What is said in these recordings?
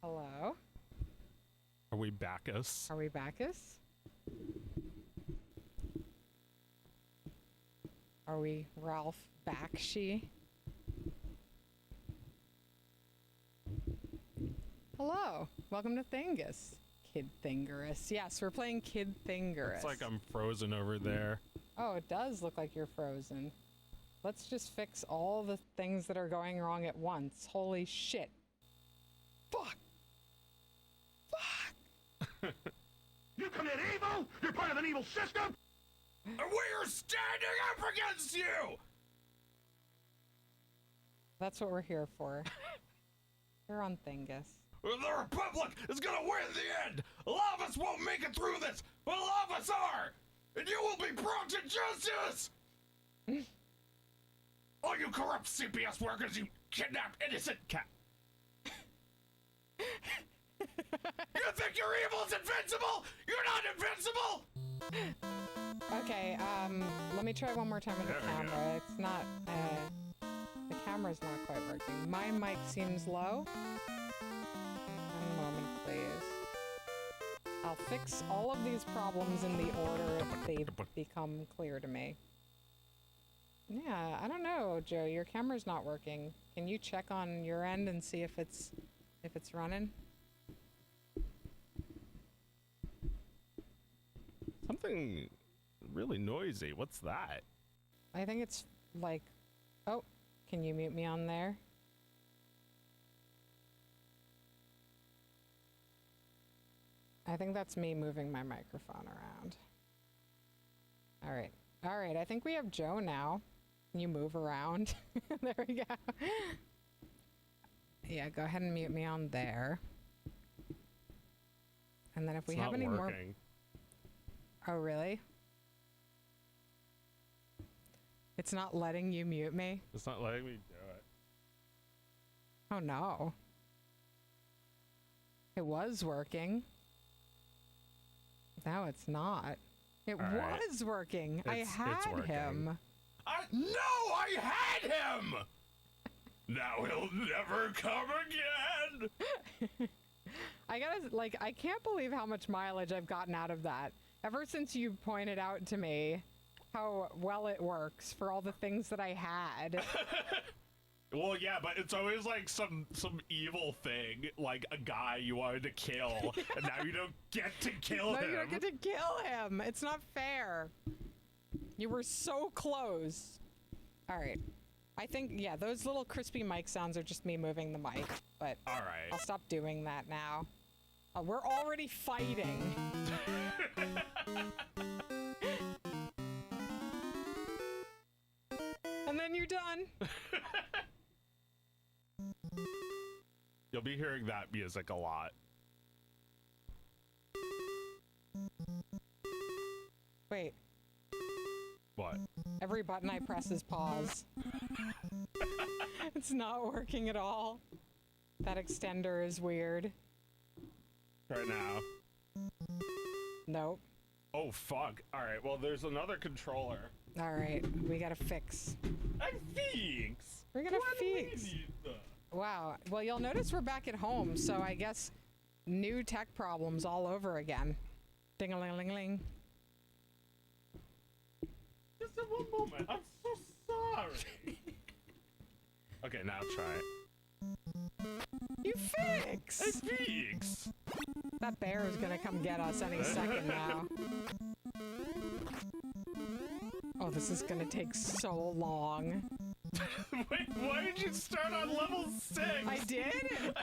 Hello? Are we Bacchus? Are we Bacchus? Are we Ralph Bakshi? Hello, welcome to Thingus. Kid Thingus. Yes, we're playing Kid Thingus. It's like I'm frozen over there. Oh, it does look like you're frozen. Let's just fix all the things that are going wrong at once. Holy shit. Fuck! Fuck! You commit evil? You're part of an evil system? And we're standing up against you! That's what we're here for. You're on Thingus. The Republic is gonna win in the end! A lot of us won't make it through this, but a lot of us are! And you will be brought to justice! All you corrupt CPS workers, you kidnapped innocent cat! You think your evil is invincible? You're not invincible! Okay, let me try one more time with the camera. It's not, the camera's not quite working. My mic seems low. One moment, please. I'll fix all of these problems in the order if they become clear to me. Yeah, I don't know, Joe. Your camera's not working. Can you check on your end and see if it's running? Something really noisy. What's that? I think it's like... Oh, can you mute me on there? I think that's me moving my microphone around. All right. All right, I think we have Joe now. Can you move around? There we go. Yeah, go ahead and mute me on there. And then if we have any more... Oh, really? It's not letting you mute me? It's not letting me do it. Oh, no. It was working. No, it's not. It was working. I had him. No, I had him! Now he'll never come again! I gotta, like, I can't believe how much mileage I've gotten out of that. Ever since you pointed out to me how well it works for all the things that I had. Well, yeah, but it's always like some evil thing, like a guy you wanted to kill, and now you don't get to kill him. No, you don't get to kill him. It's not fair. You were so close. All right. I think, yeah, those little crispy mic sounds are just me moving the mic, but all right. I'll stop doing that now. We're already fighting. And then you're done. You'll be hearing that music a lot. Wait. What? Every button I press is pause. It's not working at all. That extender is weird. Right now. Nope. Oh, fuck. Alright, well, there's another controller. Alright, we gotta fix. I fix! We're gonna fix. Wow. Well, you'll notice we're back at home, so I guess new tech problems all over again. Ding-a-ling-ling-ling. Just in one moment. I'm so sorry. Okay, now try it. You fix! I fix! That bear is gonna come get us any second now. Oh, this is gonna take so long. Wait, why did you start on level 6? I did?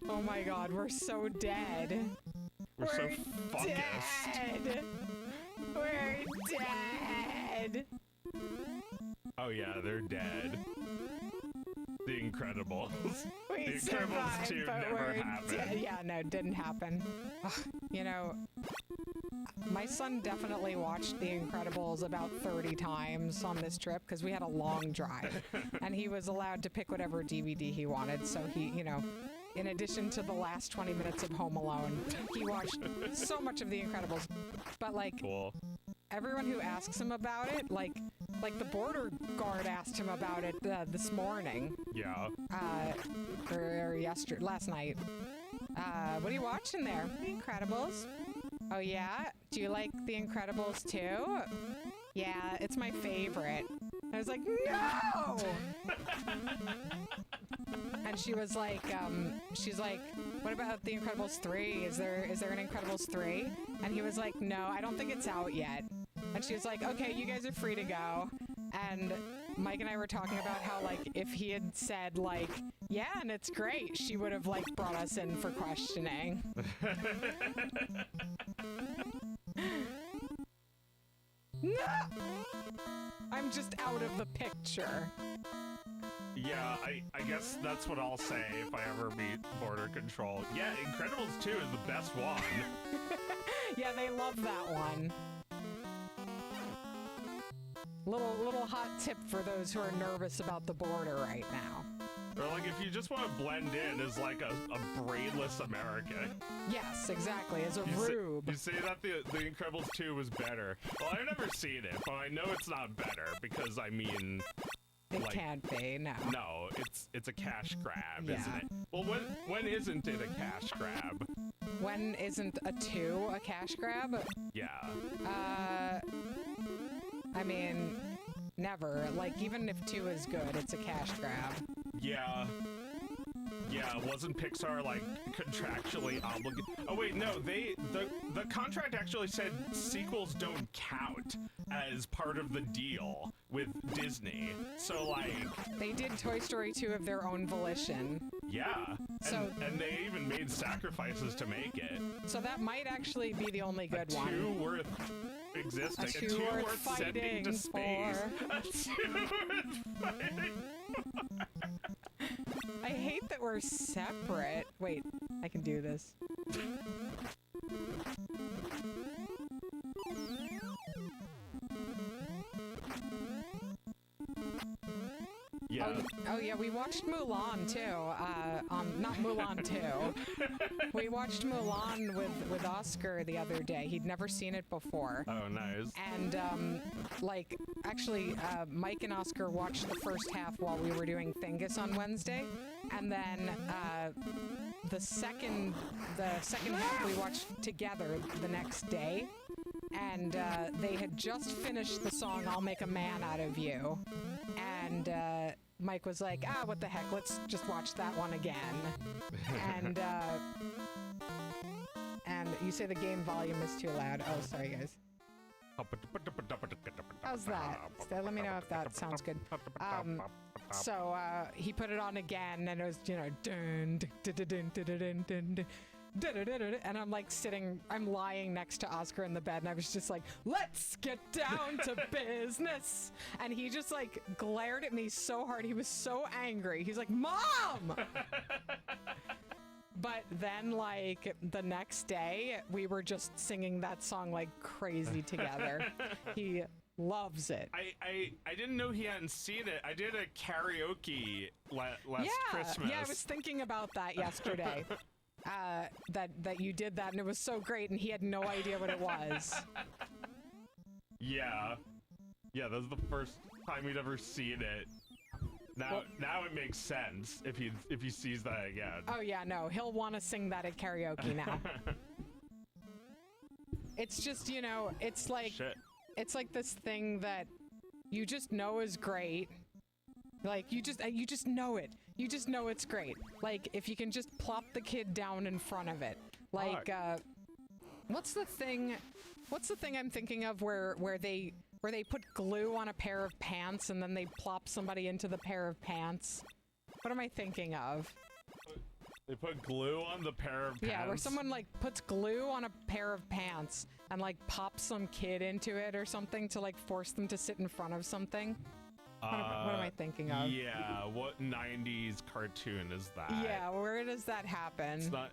Oh my god, we're so dead. We're so focused. Dead. We're dead. Oh yeah, they're dead. The Incredibles. We The Incredibles survived, 2 but never we're happened. dead. Yeah, no, it didn't happen. Ugh, you know, my son definitely watched The Incredibles about 30 times on this trip because we had a long drive. And he was allowed to pick whatever DVD he wanted. So he, you know, in addition to the last 20 minutes of Home Alone, he watched so much of The Incredibles. But like, Cool. everyone who asks him about it, like the border guard asked him about it this morning. Yeah. Or last night. What are you watching there? The Incredibles. Oh yeah? Do you like The Incredibles too? Yeah, it's my favorite. I was like, no! And she was like, she's like, what about The Incredibles 3? Is there an Incredibles 3? And he was like, no, I don't think it's out yet. And she was like, okay, you guys are free to go. And Mike and I were talking about how, like, if he had said, like, yeah, and it's great, she would have, like, brought us in for questioning. No! I'm just out of the picture. Yeah, I guess that's what I'll say if I ever meet Border Control. Yeah, Incredibles 2 is the best one. Yeah, they love that one. Little hot tip for those who are nervous about the border right now. Or like if you just want to blend in as like a brainless America. Yes, exactly, as a You rube. say that the Incredibles 2 was better. Well, I've never seen it, but I know it's not better because, I mean... It like, can't be, no. No, it's a cash grab, Yeah. isn't it? Well, when isn't it a cash grab? When isn't a 2 a cash grab? Yeah. I mean, never. Like, even if 2 is good, it's a cash grab. Yeah. Yeah, wasn't Pixar, like, contractually obligated? Oh, wait, no, the contract actually said sequels don't count as part of the deal with Disney. So, like... They did Toy Story 2 of their own volition. Yeah. So, and they even made sacrifices to make it. So that might actually be the only good one. A 2 worth existing. A 2 worth sending to space. A 2 worth fighting for. I hate that we're separate. Wait, I can do this. Yeah. Oh yeah, we watched Mulan too. Not Mulan 2. We watched Mulan with Oscar the other day. He'd never seen it before. Oh, nice. And like, actually, Mike and Oscar watched the first half while we were doing Thingus on Wednesday, and then the second half we watched together the next day. And they had just finished the song "I'll Make a Man Out of You," and Mike was like, what the heck, let's just watch that one again. And you say the game volume is too loud. Oh, sorry, guys. How's that? Let me know if that sounds good. So he put it on again, and it was, dun, dun, dun, dun, dun, dun, dun, dun. And I'm like I'm lying next to Oscar in the bed, and I was just like, let's get down to business. And he just like glared at me so hard. He was so angry. He's like, Mom! But then, like, the next day, we were just singing that song like crazy together. He loves it. I didn't know he hadn't seen it. I did a karaoke last Christmas. Yeah, I was thinking about that yesterday. That you did that, and it was so great, and he had no idea what it was. Yeah, that was the first time he'd ever seen it. Now it makes sense if he sees that again. Oh yeah, no, he'll want to sing that at karaoke now. It's just, it's like it's like this thing that you just know is great. Like, you just know it. You just know it's great. Like, if you can just plop the kid down in front of it. Like, what's the thing I'm thinking of where they put glue on a pair of pants and then they plop somebody into the pair of pants? What am I thinking of? They put glue on the pair of pants? Yeah, where someone, like, puts glue on a pair of pants and, like, pops some kid into it or something to, like, force them to sit in front of something. What am I thinking of? Yeah, what 90s cartoon is that? Yeah, where does that happen? It's not...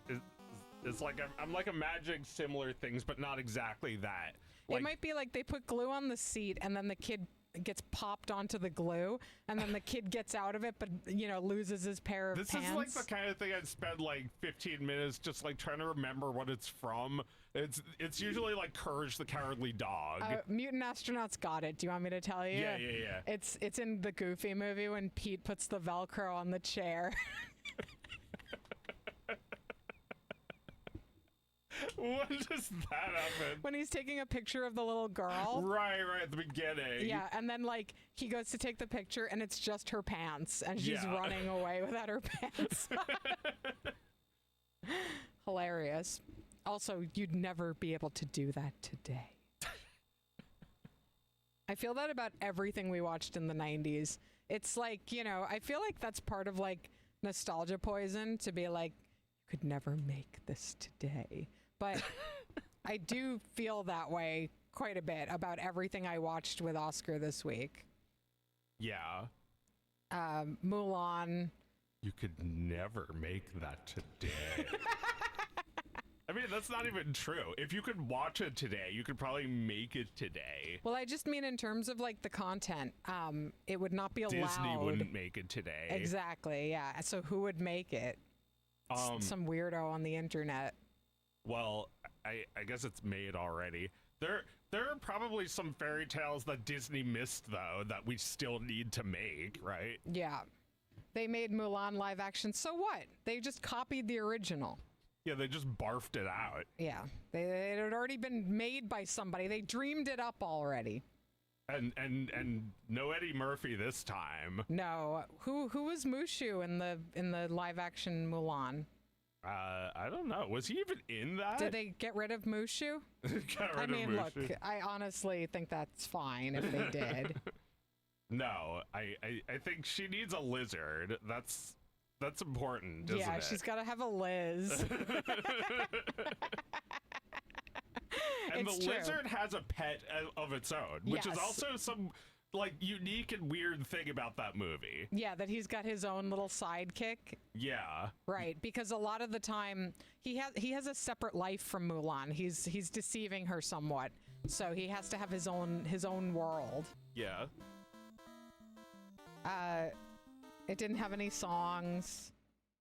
It's like I'm like imagining similar things, but not exactly that. Like, it might be like they put glue on the seat, and then the kid gets popped onto the glue, and then the kid gets out of it, but loses his pair of pants. This is like the kind of thing I'd spend like 15 minutes just like trying to remember what it's from, It's usually like Courage the Cowardly Dog. Mutant Astronauts got it. Do you want me to tell you? Yeah. It's in the Goofy movie when Pete puts the Velcro on the chair. When does that happen? When he's taking a picture of the little girl. Right, at the beginning. Yeah, and then like he goes to take the picture and it's just her pants and she's running away without her pants. Hilarious. Also, you'd never be able to do that today. I feel that about everything we watched in the 90s. It's like, I feel like that's part of like nostalgia poison to be like, you could never make this today. But I do feel that way quite a bit about everything I watched with Oscar this week. Yeah. Mulan. You could never make that today. I mean, that's not even true. If you could watch it today, you could probably make it today. Well, I just mean in terms of like the content, it would not be allowed. Disney wouldn't make it today. Exactly, yeah. So who would make it? Some weirdo on the internet. Well, I guess it's made already. There are probably some fairy tales that Disney missed, though, that we still need to make, right? Yeah. They made Mulan live action, so what? They just copied the original. Yeah, they just barfed it out. Yeah. It had already been made by somebody. They dreamed it up already. And no Eddie Murphy this time. No. Who was Mushu in the live action Mulan? I don't know. Was he even in that? Did they get rid of Mushu? I mean, look, I honestly think that's fine if they did. No, I think she needs a lizard. That's important, isn't it? Yeah, she's got to have a Liz. And it's the true. lizard has a pet of its own, which is Yes. also some like unique and weird thing about that movie. Yeah, that he's got his own little sidekick. Yeah. Right, because a lot of the time he has a separate life from Mulan. He's deceiving her somewhat. So he has to have his own world. Yeah. It didn't have any songs.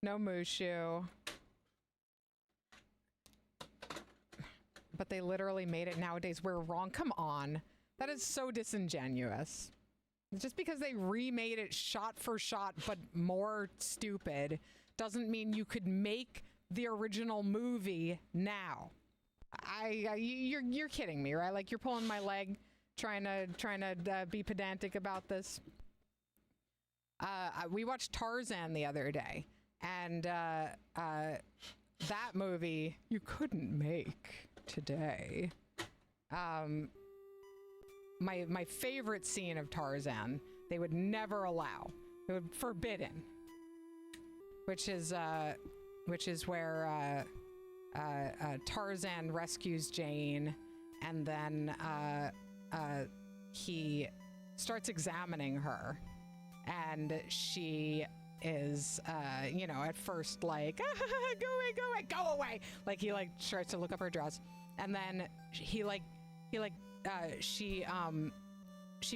No Mushu. But they literally made it nowadays. We're wrong. Come on. That is so disingenuous. Just because they remade it shot for shot, but more stupid, doesn't mean you could make the original movie now. You're kidding me, right? Like you're pulling my leg, trying to be pedantic about this. We watched Tarzan the other day, and that movie you couldn't make today. My favorite scene of Tarzan, they would never allow. It would forbidden. Which is where Tarzan rescues Jane, and then he starts examining her, and she is at first like go away, like he like starts to look up her dress, and then she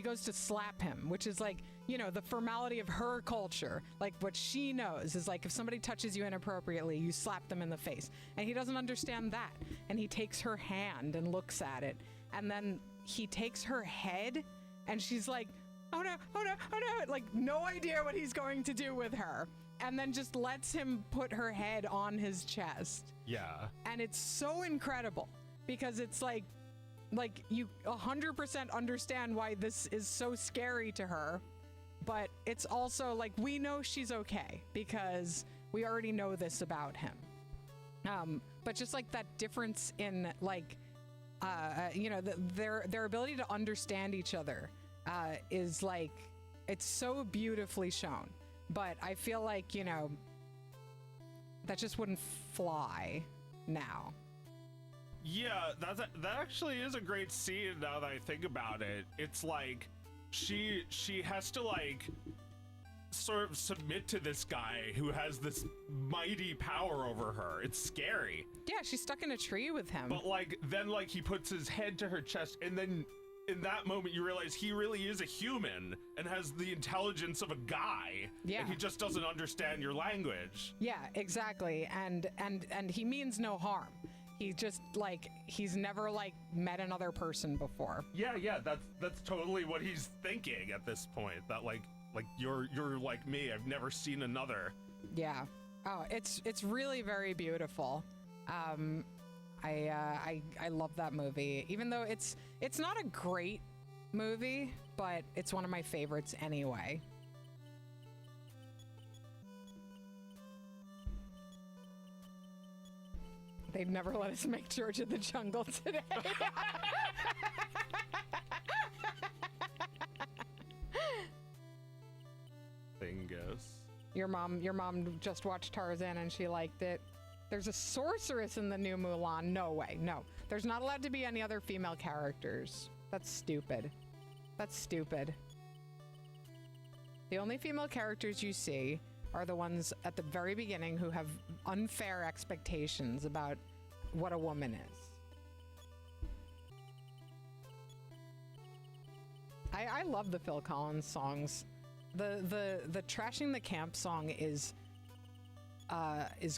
goes to slap him, which is like, the formality of her culture. Like what she knows is like if somebody touches you inappropriately, you slap them in the face. And he doesn't understand that. And he takes her hand and looks at it. And then he takes her head and she's like, oh no, oh no, oh no. Like no idea what he's going to do with her. And then just lets him put her head on his chest. Yeah. And it's so incredible because it's like you 100% understand why this is so scary to her, but it's also like we know she's okay because we already know this about him. But just like that difference in like their ability to understand each other is like it's so beautifully shown. But I feel like that just wouldn't fly now. Yeah, that actually is a great scene now that I think about it. It's like she has to like sort of submit to this guy who has this mighty power over her. It's scary. Yeah, she's stuck in a tree with him. But then he puts his head to her chest, and then in that moment you realize he really is a human and has the intelligence of a guy. Yeah. And he just doesn't understand your language. Yeah, exactly. And he means no harm. He just like he's never like met another person before. Yeah, that's totally what he's thinking at this point. That like you're like me. I've never seen another. Yeah. Oh, it's really very beautiful. I love that movie, even though it's not a great movie, but it's one of my favorites anyway. They'd never let us make George of the Jungle today. Thingus. Your mom just watched Tarzan and she liked it. There's a sorceress in the new Mulan. No way. No. There's not allowed to be any other female characters. That's stupid. That's stupid. The only female characters you see are the ones at the very beginning who have unfair expectations about what a woman is. I love the Phil Collins songs. The Trashing the Camp song is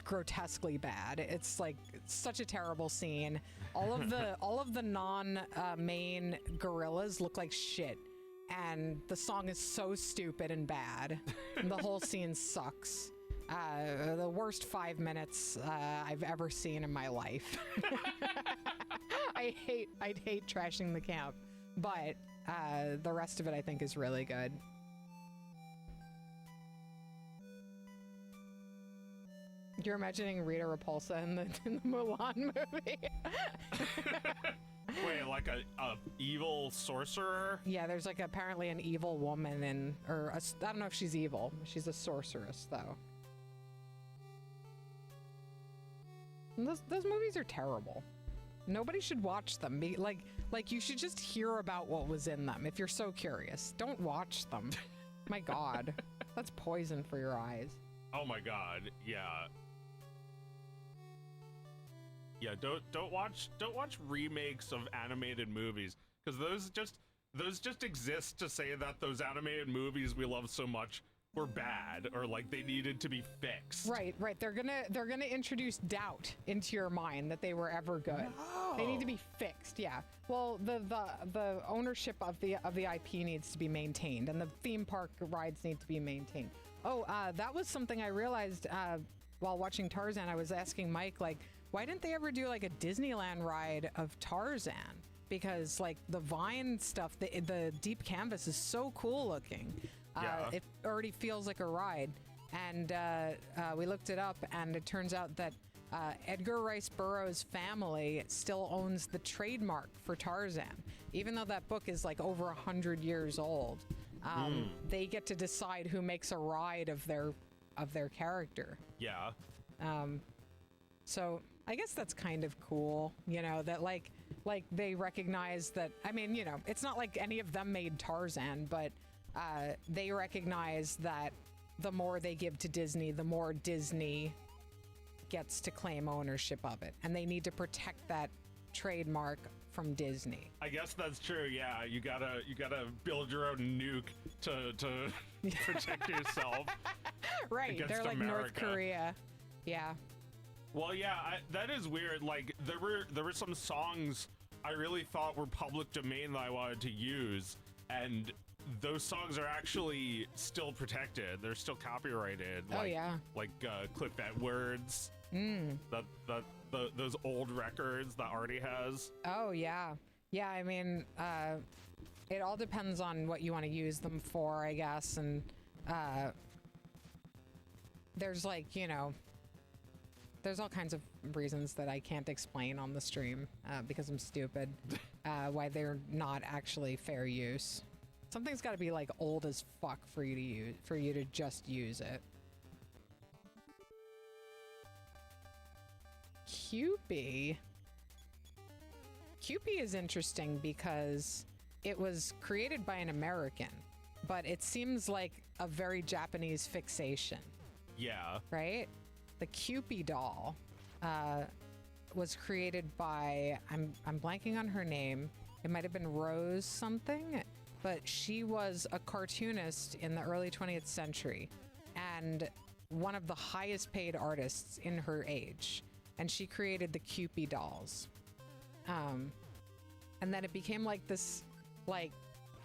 grotesquely bad. It's like such a terrible scene. All of the non-main gorillas look like shit, and the song is so stupid and bad. And the whole scene sucks. The worst 5 minutes I've ever seen in my life. I'd hate Trashing the Camp, but the rest of it I think is really good. You're imagining Rita Repulsa in the Mulan movie. Wait, like a evil sorcerer? Yeah, there's like apparently an evil woman I don't know if she's evil. She's a sorceress though. And those movies are terrible. Nobody should watch them. Like you should just hear about what was in them if you're so curious. Don't watch them. My God, that's poison for your eyes. Oh my God, yeah. Yeah, don't watch remakes of animated movies, because those just exist to say that those animated movies we love so much were bad, or like they needed to be fixed. Right. They're gonna introduce doubt into your mind that they were ever good. No. They need to be fixed. Yeah. Well, the ownership of the IP needs to be maintained, and the theme park rides need to be maintained. Oh, that was something I realized while watching Tarzan. I was asking Mike, like, why didn't they ever do like a Disneyland ride of Tarzan? Because like the vine stuff, the deep canvas is so cool looking. Yeah. It already feels like a ride. And we looked it up, and it turns out that Edgar Rice Burroughs' family still owns the trademark for Tarzan. Even though that book is like over 100 years old, they get to decide who makes a ride of their character. Yeah. So I guess that's kind of cool, you know, that like they recognize that. I mean, you know, it's not like any of them made Tarzan, but they recognize that the more they give to Disney, the more Disney gets to claim ownership of it, and they need to protect that trademark from Disney. I guess that's true. Yeah, you gotta build your own nuke to protect yourself. Right, they're like America. North Korea. Yeah. Well, yeah, that is weird. Like there were some songs I really thought were public domain that I wanted to use, and those songs are actually still protected. They're still copyrighted. Oh yeah. Like Clip That Words. Those old records that Artie has. Oh yeah. Yeah, I mean, it all depends on what you want to use them for, I guess, and there's like, you know, there's all kinds of reasons that I can't explain on the stream because I'm stupid, why they're not actually fair use. Something's got to be like old as fuck for you to just use it. Cupid is interesting because it was created by an American, but it seems like a very Japanese fixation. Yeah. Right? The Cupid doll was created by, I'm blanking on her name. It might have been Rose something, but she was a cartoonist in the early 20th century and one of the highest paid artists in her age. and she created the Kewpie dolls. And then it became like this, like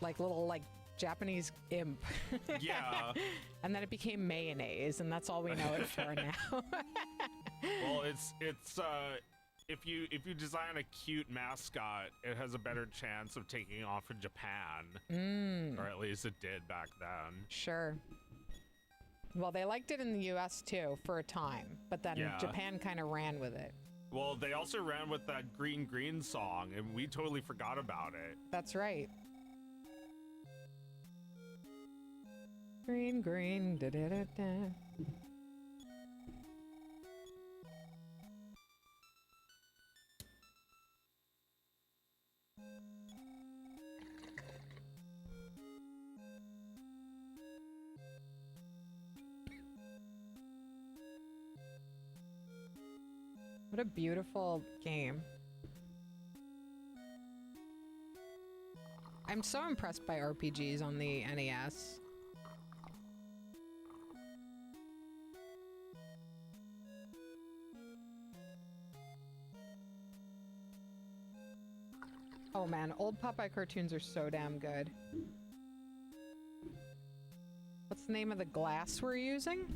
little like Japanese imp. Yeah. And then it became mayonnaise, and that's all we know it for now. Well, it's if you design a cute mascot, it has a better chance of taking off in Japan, or at least it did back then. Sure. Well, they liked it in the U.S. too for a time, but then Japan kind of ran with it. Well, they also ran with that Green Green song, and we totally forgot about it. That's right. Green, green, da da da da. What a beautiful game. I'm so impressed by RPGs on the NES. Oh man, old Popeye cartoons are so damn good. What's the name of the glass we're using?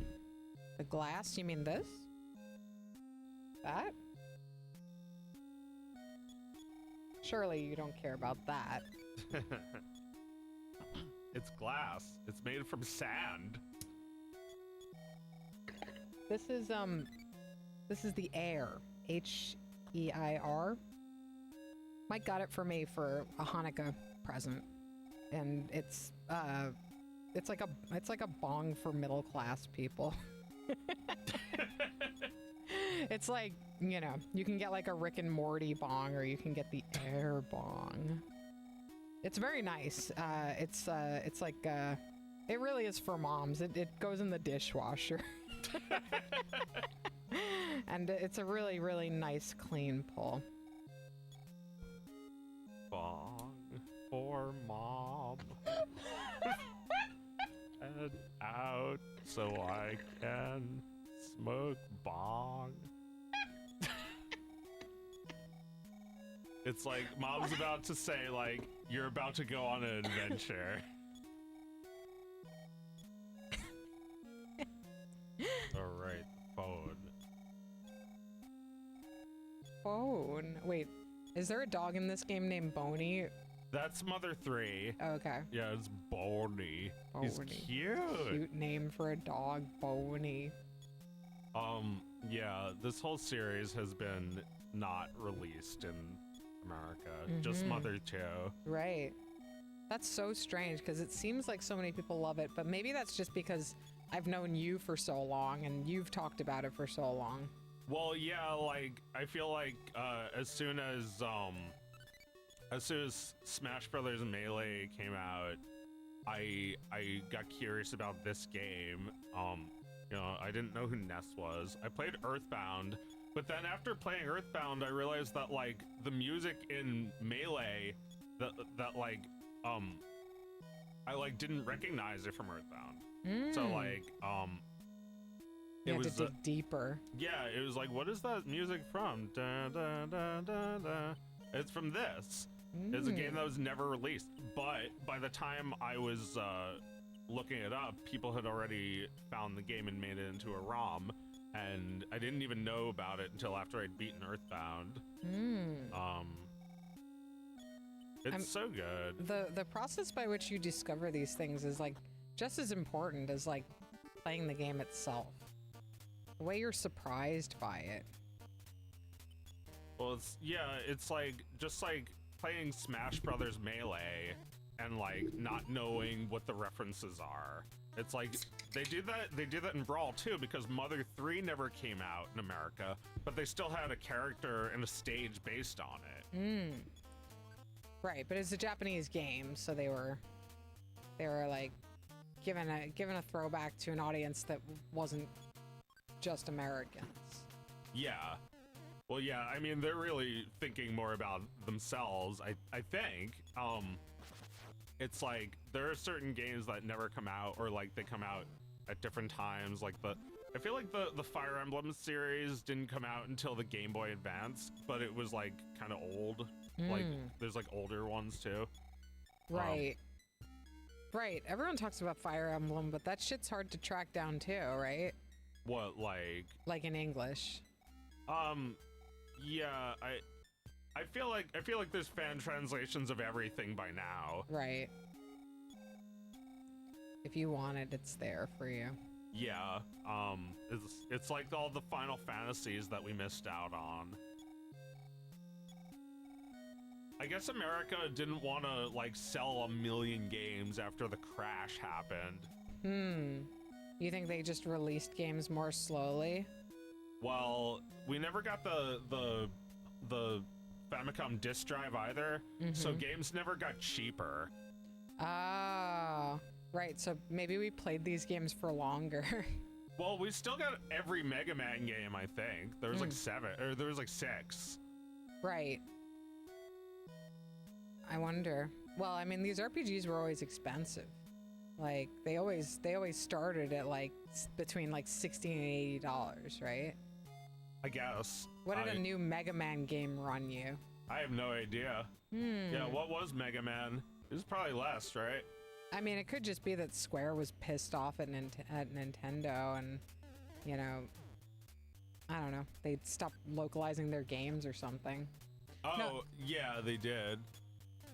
The glass? You mean this? That? Surely you don't care about that. It's glass. It's made from sand. This is the Air. H-E-I-R. Mike got it for me for a Hanukkah present. And it's like a bong for middle class people. It's like, you know, you can get like a Rick and Morty bong, or you can get the Air bong. It's very nice. It's like, it really is for moms. It goes in the dishwasher. And it's a really, really nice, clean pull. Bong for mom. Head out so I can smoke bong. It's like mom's about to say, like, you're about to go on an adventure. Alright, phone. Phone. Wait, is there a dog in this game named Boney? That's Mother 3. Oh, okay. Yeah, it's Boney. He's Boney. cute. Cute name for a dog, Boney. Yeah, this whole series has been not released in America. Just Mother 2. Right. That's so strange, because it seems like so many people love it, but maybe that's just because I've known you for so long and you've talked about it for so long. Well, yeah, like, I feel like, as soon as Smash Brothers Melee came out, I got curious about this game. You know, I didn't know who Ness was. I played Earthbound, but then after playing Earthbound, I realized that, like, the music in Melee, that like, I, like, didn't recognize it from Earthbound. So, like, you had to dig deeper. Yeah, it was like, what is that music from? Da, da, da, da, da. It's from this. It's a game that was never released, but by the time I was looking it up, people had already found the game and made it into a ROM, and I didn't even know about it until after I'd beaten Earthbound. It's so good. The process by which you discover these things is like just as important as like playing the game itself. The way you're surprised by it. Well, it's like just like playing Smash Brothers Melee and like not knowing what the references are. It's like they do that in Brawl too, because Mother 3 never came out in America, but they still had a character and a stage based on it. Right, but it's a Japanese game, so they were like given a throwback to an audience that wasn't just Americans. Yeah. Well, yeah, I mean, they're really thinking more about themselves, I think. It's like, there are certain games that never come out, or like they come out at different times. Like I I feel like the Fire Emblem series didn't come out until the Game Boy Advance, but it was like kind of old. Like there's like older ones too. Right. Right. Everyone talks about Fire Emblem, but that shit's hard to track down too, right? What, like? Like in English. Yeah, I feel like there's fan translations of everything by now. Right. If you want it, it's there for you. Yeah. It's like all the Final Fantasies that we missed out on. I guess America didn't want to like sell 1 million games after the crash happened. You think they just released games more slowly? Well, we never got the Famicom disk drive either, so games never got cheaper. Ah, right. So maybe we played these games for longer. Well, we still got every Mega Man game, I think. There was like 7, or there was like 6. Right. I wonder. Well, I mean, these RPGs were always expensive. Like they always started at like between like $60 and $80, right? I guess. What did a new Mega Man game run you? I have no idea. Yeah, what was Mega Man? It was probably less, right? I mean, it could just be that Square was pissed off at Nintendo and, you know, I don't know, they stopped localizing their games or something. Oh, No. Yeah, they did.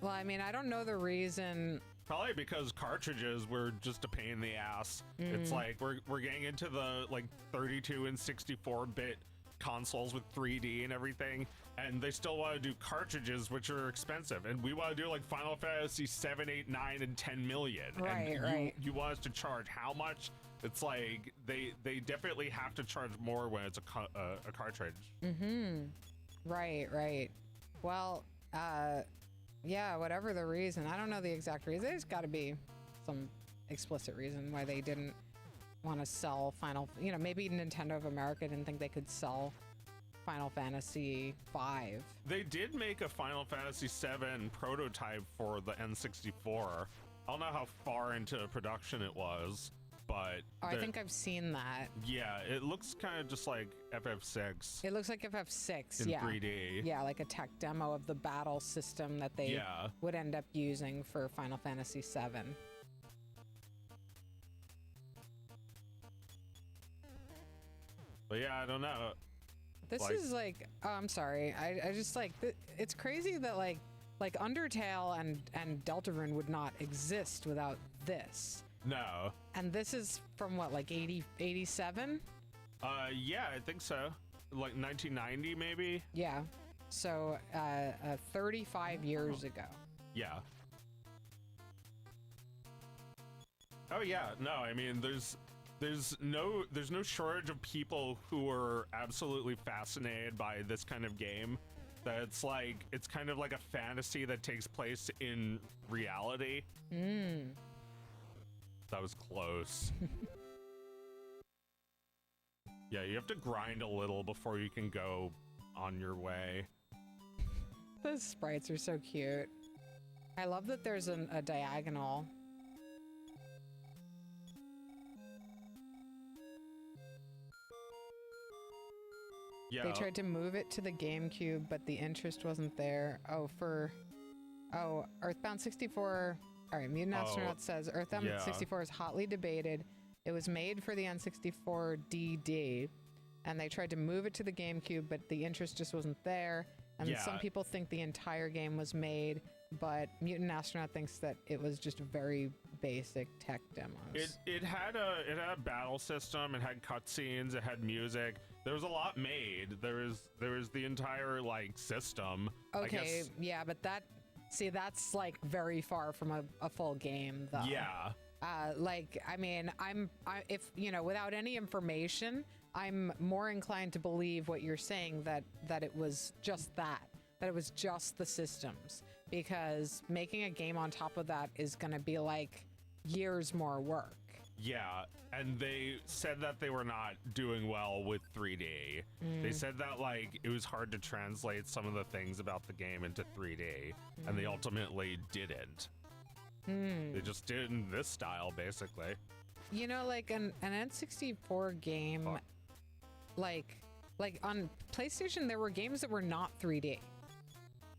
Well, I mean, I don't know the reason. Probably because cartridges were just a pain in the ass. It's like we're getting into the like 32 and 64-bit consoles with 3D and everything, and they still want to do cartridges, which are expensive, and we want to do like Final Fantasy 7, 8, 9, and 10 million. Right, and right. You want us to charge how much? It's like they definitely have to charge more when it's a cartridge. Right. Well, yeah, whatever the reason. I don't know the exact reason. There's got to be some explicit reason why they didn't want to sell maybe Nintendo of America didn't think they could sell Final Fantasy V. They did make a Final Fantasy VII prototype for the N64. I don't know how far into production it was, but I think I've seen that. Yeah, it looks kind of just like FF6. It looks like FF6, in yeah. 3D. Yeah, like a tech demo of the battle system that they would end up using for Final Fantasy VII. But yeah, I don't know. This is like, oh, I'm sorry. I just like, it's crazy that like Undertale and Deltarune would not exist without this. No. And this is from what, like 87? Yeah, I think so. Like 1990 maybe? Yeah. So 35 years ago. Yeah. Oh yeah, no, I mean there's no shortage of people who are absolutely fascinated by this kind of game. That it's kind of like a fantasy that takes place in reality. That was close. Yeah, you have to grind a little before you can go on your way. Those sprites are so cute. I love that there's a diagonal. Yeah. They tried to move it to the GameCube, but the interest wasn't there. Earthbound 64. All right, Mutant Astronaut says Earthbound 64 is hotly debated. It was made for the N64 DD, and they tried to move it to the GameCube, but the interest just wasn't there. And some people think the entire game was made, but Mutant Astronaut thinks that it was just very basic tech demos. It had a battle system. It had cutscenes. It had music. There was a lot made. There was the entire like system. Okay, yeah, but that's like very far from a full game, though. Yeah. Like, I mean, if without any information, I'm more inclined to believe what you're saying, that it was just that it was just the systems, because making a game on top of that is going to be like years more work. Yeah, and they said that they were not doing well with 3D. They said that like it was hard to translate some of the things about the game into 3D, and they ultimately didn't. They just did it in this style, basically. You know, like an N64 game, Fuck. like on PlayStation, there were games that were not 3D.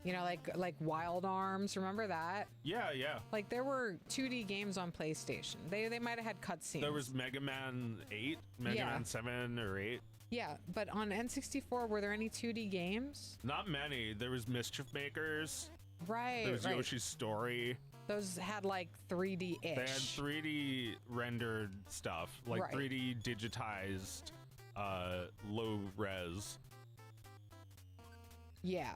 You know, like Wild Arms. Remember that? Yeah, yeah. Like there were 2D games on PlayStation. They might have had cutscenes. There was Mega Man 8, Mega Yeah. Man 7 or 8. Yeah, but on N64, were there any 2D games? Not many. There was Mischief Makers. Right. There was right. Yoshi's Story. Those had like 3D-ish. They had 3D rendered stuff, like Right. 3D digitized, low res. Yeah,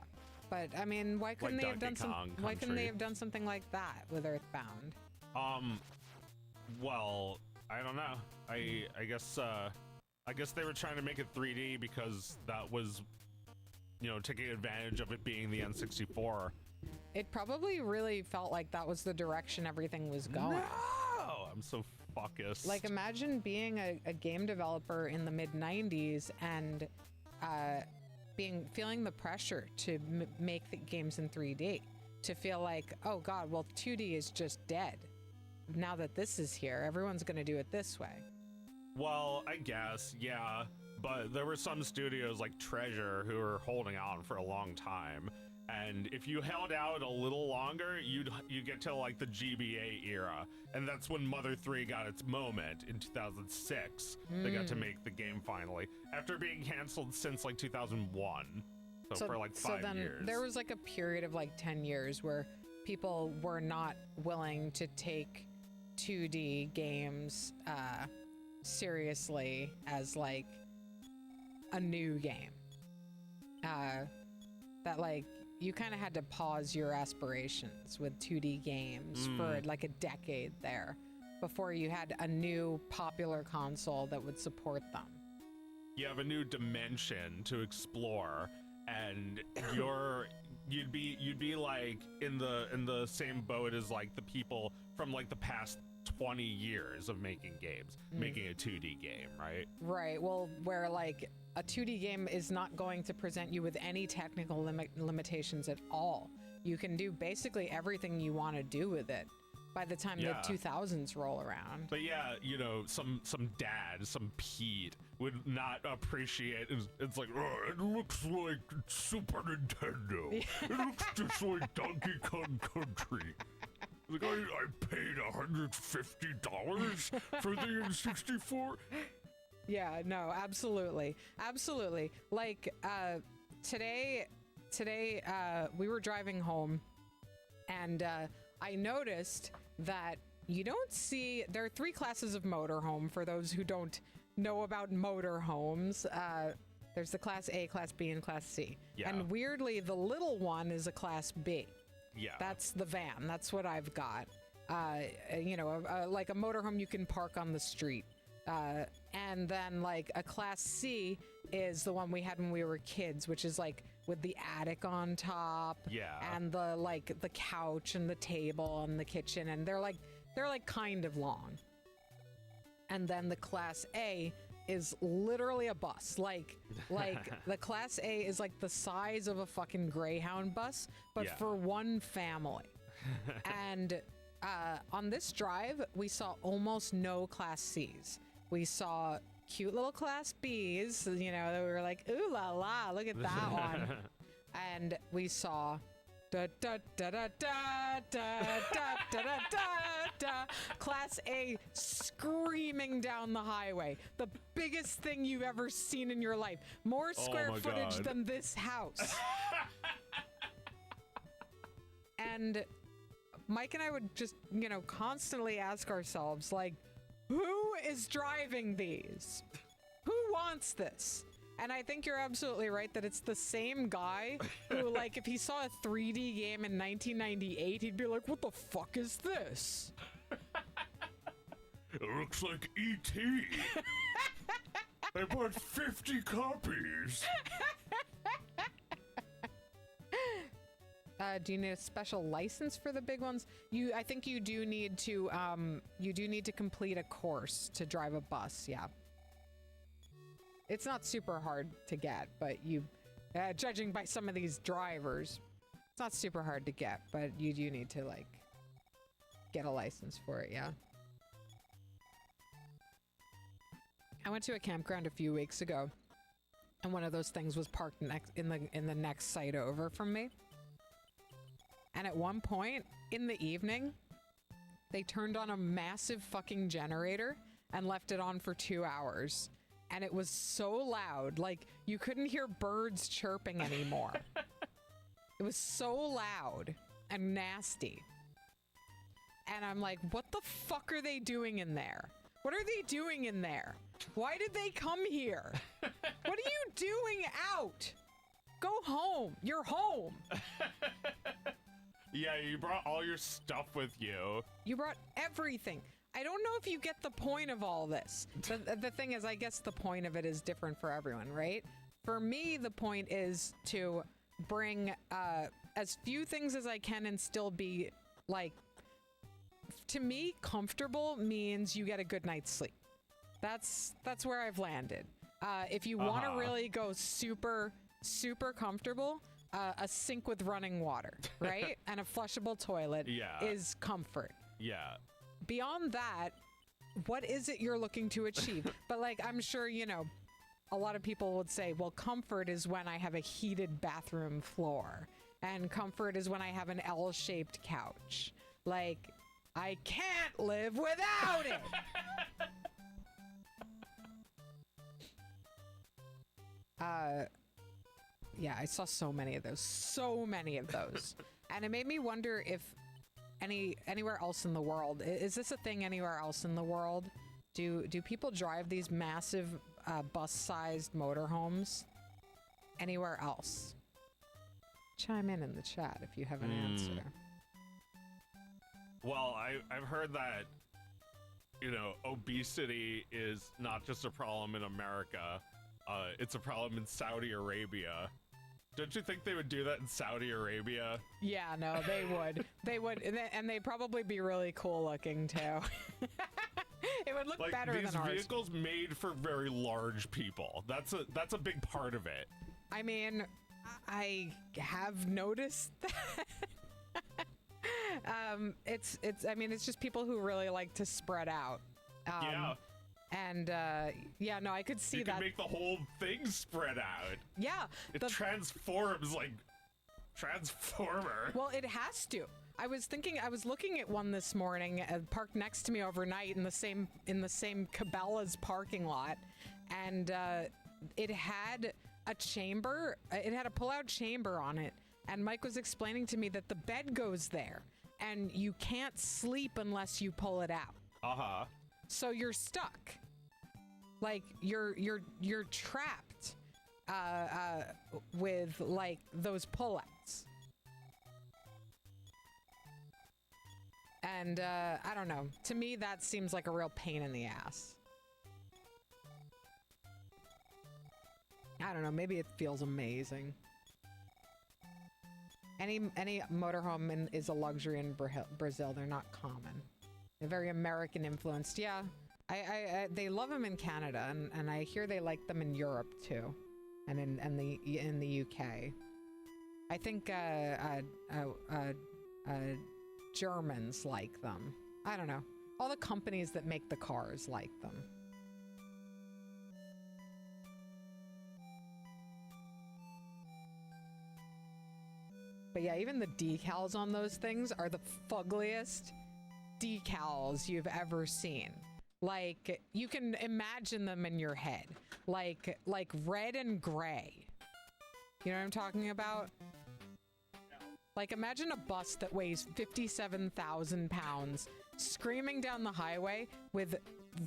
but I mean, why couldn't they have done Donkey Kong why couldn't they Country. have done something like that with Earthbound? Well, I don't know. I guess they were trying to make it 3D because that was, taking advantage of it being the N64. It probably really felt like that was the direction everything was going. No, I'm so focused. Like, imagine being a game developer in the mid '90s and feeling the pressure to make the games in 3D. To feel like, oh God, well 2D is just dead. Now that this is here, everyone's going to do it this way. Well, I guess, yeah. But there were some studios like Treasure who were holding on for a long time. And if you held out a little longer, you get to like the GBA era. And that's when Mother 3 got its moment in 2006. They got to make the game finally. After being canceled since like 2001. So for like 5 years. There was like a period of like 10 years where people were not willing to take 2D games seriously as like a new game. That like you kind of had to pause your aspirations with 2D games for like a decade there before you had a new popular console that would support them. You have a new dimension to explore, and you'd be like in the same boat as like the people from like the past 20 years of making games, making a 2D game, right? Right. Well, where like a 2D game is not going to present you with any technical limitations at all. You can do basically everything you want to do with it by the time Yeah. the 2000s roll around. But yeah, some dad, some Pete would not appreciate it. It's like, oh, it looks like Super Nintendo. It looks just like Donkey Kong Country. Like, I paid $150 for the N64. Yeah, no, absolutely. Absolutely. Like today we were driving home and I noticed that you don't see, there are 3 classes of motorhome for those who don't know about motorhomes. There's the class A, class B, and class C. Yeah. And weirdly, the little one is a class B. Yeah. That's the van. That's what I've got. Like a motorhome you can park on the street. And then like a class C is the one we had when we were kids, which is like with the attic on top. Yeah. And the couch and the table and the kitchen, and they're like kind of long. And then the class A is literally a bus. Like the class A is like the size of a fucking Greyhound bus, but Yeah. for one family. And on this drive, we saw almost no class C's. We saw cute little class B's, that we were like, ooh la la, look at that one. And we saw da da da da da da da da da da da class A screaming down the highway. The biggest thing you've ever seen in your life. More square my footage God. than this house. And Mike and I would just, constantly ask ourselves, like, who is driving these? Who wants this? And I think you're absolutely right that it's the same guy who, like, if he saw a 3D game in 1998, he'd be like, what the fuck is this? It looks like E.T. I bought 50 copies. Do you need a special license for the big ones? I think you do need to complete a course to drive a bus. Yeah. It's not super hard to get, but judging by some of these drivers, it's not super hard to get, but you do need to like get a license for it. Yeah. I went to a campground a few weeks ago, and one of those things was parked in the next site over from me. And at one point in the evening, they turned on a massive fucking generator and left it on for 2 hours. And it was so loud, like you couldn't hear birds chirping anymore. It was so loud and nasty. And I'm like, what the fuck are they doing in there? What are they doing in there? Why did they come here? What are you doing out? Go home. You're home. Yeah, you brought all your stuff with you. You brought everything. I don't know if you get the point of all this. The thing is, I guess the point of it is different for everyone, right? For me, the point is to bring as few things as I can and still be, like, to me, comfortable means you get a good night's sleep. That's where I've landed. If you want to really go super, super comfortable, a sink with running water, right? And a flushable toilet is comfort. Yeah. Beyond that, what is it you're looking to achieve? But like, I'm sure, you know, a lot of people would say, well, comfort is when I have a heated bathroom floor, and comfort is when I have an L-shaped couch. Like, I can't live without it. Yeah, I saw so many of those. And it made me wonder if anywhere else in the world, is this a thing anywhere else in the world? Do people drive these massive bus-sized motorhomes anywhere else? Chime in the chat if you have an answer. Well, I've heard that, you know, obesity is not just a problem in America. It's a problem in Saudi Arabia. Don't you think they would do that in Saudi Arabia? Yeah, no, they would. They would, and they'd probably be really cool looking too. It would look like, better than ours. These vehicles made for very large people. That's a big part of it. I mean, I have noticed that. It's just people who really like to spread out. Yeah. And yeah, no, I could see you that. You can make the whole thing spread out. Yeah. It transforms like Transformer. Well, it has to. I was looking at one this morning, parked next to me overnight in the same Cabela's parking lot, and it had a chamber. It had a pull-out chamber on it, and Mike was explaining to me that the bed goes there, and you can't sleep unless you pull it out. Uh-huh. So you're stuck. Like you're trapped with like those pullouts. And I don't know. To me, that seems like a real pain in the ass. I don't know. Maybe it feels amazing. Any motorhome is a luxury in Brazil. They're not common. They're very American influenced. Yeah, they love them in Canada, and I hear they like them in Europe too, and in the UK. I think Germans like them. I don't know. All the companies that make the cars like them. But yeah, even the decals on those things are the fuggliest decals you've ever seen. Like, you can imagine them in your head. Like red and gray. You know what I'm talking about? Like, imagine a bus that weighs 57,000 pounds screaming down the highway with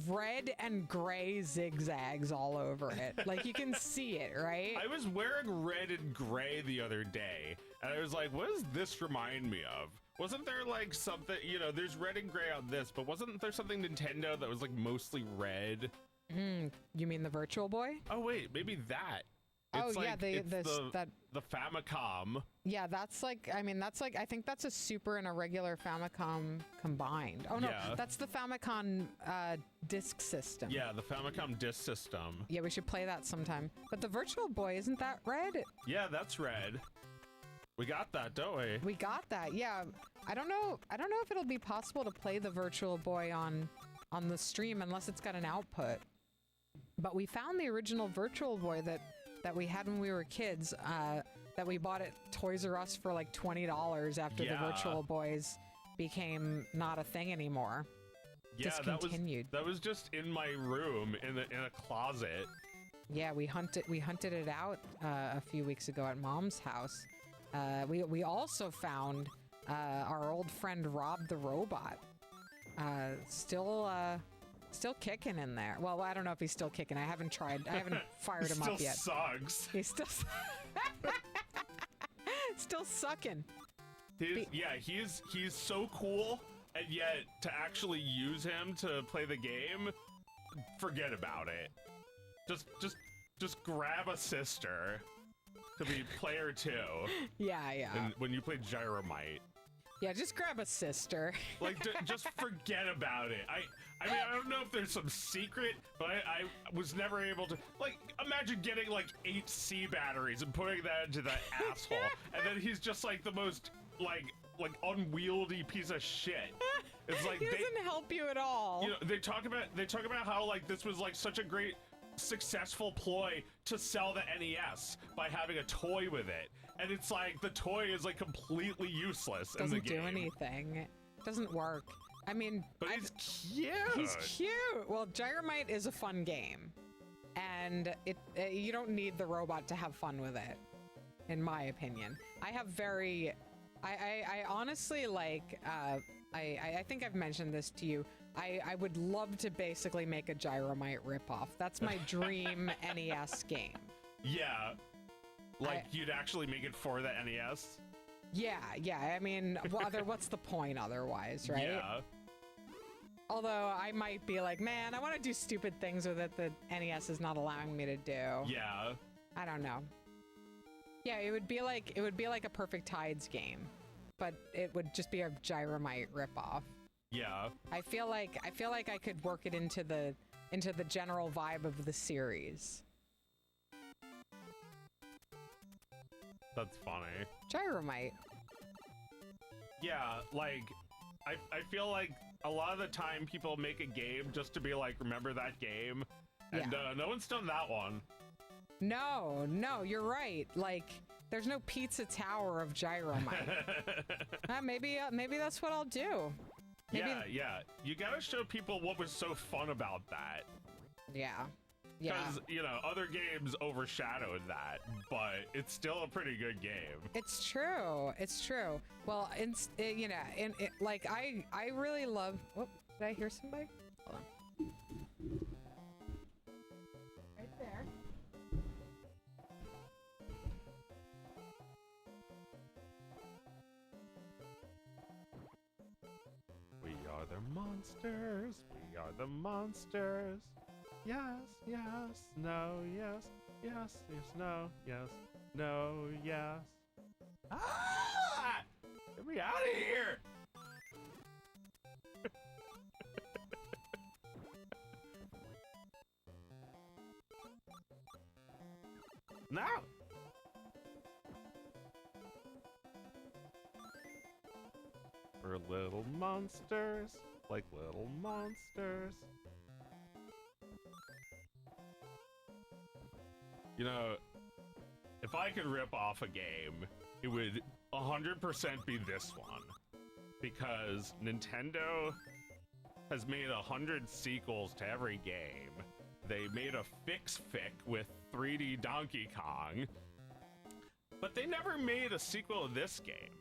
red and gray zigzags all over it. Like, you can see it, right? I was wearing red and gray the other day, and I was like, what does this remind me of? Wasn't there like something, you know, there's red and gray on this, but wasn't there something Nintendo that was like mostly red? You mean the Virtual Boy? Oh wait, maybe that. It's like, yeah, the Famicom. Yeah, that's like, I think that's a Super and a regular Famicom combined. Oh no, Yeah. that's the Famicom disc system. Yeah, the Famicom disc system. Yeah, we should play that sometime. But the Virtual Boy, isn't that red? Yeah, that's red. We got that, don't we? We got that, yeah. I don't know if it'll be possible to play the Virtual Boy on the stream unless it's got an output. But we found the original Virtual Boy that we had when we were kids, that we bought at Toys R Us for like $20 after the Virtual Boys became not a thing anymore. Yeah, Discontinued. that was just in my room in a closet. Yeah, we hunted it out a few weeks ago at Mom's house. We also found our old friend Rob the Robot, still kicking in there. Well, I don't know if he's still kicking. I haven't fired him up yet. Sucks. He's still still sucking. He's so cool, and yet to actually use him to play the game, forget about it. Just grab a sister to be player 2. Yeah. And when you play Gyromite. Yeah, just grab a sister. Like, just forget about it. I mean, I don't know if there's some secret, but I was never able to, like, imagine getting, like, 8 C batteries and putting that into that asshole, and then he's just, like, the most, like unwieldy piece of shit. It's like, he doesn't help you at all. You know, they talk about how, like, this was, like, such a great, successful ploy to sell the NES by having a toy with it. And it's like, the toy is, like, completely useless in the game. Doesn't do anything. It doesn't work. I mean... But he's cute! He's cute! Well, Gyromite is a fun game. And you don't need the robot to have fun with it, in my opinion. I honestly, like, I think I've mentioned this to you. I would love to basically make a Gyromite ripoff. That's my dream NES game. Yeah. Like, you'd actually make it for the NES? Yeah. I mean, what's the point otherwise, right? Yeah. Although I might be like, man, I want to do stupid things with it that NES is not allowing me to do. Yeah. I don't know. Yeah, it would be like a Perfect Tides game, but it would just be a Gyromite ripoff. Yeah. I feel like I could work it into the general vibe of the series. That's funny. Gyromite. Yeah, like, I feel like a lot of the time people make a game just to be like, remember that game? And no one's done that one. No, you're right. Like, there's no Pizza Tower of Gyromite. Maybe that's what I'll do. Maybe... Yeah. You gotta show people what was so fun about that. Yeah. Because, you know, other games overshadowed that, but it's still a pretty good game. It's true. Well, like, I really love... Oh, did I hear somebody? Hold on. Right there. We are the monsters. We are the monsters. Yes, no, yes, no, yes, no, yes. Ah! Get me out of here! No! We're little monsters, like little monsters. You know, if I could rip off a game, it would 100% be this one. Because Nintendo has made 100 sequels to every game. They made a fic with 3D Donkey Kong. But they never made a sequel to this game.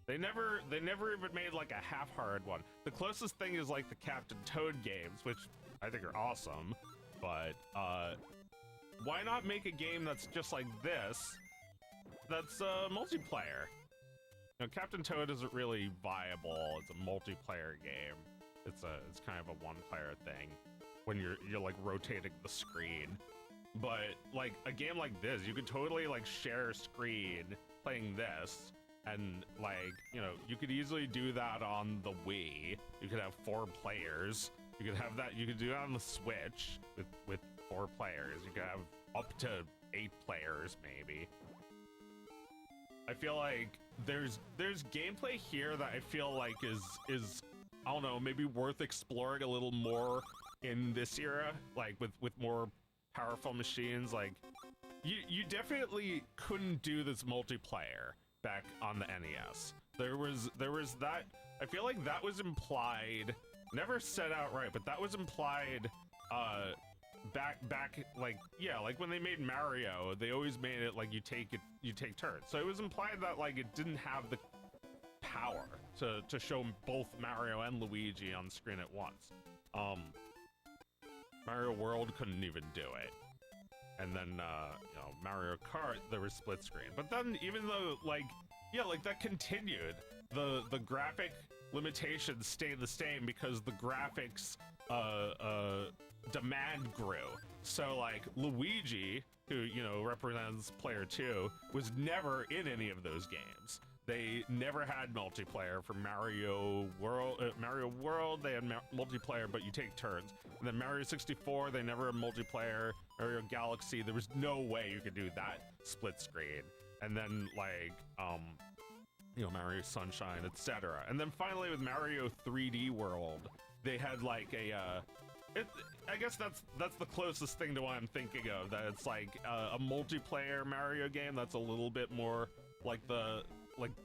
They never even made like a half-hearted one. The closest thing is like the Captain Toad games, which I think are awesome. But, why not make a game that's just like this, that's multiplayer? You know, Captain Toad isn't really viable as a multiplayer game. It's kind of a one-player thing when you're like rotating the screen. But like a game like this, you could totally like share a screen playing this, and like, you know, you could easily do that on the Wii. You could have 4 players. You could have that. You could do that on the Switch with 4 players. You could have up to 8 players, maybe. I feel like there's gameplay here that I feel like is I don't know, maybe worth exploring a little more in this era, like with more powerful machines. Like, you definitely couldn't do this multiplayer back on the NES. There was that. I feel like that was implied, never said outright, but that was implied. Back like, yeah, like when they made Mario, they always made it like you take turns. So it was implied that like it didn't have the power to show both Mario and Luigi on screen at once. Mario World couldn't even do it. And then you know, Mario Kart, there was split screen. But then even though like, yeah, like that continued, the graphic limitations stayed the same because the graphics demand grew. So like Luigi, who, you know, represents player 2, was never in any of those games. They never had multiplayer for Mario World, they had multiplayer, but you take turns. And then Mario 64, they never had multiplayer. Mario Galaxy, there was no way you could do that split screen. And then like, you know, Mario Sunshine, etc. And then finally with Mario 3D World, they had like a, I guess that's the closest thing to what I'm thinking of. That it's like a multiplayer Mario game that's a little bit more like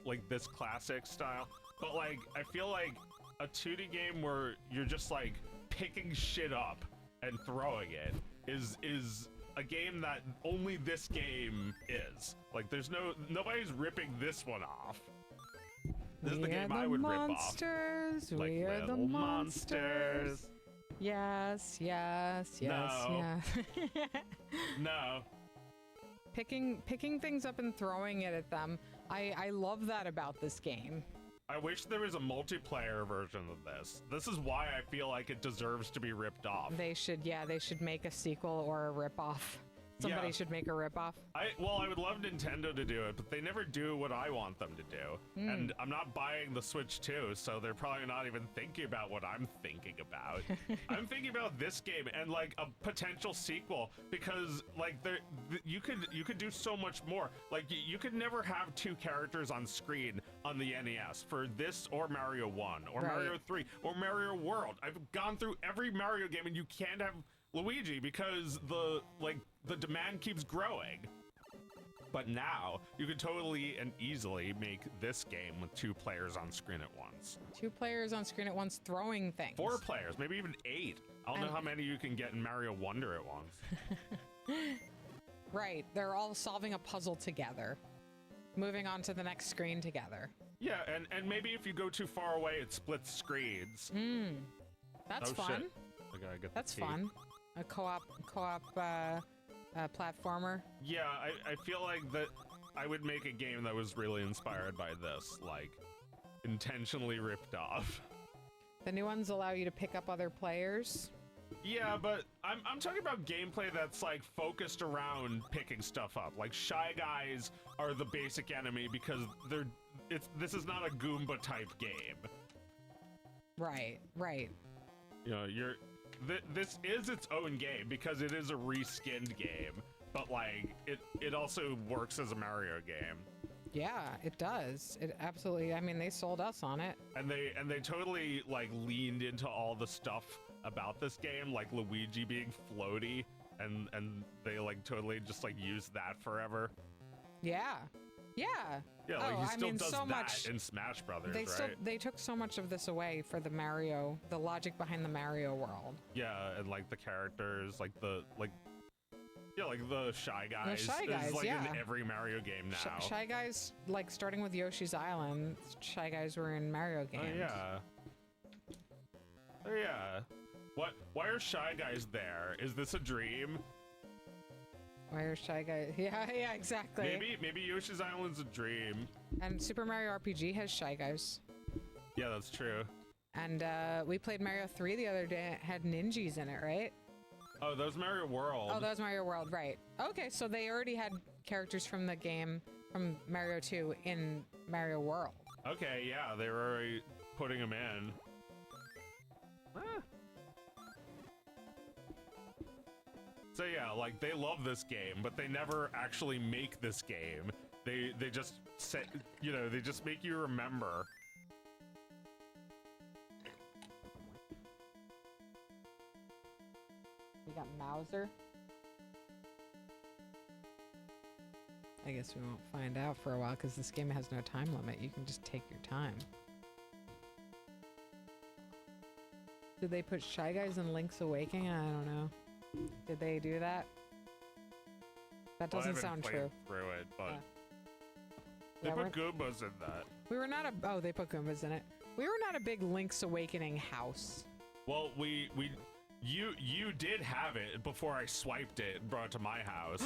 like this classic style. But like I feel like a 2D game where you're just like picking shit up and throwing it is a game that only this game is. Like there's nobody's ripping this one off. This is the game I would rip off. Like we are the monsters. Yes, yes, yes, no. yes. No. Picking things up and throwing it at them. I love that about this game. I wish there was a multiplayer version of this. This is why I feel like it deserves to be ripped off. They should make a sequel or a rip-off. Somebody should make a ripoff. Well, I would love Nintendo to do it, but they never do what I want them to do. And I'm not buying the Switch 2, so they're probably not even thinking about what I'm thinking about. I'm thinking about this game and like a potential sequel, because like you could do so much more. Like you could never have two characters on screen on the NES for this or Mario 1 or Mario 3 or Mario World. I've gone through every Mario game and you can't have Luigi because the demand keeps growing. But now you could totally and easily make this game with 2 players on screen at once. 2 players on screen at once throwing things. 4 players, maybe even 8. I don't know how many you can get in Mario Wonder at once. Right, they're all solving a puzzle together, moving on to the next screen together. Yeah, and maybe if you go too far away, it splits screens. That's fun. Shit. I gotta get That's fun. A co-op platformer. Yeah, I feel like that I would make a game that was really inspired by this, like intentionally ripped off. The new ones allow you to pick up other players. Yeah, but I'm talking about gameplay that's like focused around picking stuff up. Like Shy Guys are the basic enemy because this is not a Goomba type game. Right, right. You know, this is its own game because it is a reskinned game, but like it also works as a Mario game. Yeah, it does. It absolutely. I mean, they sold us on it. And they totally like leaned into all the stuff about this game, like Luigi being floaty, and they like totally just like used that forever. Yeah. Yeah. Yeah, like he still does so that in Smash Brothers, right? They took so much of this away for the logic behind the Mario world. Yeah, and like the characters, like the Shy Guys. The Shy Guys, is like yeah. in every Mario game now. Shy Guys, like starting with Yoshi's Island, Shy Guys were in Mario games. Oh yeah. Oh yeah. Why are Shy Guys there? Is this a dream? Why are Shy Guys? Yeah, yeah, exactly. Maybe Yoshi's Island's a dream. And Super Mario RPG has Shy Guys. Yeah, that's true. And we played Mario 3 the other day. It had ninjas in it, right? Oh, that was Mario World. Oh, that was Mario World, right. Okay, so they already had characters from the game, from Mario 2 in Mario World. Okay, yeah, they were already putting them in. Ah. So yeah, like they love this game, but they never actually make this game. They just say, you know, they just make you remember. We got Mauser. I guess we won't find out for a while because this game has no time limit. You can just take your time. Did they put Shy Guys in Link's Awakening? I don't know. Did they do that? That doesn't sound true. Through it, but they Yeah, put Goombas in that. we were not a. Oh, they put Goombas in it. We were not a big Link's Awakening house. Well, you did have it before I swiped it and brought it to my house.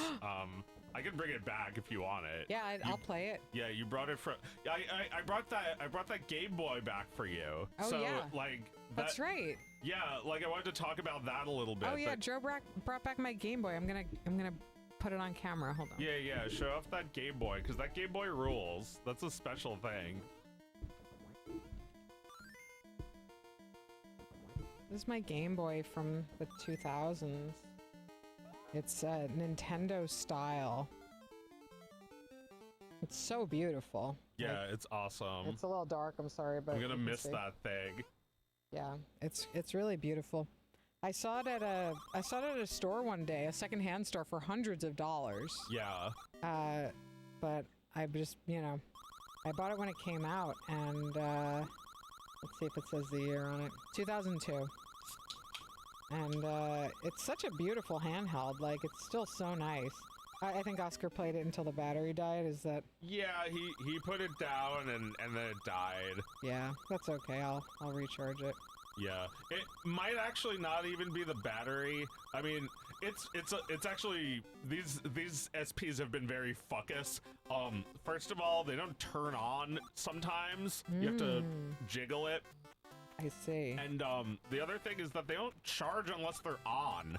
I can bring it back if you want it. Yeah, I'll play it. Yeah, you brought it from. I brought that Game Boy back for you. Oh, so, yeah. like That's right. Yeah, like I wanted to talk about that a little bit. Oh yeah, Joe brought back my Game Boy. I'm gonna put it on camera. Hold on. Yeah, show off that Game Boy because that Game Boy rules. That's a special thing. This is my Game Boy from the 2000s. It's Nintendo style. It's so beautiful. Yeah, Like, it's awesome. it's a little dark. I'm sorry, but I'm gonna you can miss see. that thing. Yeah, it's really beautiful. I saw it at a store one day, a secondhand store for hundreds of dollars. Yeah. But I just, I bought it when it came out, and let's see if it says the year on it. 2002. And it's such a beautiful handheld. Like, it's still so nice. I think Oscar played it until the battery died. Is that? Yeah, he put it down and then it died. Yeah, that's okay. I'll recharge it. Yeah, it might actually not even be the battery. I mean, it's actually these SPs have been very fuckus. First of all, they don't turn on sometimes. You have to jiggle it. I see. And the other thing is that they don't charge unless they're on.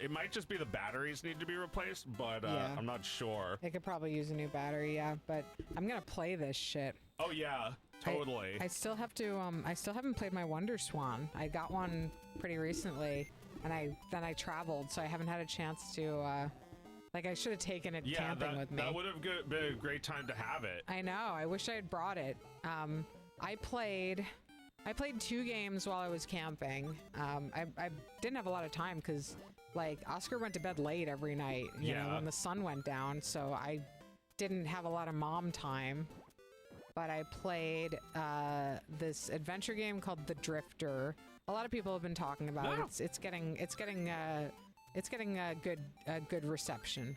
It might just be the batteries need to be replaced, but Yeah. I'm not sure. It could probably use a new battery, yeah. But I'm gonna play this shit. Oh yeah, totally. I still have to. I still haven't played my Wonder Swan. I got one pretty recently, and then I traveled, so I haven't had a chance to. Like, I should have taken it camping with me. That would have been a great time to have it. I know. I wish I had brought it. I played 2 games while I was camping. I didn't have a lot of time because, like, Oscar went to bed late every night, you know, when the sun went down, so I didn't have a lot of mom time. But I played this adventure game called The Drifter. A lot of people have been talking about it. It's getting a good reception.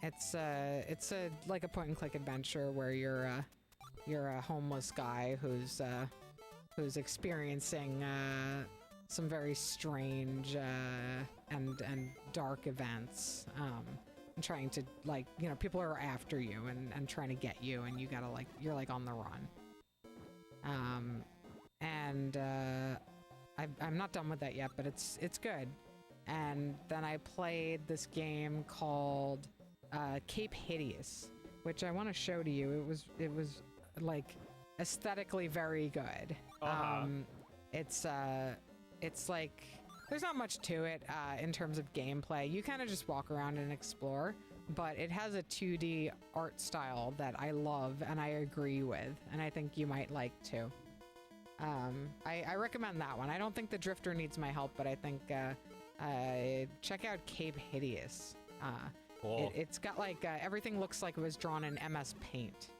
It's a like a point and click adventure where you're a homeless guy who's experiencing some very strange and dark events, and trying to, like, people are after you and trying to get you, and you gotta, like, you're like on the run. I'm not done with that yet, but it's good. And then I played this game called Cape Hideous, which I want to show to you. It was like aesthetically very good. It's like, there's not much to it in terms of gameplay. You kind of just walk around and explore, but it has a 2D art style that I love and I agree with, and I think you might like too. I recommend that one. I don't think The Drifter needs my help, but I think check out Cape Hideous. Cool. It's got, like, everything looks like it was drawn in MS Paint,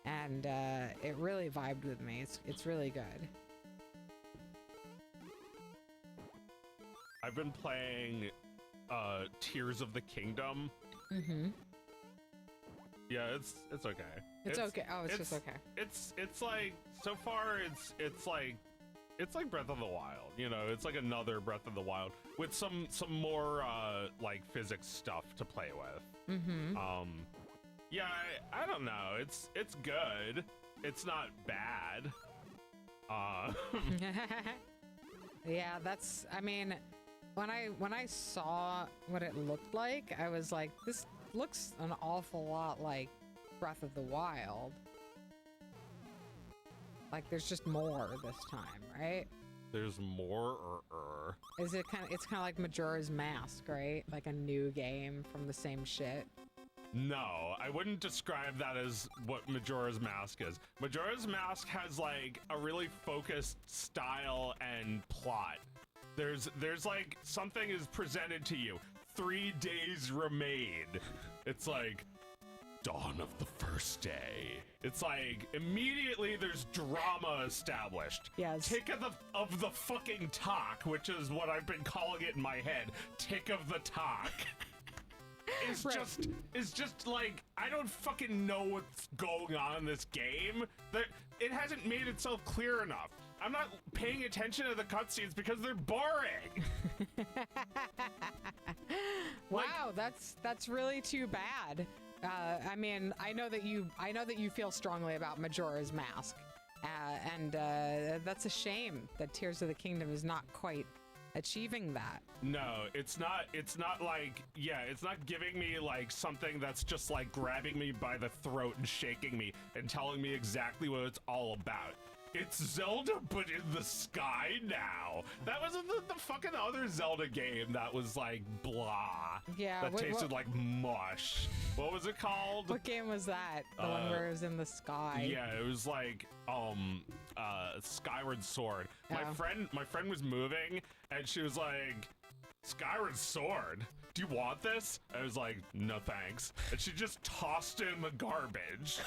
and it really vibed with me. It's really good. I've been playing Tears of the Kingdom. Yeah, it's okay. It's okay. Oh, it's just okay. It's like, so far it's like Breath of the Wild, it's like another Breath of the Wild with some more like physics stuff to play with. Yeah, I don't know. It's good. It's not bad. Yeah, that's, I mean, when I saw what it looked like, I was like, this looks an awful lot like Breath of the Wild. Like, there's just more this time, right? There's more. Is it it's kind of like Majora's Mask, right? Like a new game from the same shit. No, I wouldn't describe that as what Majora's Mask is. Majora's Mask has, like, a really focused style and plot. There's like, something is presented to you. 3 days remain. It's like, dawn of the first day. It's like, immediately there's drama established. Yes. Tick of the fucking talk, which is what I've been calling it in my head. Tick of the talk. It's Right. just like, I don't fucking know what's going on in this game. It hasn't made itself clear enough. I'm not paying attention to the cutscenes because they're boring. Wow, that's really too bad. I mean, I know that you feel strongly about Majora's Mask, and that's a shame that Tears of the Kingdom is not quite achieving that. No, it's not like, yeah, it's not giving me like something that's just like grabbing me by the throat and shaking me and telling me exactly what it's all about. It's Zelda, but in the sky now. That was the fucking other Zelda game that was like blah. Yeah, that tasted like mush. What was it called? What game was that? The one where it was in the sky. Yeah, it was like Skyward Sword. My Oh. friend was moving and she was like, Skyward Sword? Do you want this? I was like, no thanks. And she just tossed it in the garbage.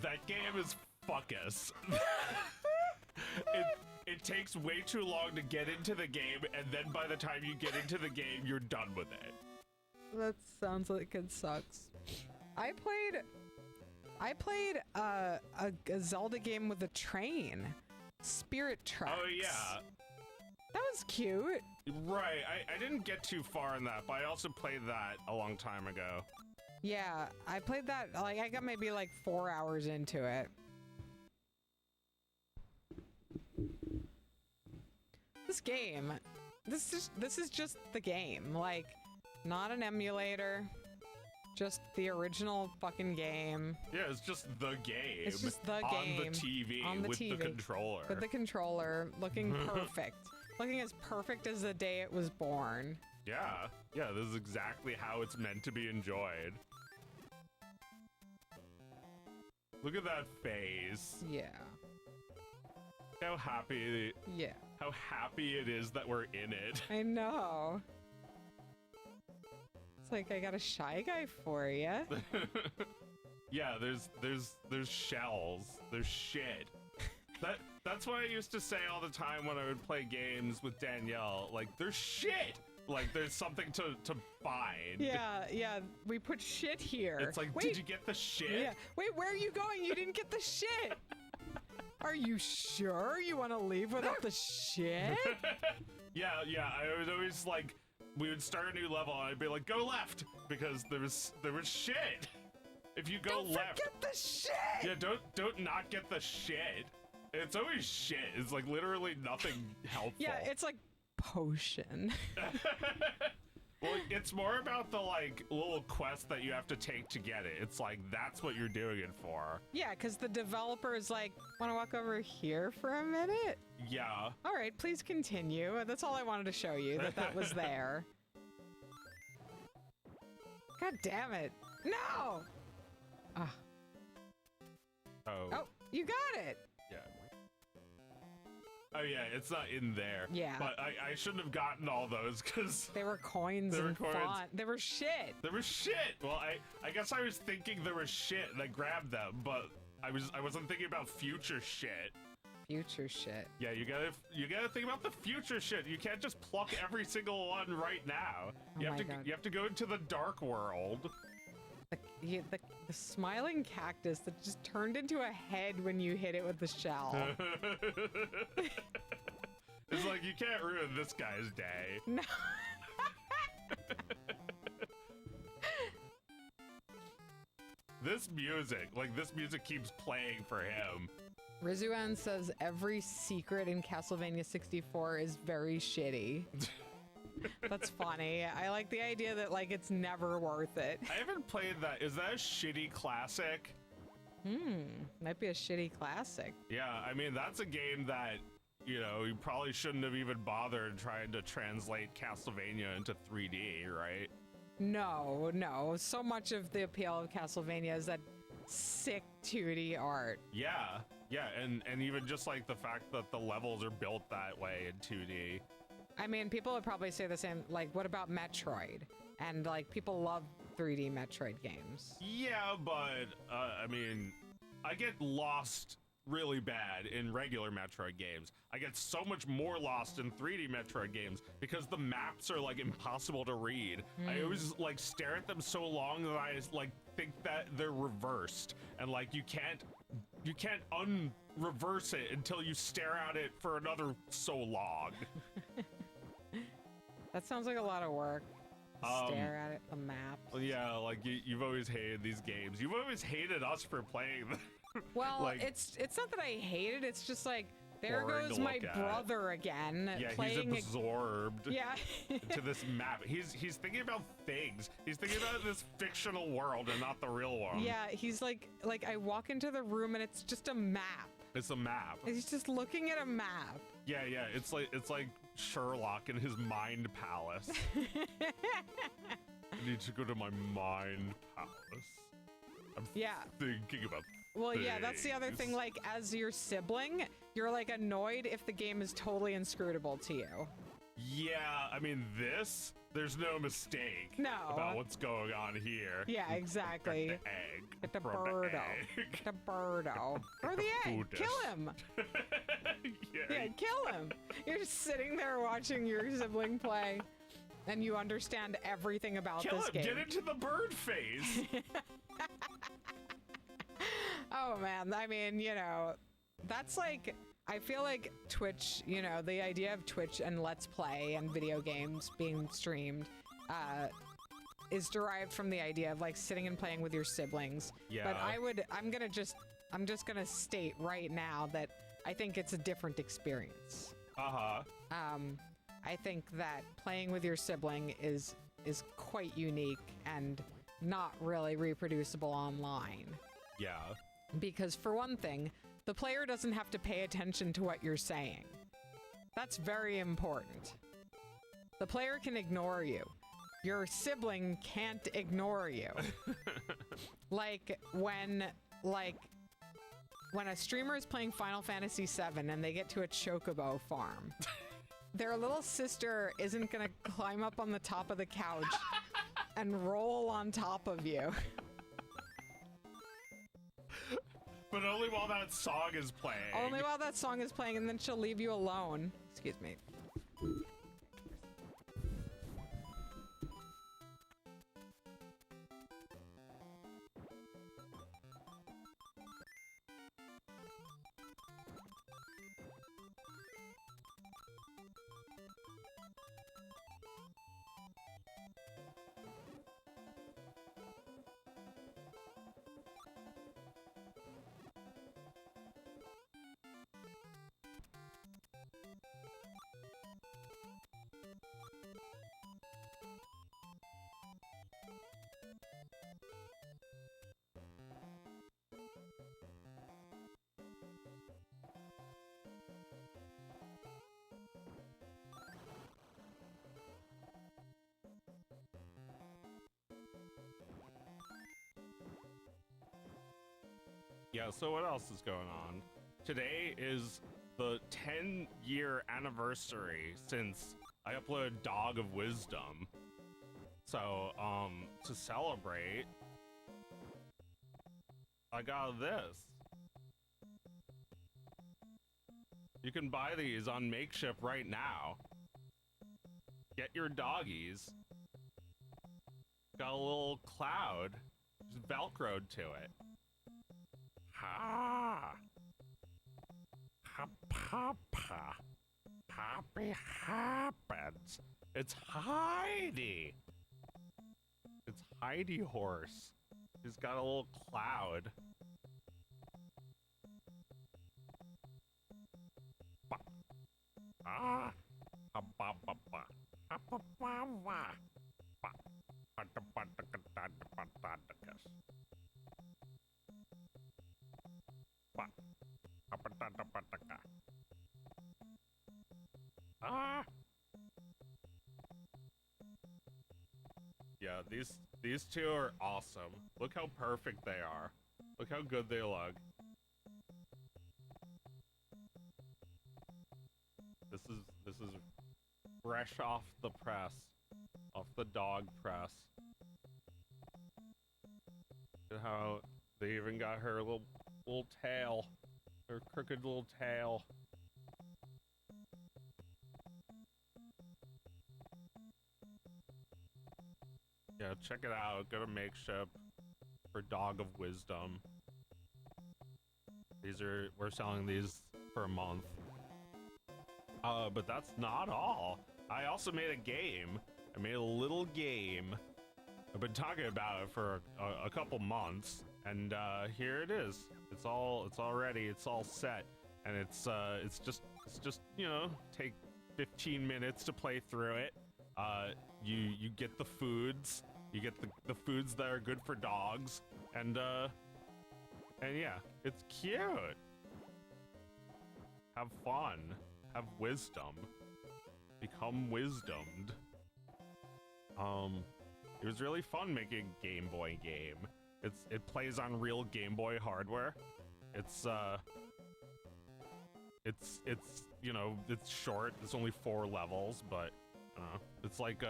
That game is fuckus. It takes way too long to get into the game, and then by the time you get into the game, you're done with it. That sounds like it sucks. I played a Zelda game with a train, Spirit Tracks. Oh yeah. That was cute. Right, I didn't get too far in that, but I also played that a long time ago. Yeah, I played that, like, I got maybe like 4 hours into it. This game, this is just the game, like, not an emulator, just the original fucking game. Yeah, it's just the game. It's just the on game. The TV On the with TV. the controller. With the controller, looking perfect. Looking as perfect as the day it was born. Yeah, this is exactly how it's meant to be enjoyed. Look at that face. Yeah. How happy it is that we're in it. I know. It's like, I got a Shy Guy for you. Yeah, there's shells. There's shit. That's what I used to say all the time when I would play games with Danielle. Like, there's shit. Like, there's something to find. Yeah, we put shit here. It's like, wait, did you get the shit? Yeah. Wait, where are you going? You didn't get the shit. Are you sure you want to leave without the shit? Yeah, I was always like, we would start a new level and I'd be like, go left, because there was shit. If you go Don't left, forget the shit. yeah, don't not get the shit. It's always shit. It's like literally nothing helpful. Yeah, it's like potion. Well, it's more about the like little quest that you have to take to get it. It's like, that's what you're doing it for. Yeah, because the developer is like, want to walk over here for a minute? Yeah. All right, please continue. That's all I wanted to show you, that was there. God damn it. No! Ah. Oh, you got it! Yeah. Oh yeah, it's not in there. Yeah. But I shouldn't have gotten all those because They were coins They were and coins. font. They were shit. there was shit. Well, I guess I was thinking there was shit and I grabbed them, but I wasn't thinking about future shit. Future shit. Yeah, you gotta think about the future shit. You can't just pluck every single one right now. Oh my God. You have to go into the dark world. The smiling cactus that just turned into a head when you hit it with the shell. It's like, you can't ruin this guy's day. No. This music keeps playing for him. Rizuan says every secret in Castlevania 64 is very shitty. That's funny. I like the idea that, like, it's never worth it. I haven't played that. Is that a shitty classic? Might be a shitty classic. Yeah, I mean, that's a game that you know, you probably shouldn't have even bothered trying to translate Castlevania into 3D, right? No, no. So much of the appeal of Castlevania is that sick 2D art. Yeah, yeah, and even just like the fact that the levels are built that way in 2D. I mean, people would probably say the same, like, what about Metroid? And, like, people love 3D Metroid games. Yeah, but, I mean, I get lost really bad in regular Metroid games. I get so much more lost in 3D Metroid games because the maps are like impossible to read. I always like stare at them so long that I like think that they're reversed, and like you can't unreverse it until you stare at it for another so long. That sounds like a lot of work. Stare at it, the map. Yeah, like you've always hated these games. You've always hated us for playing them. Well, like, it's not that I hate it. It's just like, there boring goes to my look at. brother again. Yeah, playing he's absorbed yeah. into this map. He's thinking about things. He's thinking about this fictional world and not the real one. Yeah, he's like I walk into the room and it's just a map. It's a map. He's just looking at a map. Yeah, yeah. It's like Sherlock in his mind palace. I need to go to my mind palace. I'm thinking about Well, yeah, that's the other thing. Like, as your sibling, you're like annoyed if the game is totally inscrutable to you. Yeah, I mean, there's no mistake about what's going on here. Yeah, exactly. Get the egg. Get the from birdo. egg. Get the birdo. Throw the egg. Buddhist. Kill him. Yeah, kill him. You're just sitting there watching your sibling play, and you understand everything about Kill this him. game. Get into the bird phase. Oh man, I mean, you know, that's like, I feel like Twitch, you know, the idea of Twitch and Let's Play and video games being streamed is derived from the idea of like sitting and playing with your siblings. Yeah. But I'm just gonna state right now that I think it's a different experience. Uh-huh. I think that playing with your sibling is quite unique and not really reproducible online. Yeah. Because for one thing, the player doesn't have to pay attention to what you're saying. That's very important. The player can ignore you. Your sibling can't ignore you. like when a streamer is playing Final Fantasy VII and they get to a chocobo farm, their little sister isn't gonna climb up on the top of the couch and roll on top of you. But only while that song is playing. Only while that song is playing, and then she'll leave you alone. Excuse me. Yeah, so what else is going on? Today is the 10-year anniversary since I uploaded Dog of Wisdom. So, to celebrate, I got this. You can buy these on Makeshift right now. Get your doggies. Got a little cloud, just Velcroed to it. Ha! Ha-pa-pa. Happy happens. It's Heidi. It's Heidi Horse. She's got a little cloud. Ba. Ah. Ha-ba-ba-ba. Ha-ba-ba-ba. Ba. Ha-da-ba-da-ga-da-da-ba-da-da-gas. Ba. Ha-ba-da-da-ba-da-ga. Ah! Yeah, these two are awesome. Look how perfect they are. Look how good they look. This is fresh off the press. Off the dog press. Look at how they even got her little tail. Her crooked little tail. Yeah, check it out. Go to Makeship for Dog of Wisdom. We're selling these for a month. But that's not all. I also made a game. I made a little game. I've been talking about it for a couple months, and here it is. It's all ready. It's all set, and it's just you know, take 15 minutes to play through it. You get the foods. You get the foods that are good for dogs, and yeah, it's cute. Have fun. Have wisdom. Become wisdomed. It was really fun making a Game Boy game. It plays on real Game Boy hardware. It's you know, it's short. It's only 4 levels, but it's like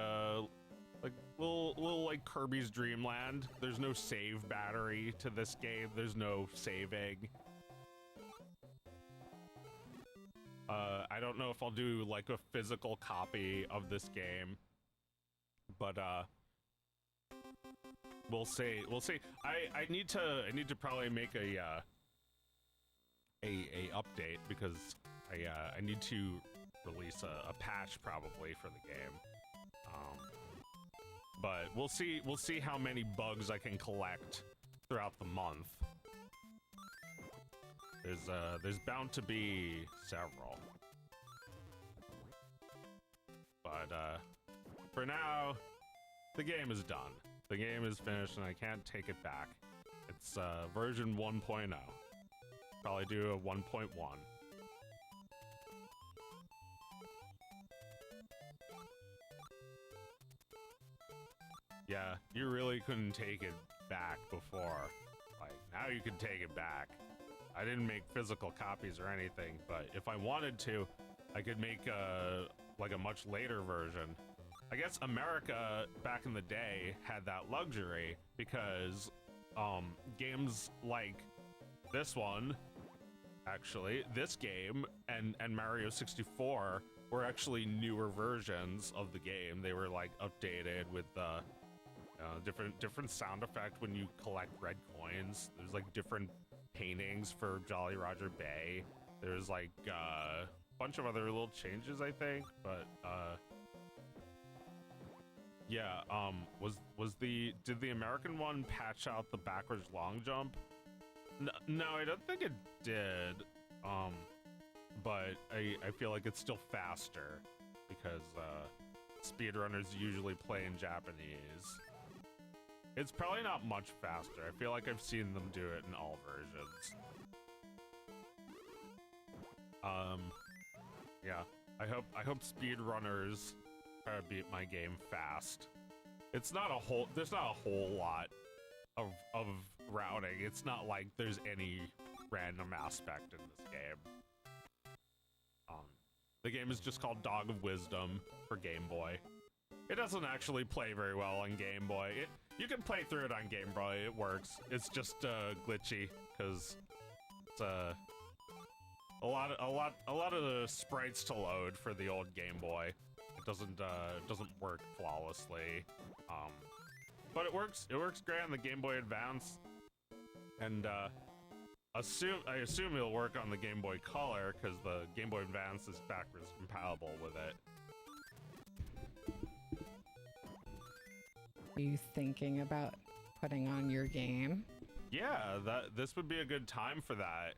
little like Kirby's Dream Land. There's no save battery to this game. There's no saving. I don't know if I'll do like a physical copy of this game, but we'll see. We'll see. I need to probably make a update because I need to release a patch probably for the game. But we'll see how many bugs I can collect throughout the month. There's bound to be several. But for now, the game is done. The game is finished and I can't take it back. It's version 1.0. Probably do a 1.1. Yeah, you really couldn't take it back before. Like, now you can take it back. I didn't make physical copies or anything, but if I wanted to, I could make like a much later version. I guess America back in the day had that luxury because games like this one, actually, this game and Mario 64 were actually newer versions of the game. They were like updated with different sound effect when you collect red coins. There's like different paintings for Jolly Roger Bay. There's like a bunch of other little changes, I think, but yeah, did the American one patch out the backwards long jump? No, I don't think it did. But I feel like it's still faster because speedrunners usually play in Japanese. It's probably not much faster. I feel like I've seen them do it in all versions. Yeah, I hope speedrunners try to beat my game fast. There's not a whole lot of routing. It's not like there's any random aspect in this game. The game is just called Dog of Wisdom for Game Boy. It doesn't actually play very well on Game Boy. You can play through it on Game Boy. It works. It's just glitchy because it's a lot of the sprites to load for the old Game Boy. It doesn't work flawlessly. But it works. It works great on the Game Boy Advance, and I assume it'll work on the Game Boy Color because the Game Boy Advance is backwards compatible with it. Are you thinking about putting on your game? Yeah, this would be a good time for that.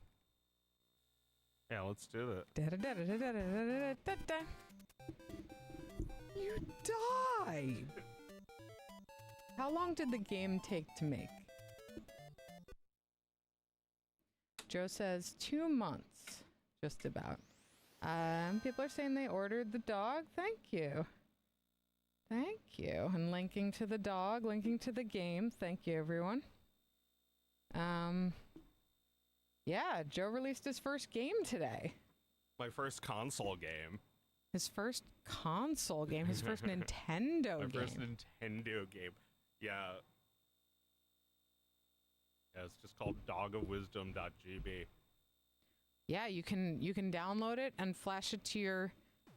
Yeah, let's do it. You died! How long did the game take to make? Joe says 2 months, just about. People are saying they ordered the dog. Thank you. Thank you. And linking to the dog, linking to the game. Thank you, everyone. Yeah, Joe released his first game today. My first console game. His first console game. His first Nintendo game. My first Nintendo game. Yeah. Yeah, it's just called dogofwisdom.gb. Yeah, you can download it and flash it to your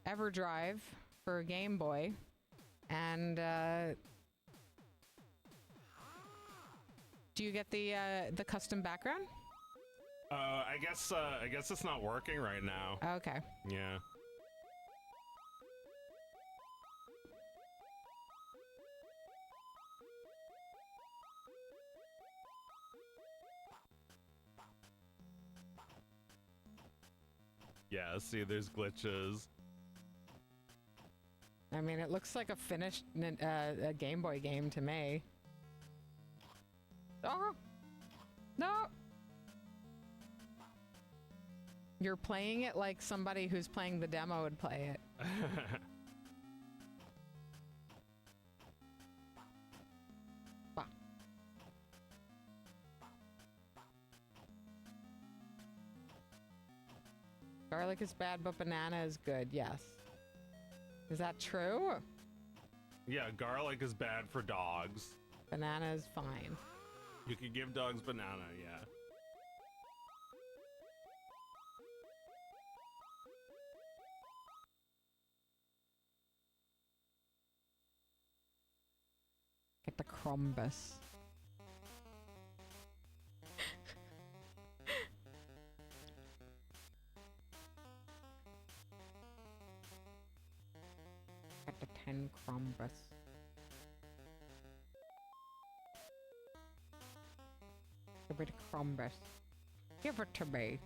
EverDrive for a Game Boy. And do you get the custom background? I guess it's not working right now. Okay. Yeah. Yeah, see, there's glitches. I mean, it looks like a finished a Game Boy game to me. Oh! No! You're playing it like somebody who's playing the demo would play it. Bah. Garlic is bad, but banana is good. Yes. Is that true? Yeah, garlic is bad for dogs. Banana is fine. You can give dogs banana, yeah. Get the crumbus. Get the 10 crumbus. Give me the crumbus. Give it to me.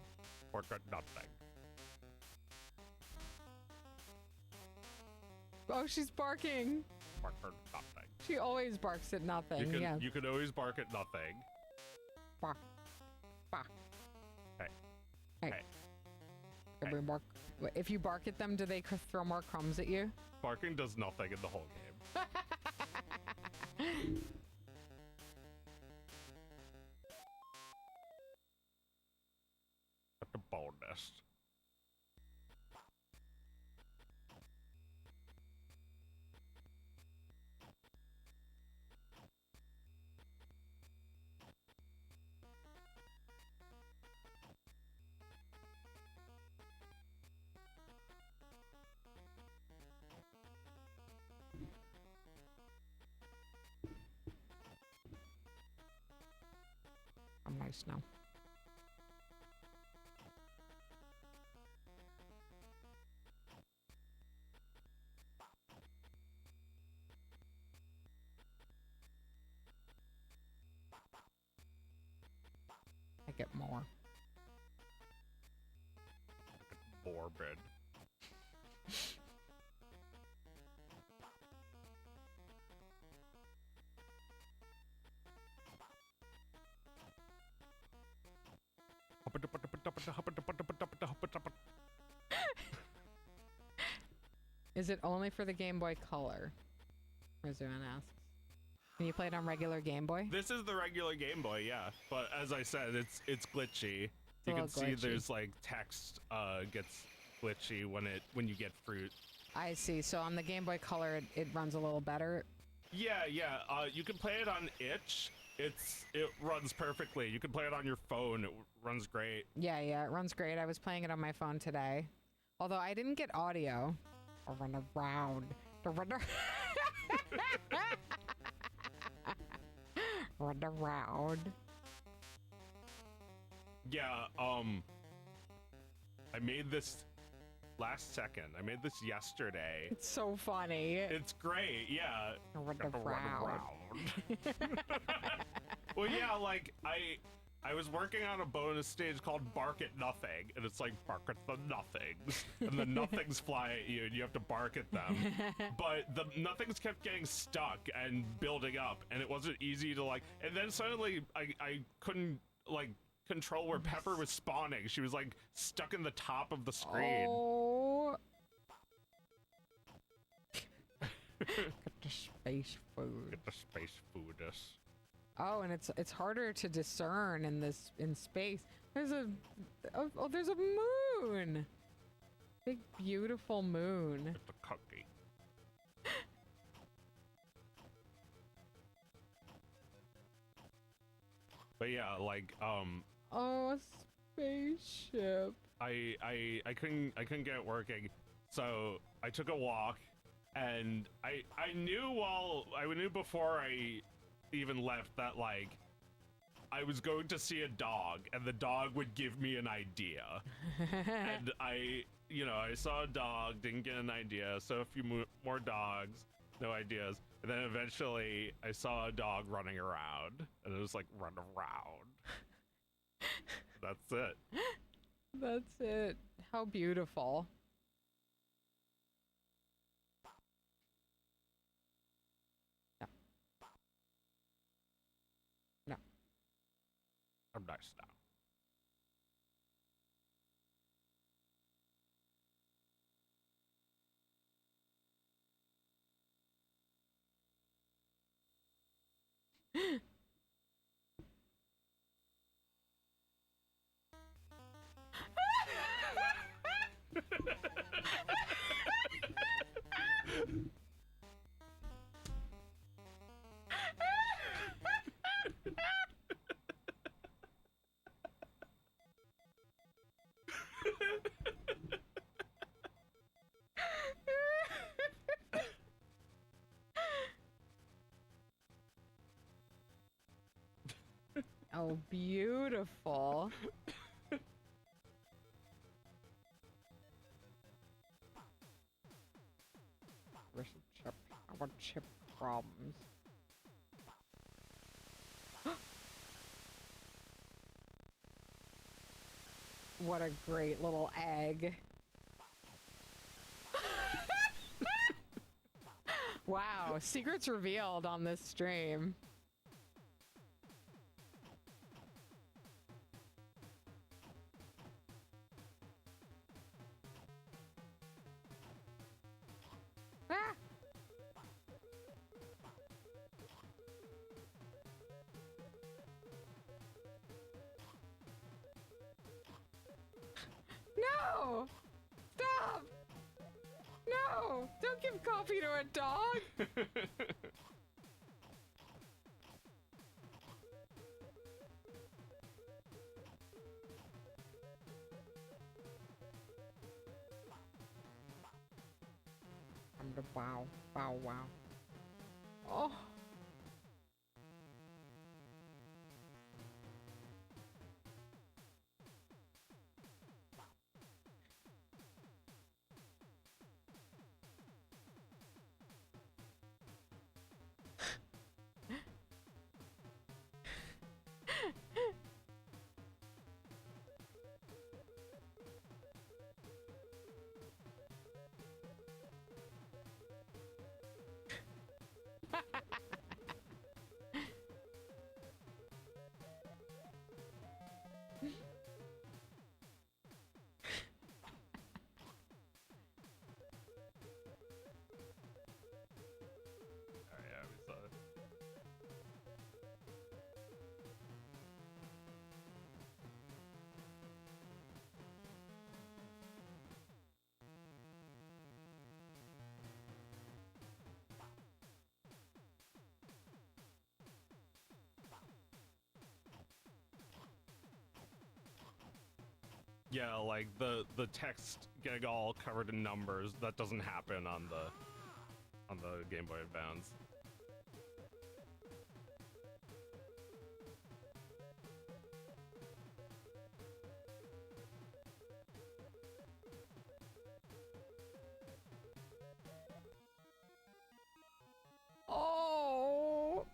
Or got nothing. Oh, she's barking. Or got nothing. She always barks at nothing. Yeah. You can always bark at nothing. Bark. Bark. Hey. Hey. Hey. Every bark. If you bark at them, do they throw more crumbs at you? Barking does nothing in the whole game. At the bone nest. I'm nice now. I get more. Morbid. Is it only for the Game Boy Color? Rizuan asks. Can you play it on regular Game Boy? This is the regular Game Boy, yeah. But as I said, it's glitchy. You can see glitchy. there's like text gets glitchy when you get fruit. I see. So on the Game Boy Color, it runs a little better. Yeah. You can play it on itch. It runs perfectly. You can play it on your phone. It runs great. Yeah, it runs great. I was playing it on my phone today. Although I didn't get audio. I run around. Run around. Yeah, I made this last second. I made this yesterday. It's so funny. It's great, yeah. Run Gotta run around. Well, yeah, like, I was working on a bonus stage called Bark at Nothing, and it's like, bark at the nothings, and the nothings fly at you, and you have to bark at them. But the nothings kept getting stuck and building up, and it wasn't easy to, like, and then suddenly I couldn't, like, control where Pepper was spawning. She was like stuck in the top of the screen. Oh. Get the space food. Get the space food. Oh, and it's harder to discern in space. There's there's a moon. Big beautiful moon. Get the cookie. But yeah, like Oh, a spaceship. I couldn't get it working, so I took a walk, and I knew before I even left that like I was going to see a dog, and the dog would give me an idea. And I saw a dog, didn't get an idea, saw a few more dogs, no ideas, and then eventually I saw a dog running around, and it was like, run around. That's it. That's it. How beautiful. No. No. I'm nice now. Oh, beautiful. Where's the chip? I want chip problems. What a great little egg. Wow, secrets revealed on this stream. Ah! No! Stop! No! Don't give coffee to a dog! I'm the bow. Bow wow. Oh! Oh yeah, we saw it. Yeah, like the text getting all covered in numbers, that doesn't happen on the Game Boy Advance. Oh!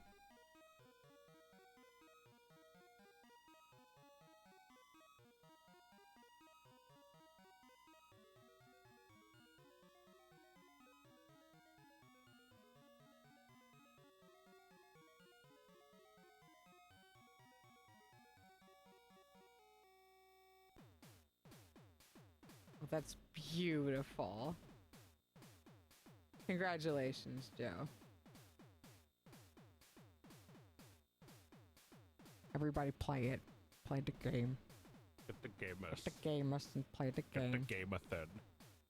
that's beautiful. Congratulations, Joe. Everybody play it. Play the game. Get the gamers. Get the gamers and play the game. Get the gamer-thon.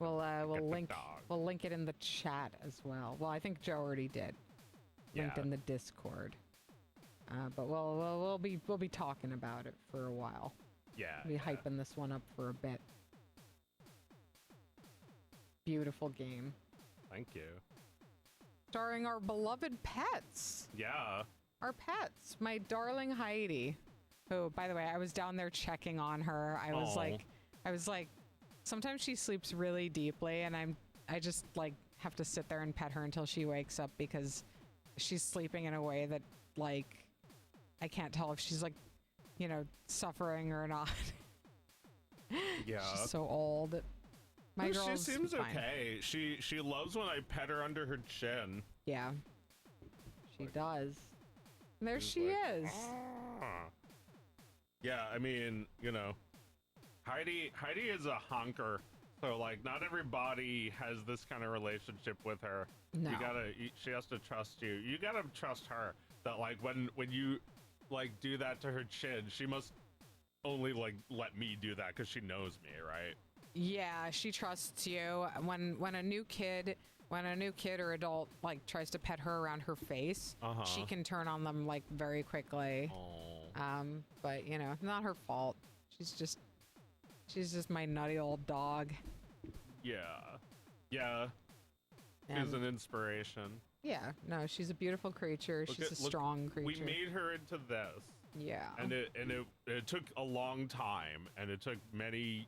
We'll Get the link dog. we'll link it in the chat as well. Well, I think Joe already did. Linked Yeah. in the Discord. But we'll be talking about it for a while. Yeah. We'll be hyping this one up for a bit. Beautiful game. Thank you. Starring our beloved pets. Yeah. Our pets. My darling Heidi. Who, by the way, I was down there checking on her. I was like, sometimes she sleeps really deeply and I just like have to sit there and pet her until she wakes up because she's sleeping in a way that like I can't tell if she's like, you know, suffering or not. Yeah. She's so old. My Well, girl's she seems fine. okay. She loves when I pet her under her chin. Yeah. She does. And there She's she like, is. "Ah." Yeah, I mean, you know, Heidi is a honker, so like not everybody has this kind of relationship with her. No. She has to trust you. You gotta trust her that like when you like do that to her chin, she must only like let me do that because she knows me, right? Yeah, she trusts you. When a new kid or adult like tries to pet her around her face, she can turn on them like very quickly. Oh. But you know, not her fault. She's just my nutty old dog. Yeah. Yeah. She's an inspiration. Yeah, no, she's a beautiful creature. She's a strong creature. We made her into this. Yeah. And it took a long time, and it took many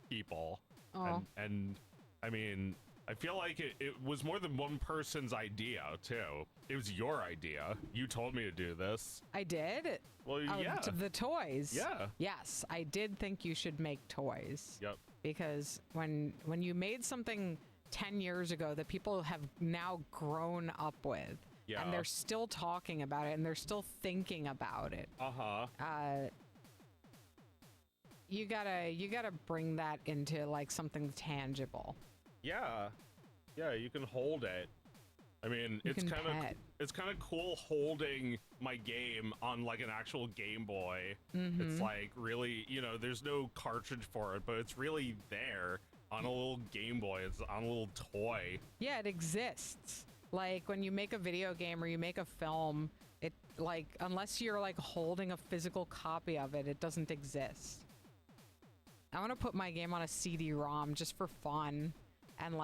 people. Oh. And I mean, I feel like it was more than one person's idea too. It was your idea. You told me to do this. I did. Well, yeah. The toys. Yeah. Yes, I did think you should make toys. Yep. Because when you made something 10 years ago that people have now grown up with, Yeah. and they're still talking about it and they're still thinking about it, you gotta bring that into like something tangible. Yeah. Yeah, you can hold it. I mean, You it's can kind pet. of cool holding my game on like an actual Game Boy. Mm-hmm. It's like really, you know, there's no cartridge for it, but it's really there on a little Game Boy. It's on a little toy. Yeah, it exists. Like when you make a video game or you make a film, it like unless you're like holding a physical copy of it, it doesn't exist. I want to put my game on a CD-ROM just for fun, and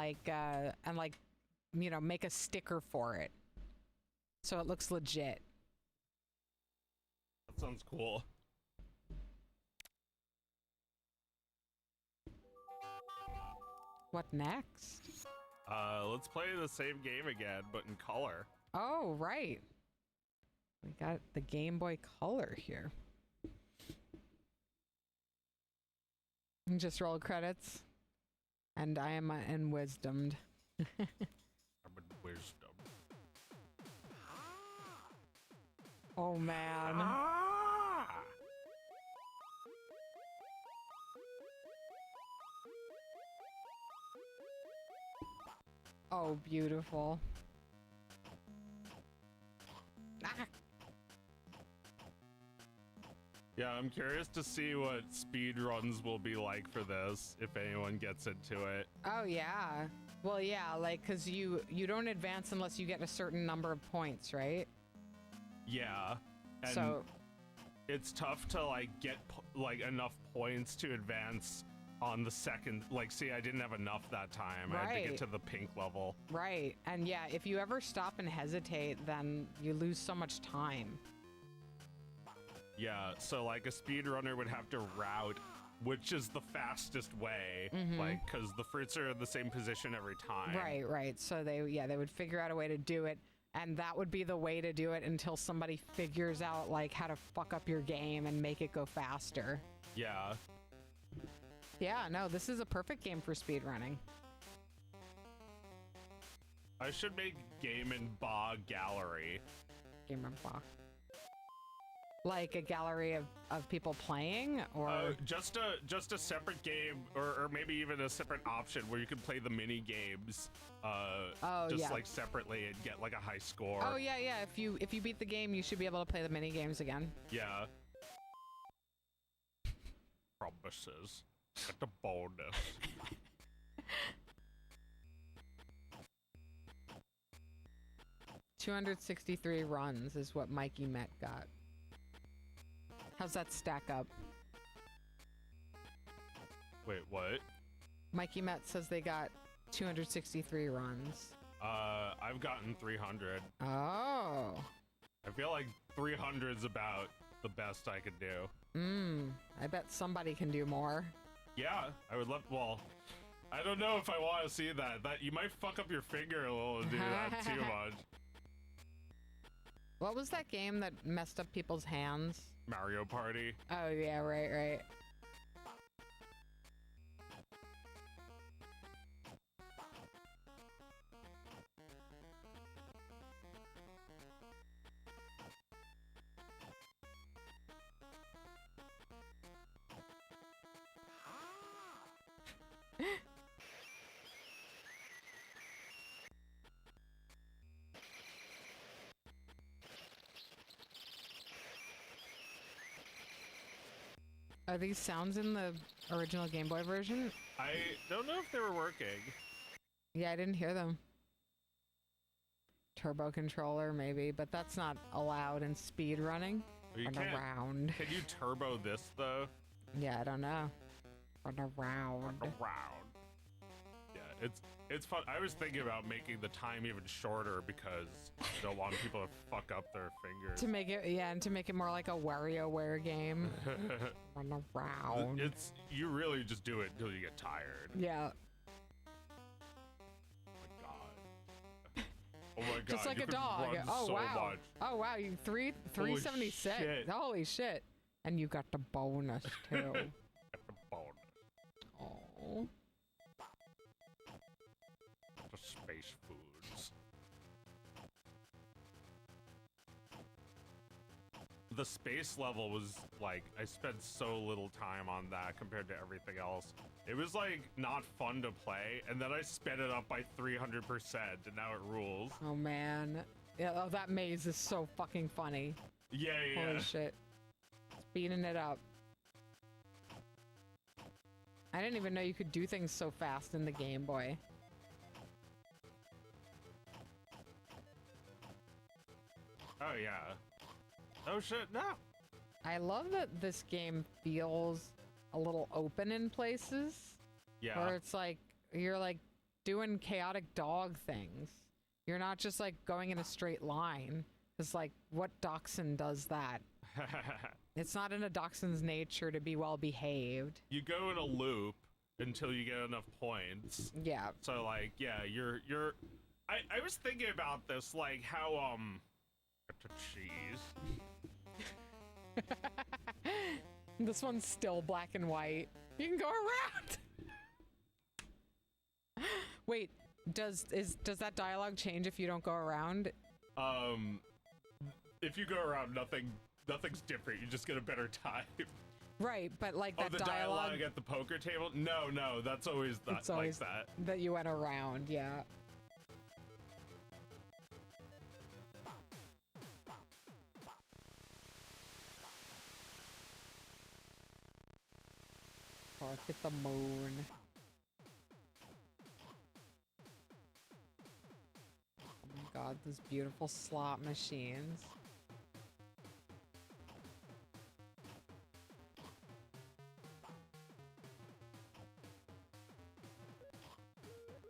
you know, make a sticker for it so it looks legit. That sounds cool. What next? Let's play the same game again, but in color. Oh, right. We got the Game Boy Color here. And just roll credits. And I am unwisdomed. I'm in wisdom. Oh, man. Ah! Oh, beautiful. Ah. Yeah, I'm curious to see what speed runs will be like for this, if anyone gets into it. Oh, yeah. Well, yeah, like, because you don't advance unless you get a certain number of points, right? Yeah. And So, it's tough to, like, get, like, enough points to advance on the second. Like, see, I didn't have enough that time. I had to Right. get to the pink level. right. And yeah, if you ever stop and hesitate, then you lose so much time. Yeah, so, like, a speedrunner would have to route which is the fastest way, like, because the fruits are in the same position every time. Right, right. So they would figure out a way to do it, and that would be the way to do it until somebody figures out like how to fuck up your game and make it go faster. Yeah. Yeah, no, this is a perfect game for speedrunning. I should make Game and Ba Gallery. Game of Bach. Like a gallery of people playing, or just a separate game, or maybe even a separate option where you can play the mini games, just like separately and get like a high score. Oh yeah, yeah. If you beat the game, you should be able to play the mini games again. Yeah. Promises. Get the bonus. 263 runs is what Mikey Met got. How's that stack up? Wait, what? Mikey Met says they got 263 runs. I've gotten 300. Oh. I feel like 300 is about the best I could do. I bet somebody can do more. Yeah, I would love. Well, I don't know if I want to see that. That you might fuck up your finger a little and do that too much. What was that game that messed up people's hands? Mario Party. Oh yeah, right. Are these sounds in the original Game Boy version? I don't know if they were working. Yeah, I didn't hear them. Turbo controller, maybe, but that's not allowed in speed running. You Run can't. around. Can you turbo this though? Yeah, I don't know. Run around. Around. Yeah, it's fun. I was thinking about making the time even shorter because I don't want people to fuck up their fingers. To make it, yeah, and to make it more like a WarioWare game. Run around. It's you really just do it until you get tired. Yeah. Oh my god. Just like you a could dog. run Oh so wow. much. Oh wow, you 376. shit. Holy shit. And you got the bonus too. Get the bonus. Oh. The space foods. The space level was like, I spent so little time on that compared to everything else. It was like not fun to play, and then I sped it up by 300%, and now it rules. Oh man. Yeah, oh, that maze is so fucking funny. Yeah. Holy shit. Speeding it up. I didn't even know you could do things so fast in the Game Boy. Oh yeah. Oh shit, no. I love that this game feels a little open in places. Yeah. Where it's like, you're like doing chaotic dog things. You're not just like going in a straight line. It's like, what dachshund does that? It's not in a dachshund's nature to be well behaved. You go in a loop until you get enough points. Yeah. So like, yeah, I was thinking about this, like how to cheese. This one's still black and white. You can go around. Wait, does that dialogue change if you don't go around? If you go around, nothing's different. You just get a better time. Right, but like that the dialogue at the poker table? No, that's always it's always like that. That you went around, yeah. Look at the moon. Oh my god, those beautiful slot machines.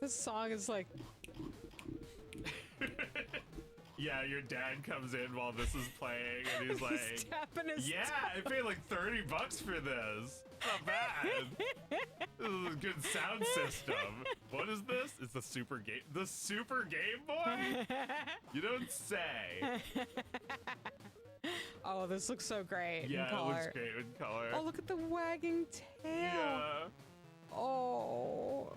This song is like... Yeah, your dad comes in while this is playing, and he's like, he's tapping his "Yeah, I paid like $30 for this. Not bad. This is a good sound system. What is this? It's the Super Game Boy? You don't say." Oh, this looks so great Yeah, in color. it looks great in color. Oh, look at the wagging tail. Yeah. Oh.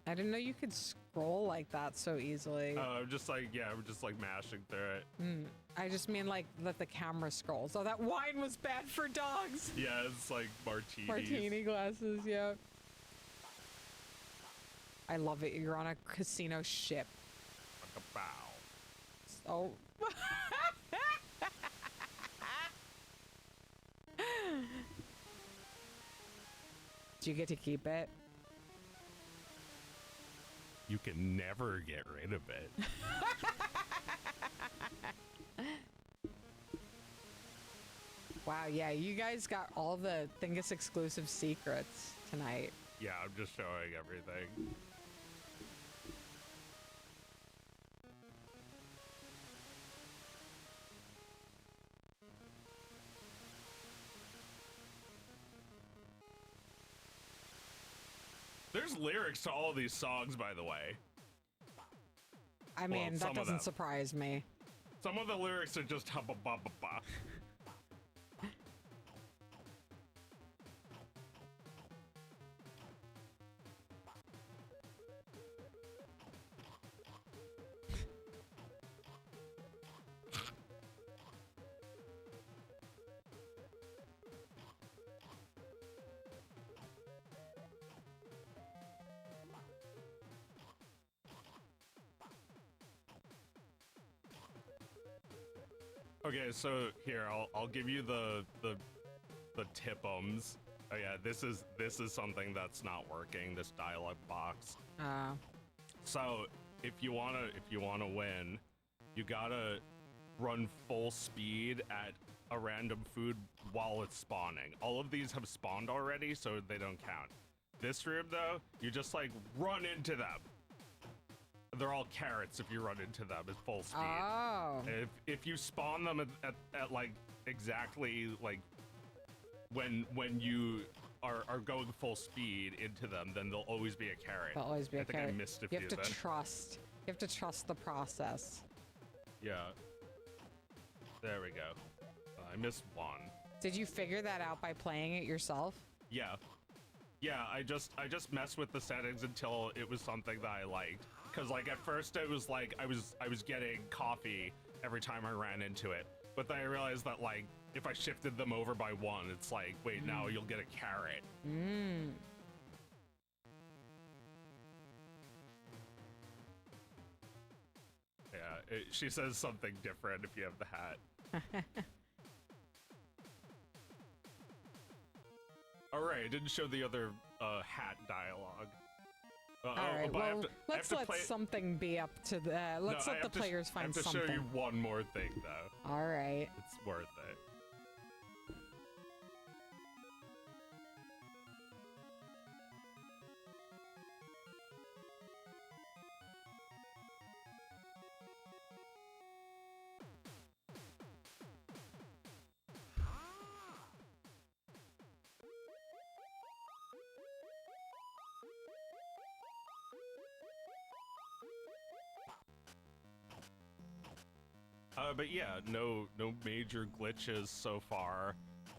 I didn't know you could scroll like that so easily. I'm just like, yeah, I'm just like mashing through it. I just mean like that the camera scrolls. Oh, that wine was bad for dogs. Yeah, it's like martinis. Martini glasses, yeah. I love it. You're on a casino ship. Like a bow. Oh. Do you get to keep it? You can never get rid of it. Wow, yeah, you guys got all the Thingus exclusive secrets tonight. Yeah, I'm just showing everything. There's lyrics to all of these songs, by the way. I mean, Well, that doesn't surprise me. Some of the lyrics are just hubba ba ba ba. Okay, so here I'll give you the tipums. Oh yeah, this is something that's not working. This dialog box. So if you wanna win, you gotta run full speed at a random food while it's spawning. All of these have spawned already, so they don't count. This room though, you just like run into them. They're all carrots if you run into them at full speed. Oh. If you spawn them at like exactly like when you are going full speed into them, then there'll always be a carrot. There'll always be a carrot. I think I missed a few You have to then. trust. You have to trust the process. Yeah. There we go. I missed one. Did you figure that out by playing it yourself? Yeah. Yeah, I just messed with the settings until it was something that I liked. Cause like at first it was like I was getting coffee every time I ran into it. But then I realized that like if I shifted them over by one, it's like, wait, now you'll get a carrot. Yeah, she says something different if you have the hat. Alright, I didn't show the other hat dialogue. All right, well, let's let play... something be up to the... Let's let the players find something. I have to show you one more thing, though. All right. It's worth it. But yeah, no major glitches so far.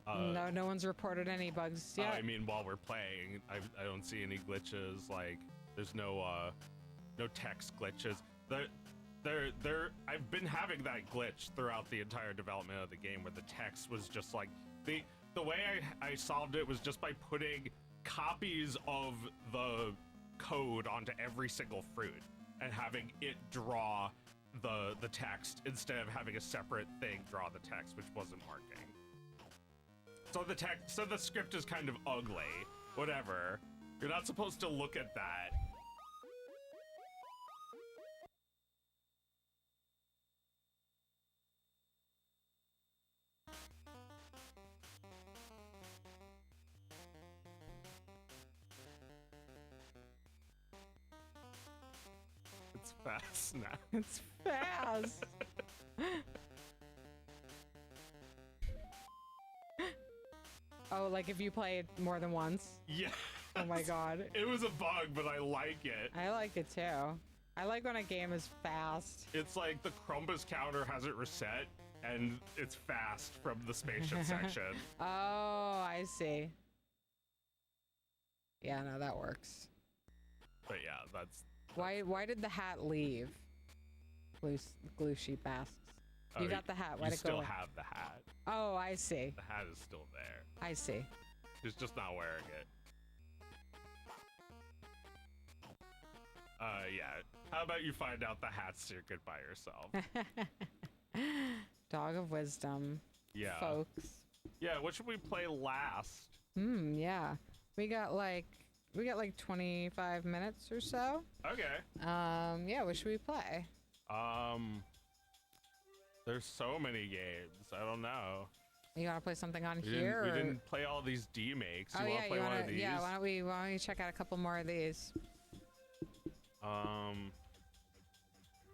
No one's reported any bugs yet. I mean, while we're playing, I don't see any glitches. Like, there's no text glitches. I've been having that glitch throughout the entire development of the game, where the text was just like the way I solved it was just by putting copies of the code onto every single fruit and having it draw the text instead of having a separate thing draw the text, which wasn't working. So the script is kind of ugly. Whatever. You're not supposed to look at that. It's fast now. It's fast. Oh, like if you play it more than once? Yeah. Oh my god. It was a bug, but I like it. I like it too. I like when a game is fast. It's like the Crumbus counter hasn't reset, and it's fast from the spaceship section. Oh, I see. Yeah, no, that works. But yeah, that's Why did the hat leave? Glue sheep asks. You got the hat. Why'd you it go still away? have the hat. Oh, I see. The hat is still there. I see. She's just not wearing it. Yeah. How about you find out the hat secret by yourself? Dog of wisdom. Yeah. Folks. Yeah, what should we play last? Yeah. We got like 25 minutes or so. Okay. Yeah, what should we play? There's so many games. I don't know. You want to play something on We here? didn't, or... we didn't play all these D makes. Oh You want yeah, to play one of these? Yeah, why don't we check out a couple more of these?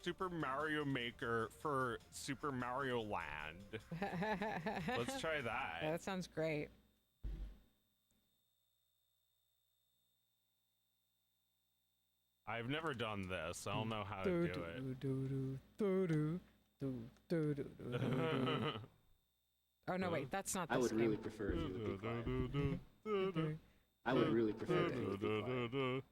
Super Mario Maker for Super Mario Land. Let's try that. Yeah, that sounds great. I've never done this. I don't know how to do it. Oh no, wait, that's not this I would game. really prefer if you would be quiet. I would really prefer if you would be quiet.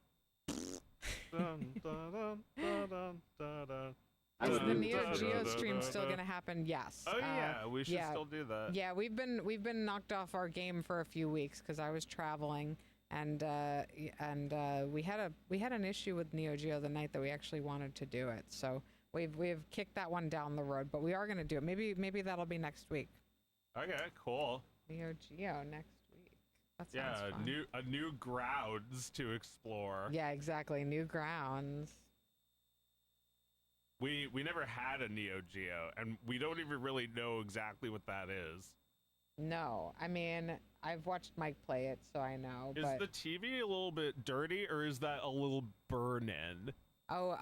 Is the Neo Geo stream still gonna happen? Yes. Oh yeah, we should still do that. Yeah, we've been knocked off our game for a few weeks because I was traveling, and we had an issue with Neo Geo the night that we actually wanted to do it. So we've kicked that one down the road, but we are gonna do it. Maybe that'll be next week. Okay, cool. Neo Geo next week. That sounds fun. a new grounds to explore. Yeah, exactly. New grounds. We never had a Neo Geo, and we don't even really know exactly what that is. No, I mean, I've watched Mike play it, so I know. Is the TV a little bit dirty, or is that a little burn-in? Oh,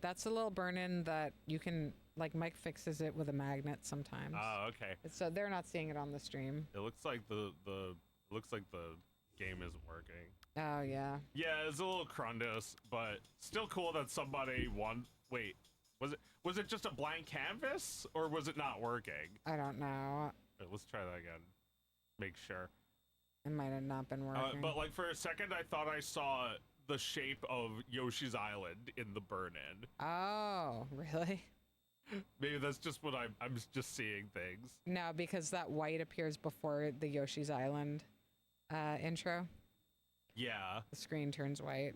that's a little burn-in that you can, like, Mike fixes it with a magnet sometimes. Oh, okay. So they're not seeing it on the stream. It looks like the game isn't working. Oh yeah. Yeah, it's a little crundos, but still cool that somebody won. Wait, was it just a blank canvas, or was it not working? I don't know. Wait, let's try that again. Make sure. It might have not been working. But like for a second, I thought I saw the shape of Yoshi's Island in the burn-in. Oh, really? Maybe that's just what I'm just seeing things. No, because that white appears before the Yoshi's Island intro. Yeah. The screen turns white.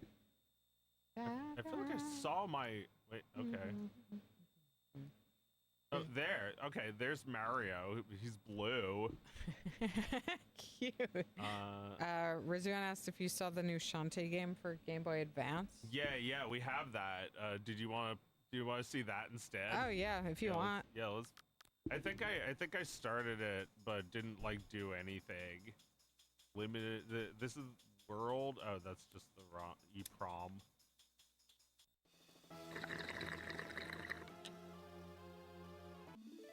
I feel like I saw my... Wait, okay. Oh, there. Okay, there's Mario. He's blue. Cute. Rizuan asked if you saw the new Shantae game for Game Boy Advance. Yeah, we have that. Did you want to see that instead? Oh yeah, if you want. Yeah, let's. I think I started it, but didn't like do anything. Limited. This is World. Oh, that's just the wrong EEPROM.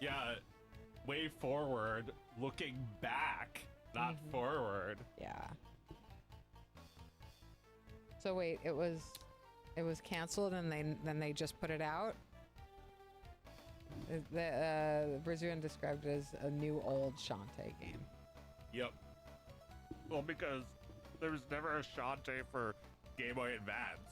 Yeah, way forward, looking back, not forward. Yeah. So wait, it was canceled and then they just put it out. Rizuan described it as a new old Shantae game. Yep. Well, because there was never a Shantae for Game Boy Advance.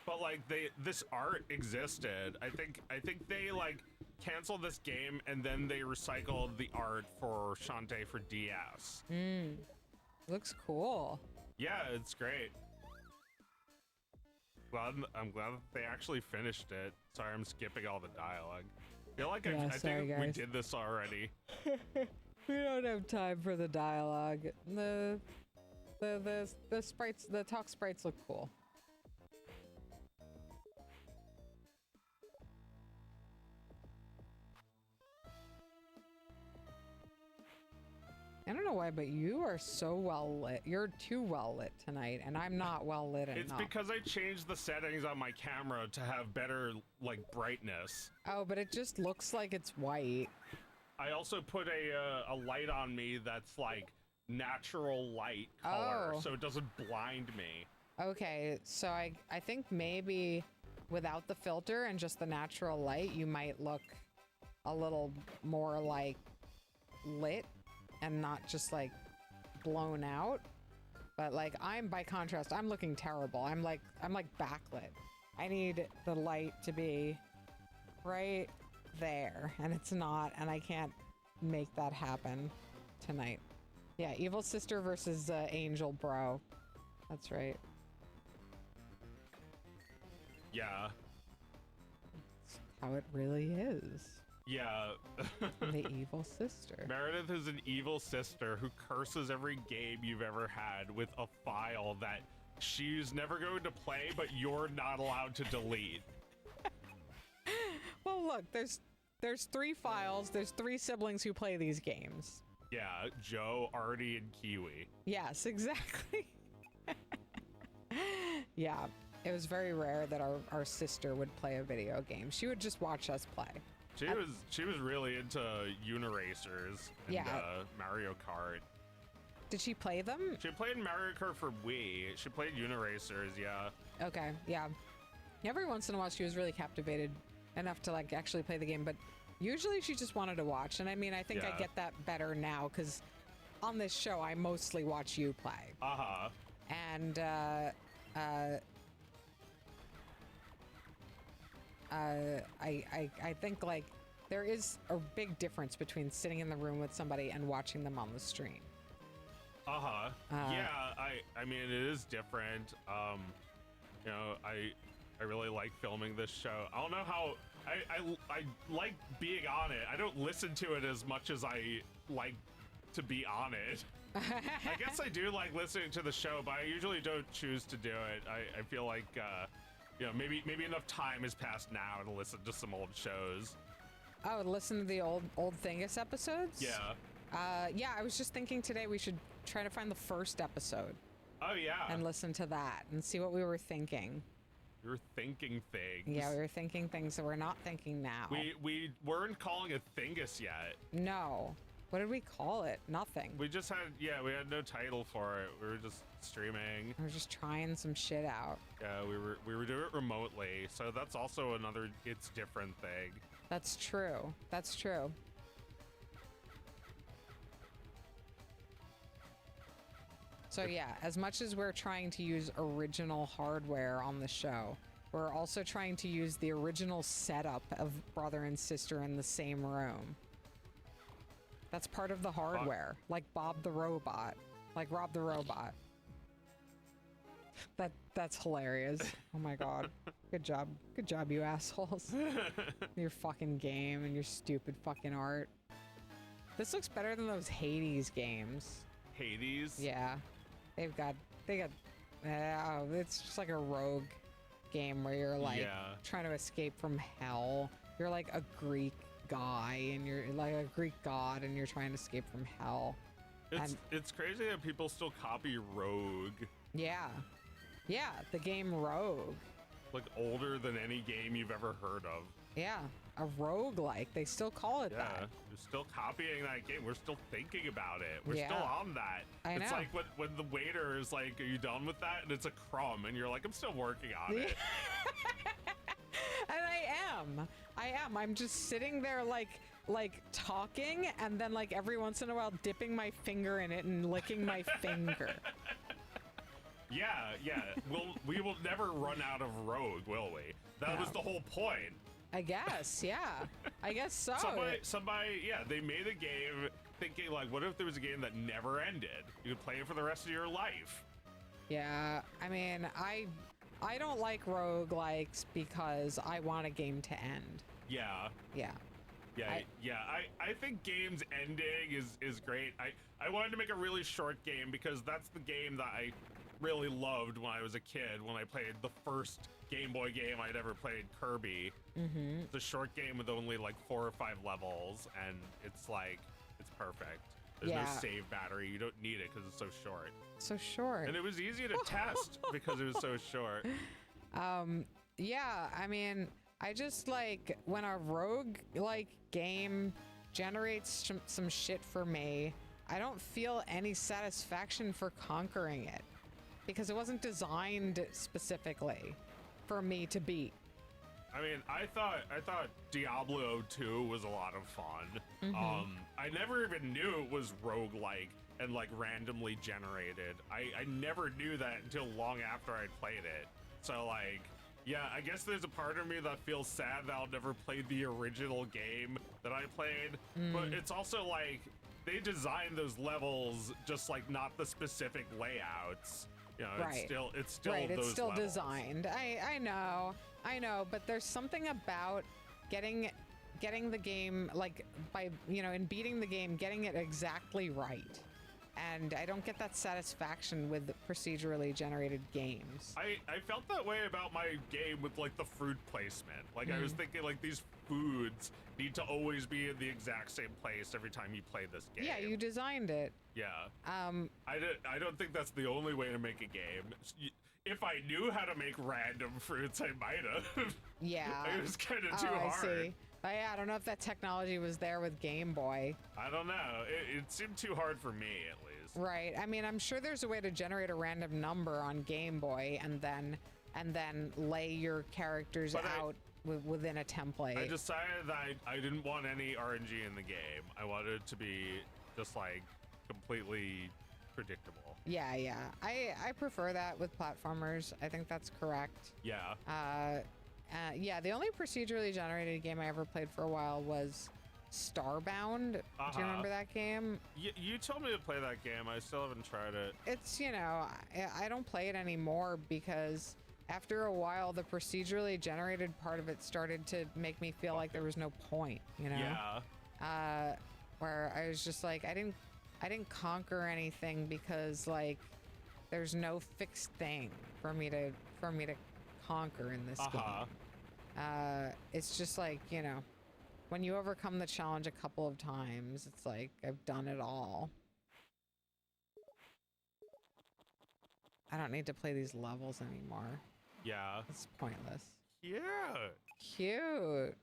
But like this art existed. I think they like canceled this game and then they recycled the art for Shantae for DS. Looks cool. Yeah, it's great. I'm glad that they actually finished it. Sorry, I'm skipping all the dialogue. I feel like I think we did this already. We don't have time for the dialogue. The sprites, the talk sprites look cool. I don't know why, but you are so well lit. You're too well lit tonight, and I'm not well lit enough. It's because I changed the settings on my camera to have better, like, brightness. Oh, but it just looks like it's white. I also put a light on me that's, like, natural light color, so it doesn't blind me. Okay, so I think maybe without the filter and just the natural light, you might look a little more like lit and not just like blown out. But like by contrast, I'm looking terrible. I'm like backlit. I need the light to be right there, and it's not, and I can't make that happen tonight. Yeah, evil sister versus angel bro. That's right. Yeah. That's how it really is. Yeah. The evil sister. Meredith is an evil sister who curses every game you've ever had with a file that she's never going to play, but you're not allowed to delete. Well, look, there's 3 files. There's 3 siblings who play these games. Yeah, Joe, Artie, and Kiwi. Yes, exactly. Yeah, it was very rare that our sister would play a video game. She would just watch us play. She was really into Uniracers and Yeah. Mario Kart. Did she play them? She played Mario Kart for Wii. She played Uniracers, yeah. Okay, yeah. Every once in a while she was really captivated enough to like actually play the game, but usually she just wanted to watch. And I mean, I think I Yeah. get that better now because on this show I mostly watch you play. Uh-huh. And I think like there is a big difference between sitting in the room with somebody and watching them on the stream. Uh-huh. Yeah, I mean it is different. You know, I really like filming this show. I don't know how I like being on it. I don't listen to it as much as I like to be on it. I guess I do like listening to the show, but I usually don't choose to do it. I feel like you know, maybe enough time has passed now to listen to some old shows. Oh, listen to the old Thingus episodes? Yeah. Yeah, I was just thinking today we should try to find the first episode Oh yeah. and listen to that and see what we were thinking. We were thinking things. Yeah, we were thinking things that we're not thinking now. We weren't calling it Thingus yet. No. What did we call it? Nothing. We just had we had no title for it. We were just streaming. We're just trying some shit out. Yeah, we were doing it remotely, so that's also another it's different thing. That's true. That's true. So yeah, as much as we're trying to use original hardware on the show, we're also trying to use the original setup of brother and sister in the same room. That's part of the hardware, like Bob the Robot, like Rob the Robot. That's hilarious. Oh my god. Good job, you assholes. Your fucking game and your stupid fucking art. This looks better than those Hades games. Hades? Yeah. They got it's just like a rogue game where you're like trying to escape from hell. You're like a Greek guy and you're like a Greek god and you're trying to escape from hell. It's crazy that people still copy Rogue. Yeah. Yeah, the game Rogue. Like older than any game you've ever heard of. Yeah, a roguelike. They still call it that. We're still copying that game. We're still thinking about it. We're Yeah. still on that. know. It's like when the waiter is like, "Are you done with that?" And it's a crumb, and you're like, "I'm still working on it." And I am. I'm just sitting there like talking and then like every once in a while dipping my finger in it and licking my finger. Yeah. We will never run out of Rogue, will we? That was the whole point. I guess, yeah. I guess so. Somebody, they made a game thinking like, what if there was a game that never ended? You could play it for the rest of your life. Yeah, I mean, I don't like roguelikes because I want a game to end. Yeah. Yeah. I think games ending is great. I wanted to make a really short game because that's the game that I really loved when I was a kid, when I played the first Game Boy game I'd ever played, Kirby. Mm-hmm. It's a short game with only like 4 or 5 levels, and it's like, it's perfect. There's no save battery. You don't need it because it's so short. So short. And it was easy to test because it was so short. Yeah, I mean, I just like when a rogue like game generates some shit for me, I don't feel any satisfaction for conquering it because it wasn't designed specifically for me to beat. I mean, I thought Diablo 2 was a lot of fun. I never even knew it was roguelike and like randomly generated. I never knew that until long after I'd played it. So like, yeah, I guess there's a part of me that feels sad that I'll never play the original game that I played. But it's also like, they designed those levels just like not the specific layouts. You know, Right. it's still Right, those it's still levels. designed. I know, but there's something about getting the game, like, by, you know, in beating the game, getting it exactly right. And I don't get that satisfaction with procedurally generated games. I felt that way about my game with like the fruit placement. Like I was thinking like these foods need to always be in the exact same place every time you play this game. Yeah, you designed it. Yeah. I don't think that's the only way to make a game. If I knew how to make random fruits, I might have. Yeah. It was kind of Oh, too hard. I see. Yeah, I don't know if that technology was there with Game Boy. I don't know. It seemed too hard for me, at least. Right. I mean, I'm sure there's a way to generate a random number on Game Boy and then lay your characters But out within a template. I decided that I didn't want any RNG in the game. I wanted it to be just like completely predictable. Yeah. I prefer that with platformers. I think that's correct. Yeah. Yeah, the only procedurally generated game I ever played for a while was Starbound. Do you remember that game? You told me to play that game. I still haven't tried it. It's, you know, I don't play it anymore because after a while, the procedurally generated part of it started to make me feel like there was no point, you know? Yeah. Where I was just like, I didn't conquer anything because like there's no fixed thing for me to conquer in this game. It's just like, you know, when you overcome the challenge a couple of times, it's like I've done it all. I don't need to play these levels anymore. Yeah. It's pointless. Yeah. Cute.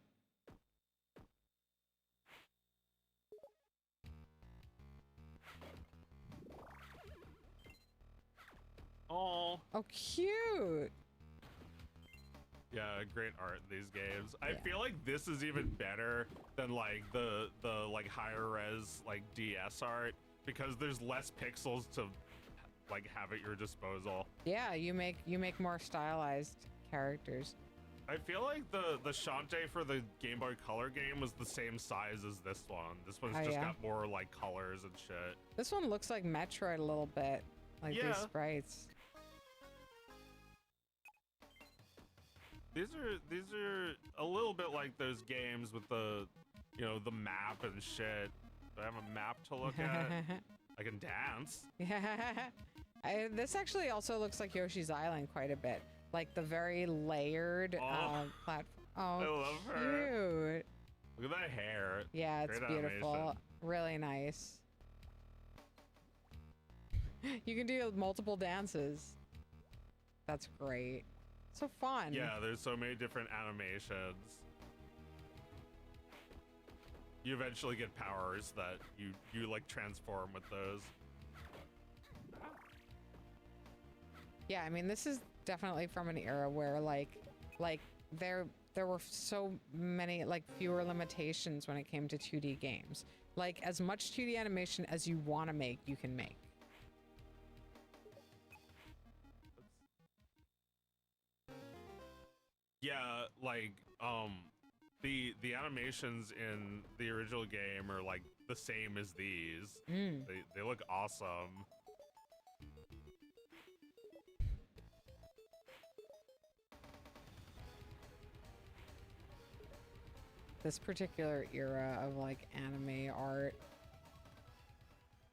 Oh. Oh, cute. Yeah, great art in these games. I Yeah. feel like this is even better than like the like higher res like DS art because there's less pixels to like have at your disposal. Yeah, you make more stylized characters. I feel like the Shantae for the Game Boy Color game was the same size as this one. This one's Oh, just yeah? got more like colors and shit. This one looks like Metroid a little bit, like Yeah. these sprites. These are a little bit like those games with the, you know, the map and shit. Do I have a map to look at? I can dance. Yeah. This actually also looks like Yoshi's Island quite a bit. Like the very layered platform. Oh, I love her. cute. Look at that hair. Yeah, it's Great beautiful. animation. Really nice. You can do multiple dances. That's great. So fun. Yeah, there's so many different animations. You eventually get powers that you like transform with those. Yeah, I mean, this is definitely from an era where like there were so many like fewer limitations when it came to 2D games. Like as much 2D animation as you want to make, you can make. Yeah, like the animations in the original game are like the same as these. They look awesome. This particular era of like anime art.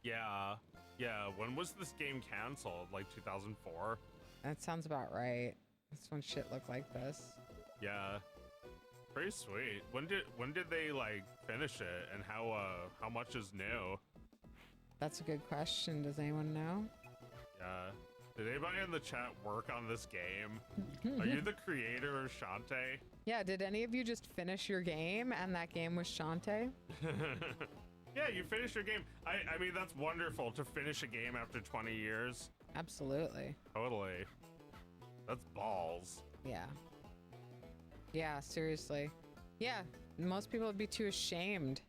Yeah. Yeah, when was this game canceled? Like 2004? That sounds about right. That's when shit looked like this. Yeah. Pretty sweet. When did they like finish it and how much is new? That's a good question. Does anyone know? Yeah. Did anybody in the chat work on this game? Are you the creator of Shantae? Yeah, did any of you just finish your game and that game was Shantae? Yeah, you finished your game. I mean, that's wonderful to finish a game after 20 years. Absolutely. Totally. That's balls. Yeah. Yeah, seriously. Yeah, most people would be too ashamed.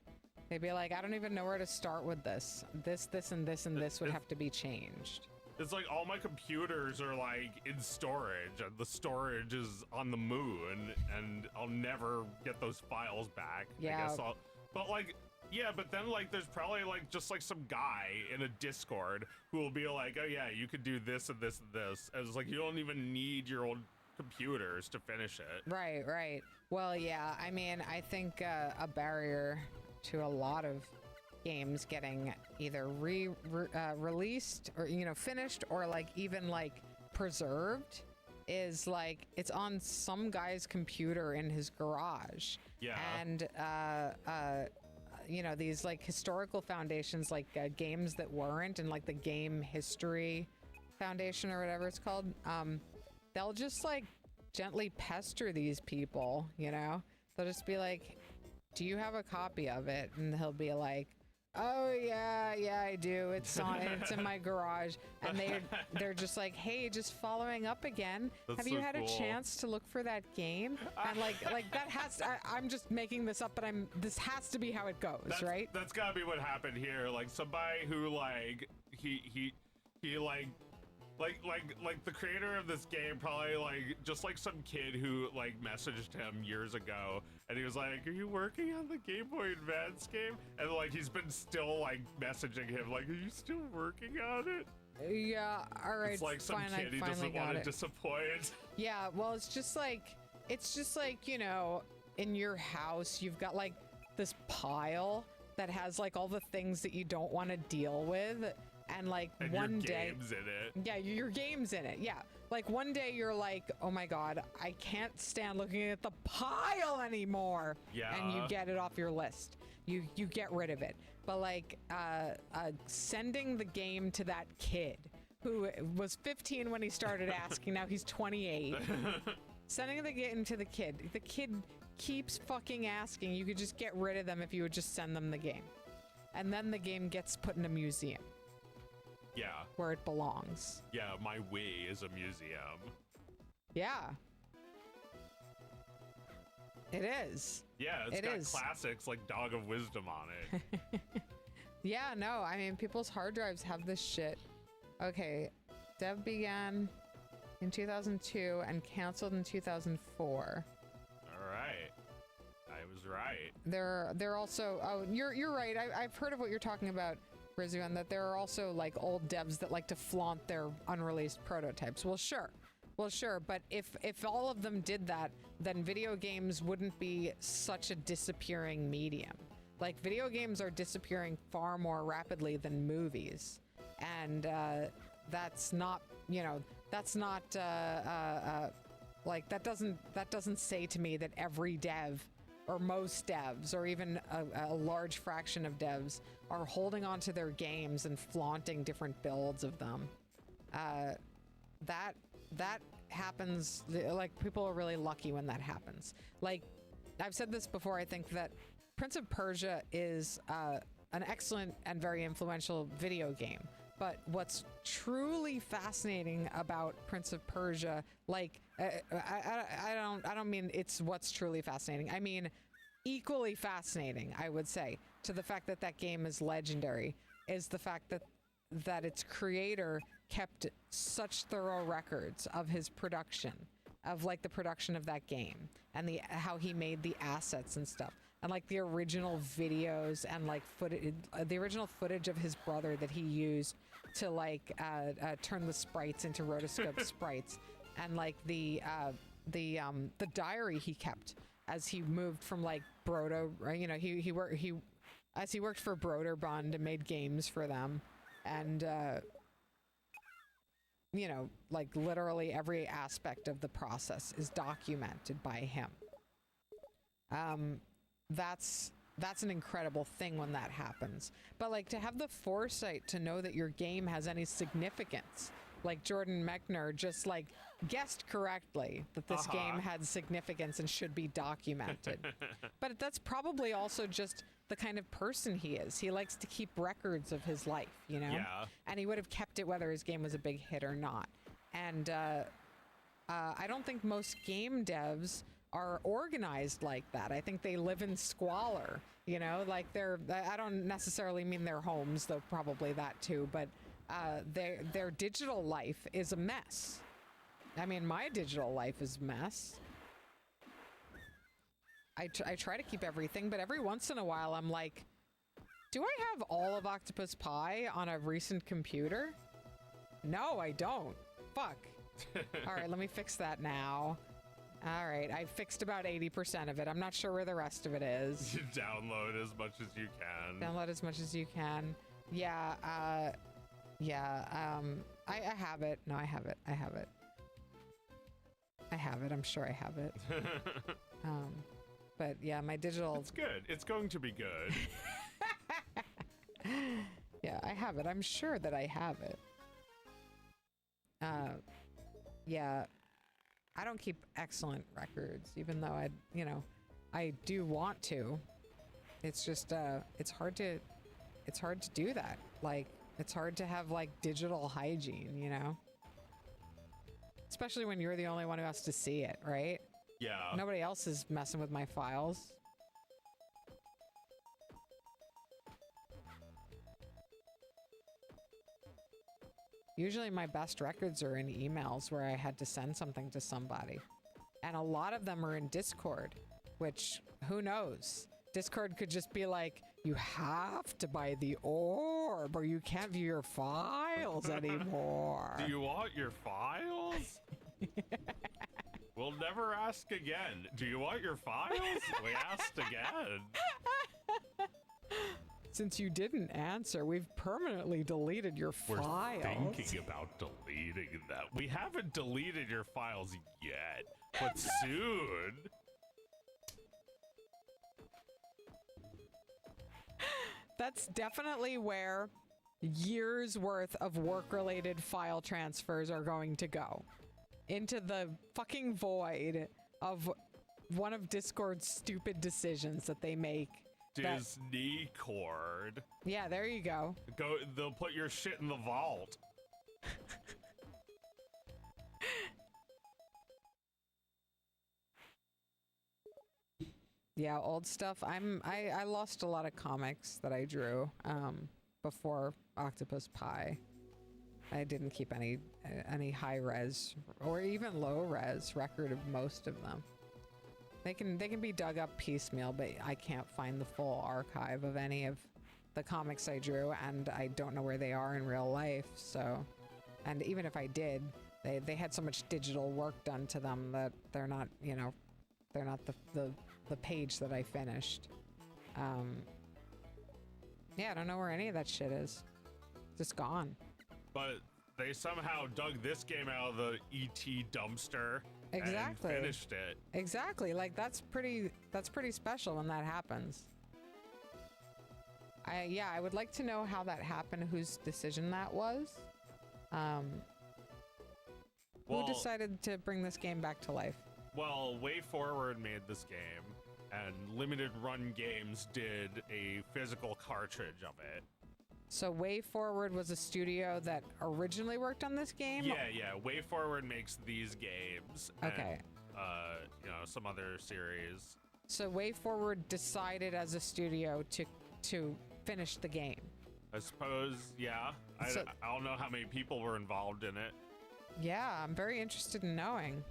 They'd be like, I don't even know where to start with this. This, and this, and this would have to be changed. It's like all my computers are like in storage, and the storage is on the moon, and I'll never get those files back. Yeah. But like, yeah, but then like there's probably like just like some guy in a Discord who will be like, oh yeah, you could do this and this and this. And it's like you don't even need your old computers to finish it. Right, right. Well, yeah, I mean, I think a barrier to a lot of games getting either released or, you know, finished or like even like preserved is like it's on some guy's computer in his garage. Yeah. And you know, these like historical foundations, like games that weren't, and like the Game History Foundation or whatever it's called, they'll just like gently pester these people, you know? They'll just be like, do you have a copy of it? And he'll be like, oh yeah, I do. It's in my garage. And they're just like, hey, just following up again. That's have you so had cool. a chance to look for that game? And like that has to, I'm just making this up, but this has to be how it goes, right? That's gotta be what happened here. Like somebody who like he like the creator of this game probably like just like some kid who like messaged him years ago and he was like, are you working on the Game Boy Advance game? And like he's been still like messaging him like, are you still working on it? Yeah, all right. It's like some fine, kid he doesn't want to disappoint. Yeah, well, it's just like, you know, in your house, you've got like this pile that has like all the things that you don't want to deal with. And like and one your day, game's in it. Yeah, your game's in it. Yeah, like one day you're like, oh my god, I can't stand looking at the pile anymore. Yeah. And you get it off your list. You get rid of it. But like sending the game to that kid who was 15 when he started asking, now he's 28. Sending the game to the kid. The kid keeps fucking asking. You could just get rid of them if you would just send them the game. And then the game gets put in a museum. Yeah. Where it belongs. Yeah, my Wii is a museum. Yeah. It is. Yeah, it's got classics like Dog of Wisdom on it. Yeah, no, I mean, people's hard drives have this shit. Okay, dev began in 2002 and canceled in 2004. All right. I was right. They're also, oh, you're right. I've heard of what you're talking about, Rizu, and that there are also like old devs that like to flaunt their unreleased prototypes. Well, sure, but if all of them did that, then video games wouldn't be such a disappearing medium. Like video games are disappearing far more rapidly than movies, and that's not, you know, that's not like that doesn't say to me that every dev or most devs or even a large fraction of devs are holding on to their games and flaunting different builds of them. That happens, like people are really lucky when that happens. Like I've said this before, I think that Prince of Persia is an excellent and very influential video game. But what's truly fascinating about Prince of Persia, like I don't mean it's what's truly fascinating. I mean equally fascinating, I would say, to the fact that that game is legendary, is the fact that its creator kept such thorough records of his production, of like the production of that game and how he made the assets and stuff. And like the original videos and like the original footage of his brother that he used to like turn the sprites into rotoscope sprites, and like the diary he kept as he moved from like Brodo, you know, he worked for Broderbund and made games for them, and you know, like literally every aspect of the process is documented by him. That's an incredible thing when that happens. But like to have the foresight to know that your game has any significance, like Jordan Mechner just like guessed correctly that this game had significance and should be documented. But that's probably also just the kind of person he is. He likes to keep records of his life, you know? Yeah. And he would have kept it whether his game was a big hit or not. And I don't think most game devs are organized like that. I think they live in squalor, you know, like I don't necessarily mean their homes, though probably that too, but their digital life is a mess. I mean, my digital life is a mess. I try to keep everything, but every once in a while I'm like, do I have all of Octopus Pie on a recent computer? No, I don't. Fuck. All right, let me fix that now. All right, I fixed about 80% of it. I'm not sure where the rest of it is. You download as much as you can. Download as much as you can. Yeah, I have it. No, I have it. I have it. I have it. I'm sure I have it. But yeah, my digital... It's good. It's going to be good. Yeah, I have it. I'm sure that I have it. Yeah, I don't keep excellent records, even though I do want to. It's just, it's hard to do that. Like, it's hard to have, like, digital hygiene, you know? Especially when you're the only one who has to see it, right? Yeah. Nobody else is messing with my files. Usually my best records are in emails where I had to send something to somebody. And a lot of them are in Discord, which, who knows? Discord could just be like, you have to buy the orb or you can't view your files anymore. Do you want your files? We'll never ask again. Do you want your files? We asked again. Since you didn't answer, we've permanently deleted your files. We're thinking about deleting them. We haven't deleted your files yet, but soon. That's definitely where years worth of work-related file transfers are going to go. Into the fucking void of one of Discord's stupid decisions that they make. Disney cord. Yeah, there you go. They'll put your shit in the vault. Yeah, old stuff. I lost a lot of comics that I drew before Octopus Pie. I didn't keep any high res or even low res record of most of them. They can be dug up piecemeal, but I can't find the full archive of any of the comics I drew, and I don't know where they are in real life. So, and even if I did, they had so much digital work done to them that they're not, you know, they're not the page that I finished. Yeah, I don't know where any of that shit is. Just gone. But they somehow dug this game out of the ET dumpster. Exactly. And finished it. Exactly. Like that's pretty special when that happens. I would like to know how that happened, whose decision that was. Who decided to bring this game back to life? Well, Way Forward made this game, and Limited Run Games did a physical cartridge of it. So Way Forward was a studio that originally worked on this game? Yeah. Way Forward makes these games. Okay. And, you know, some other series. So Way Forward decided as a studio to finish the game. I suppose, yeah. I don't know how many people were involved in it. Yeah, I'm very interested in knowing.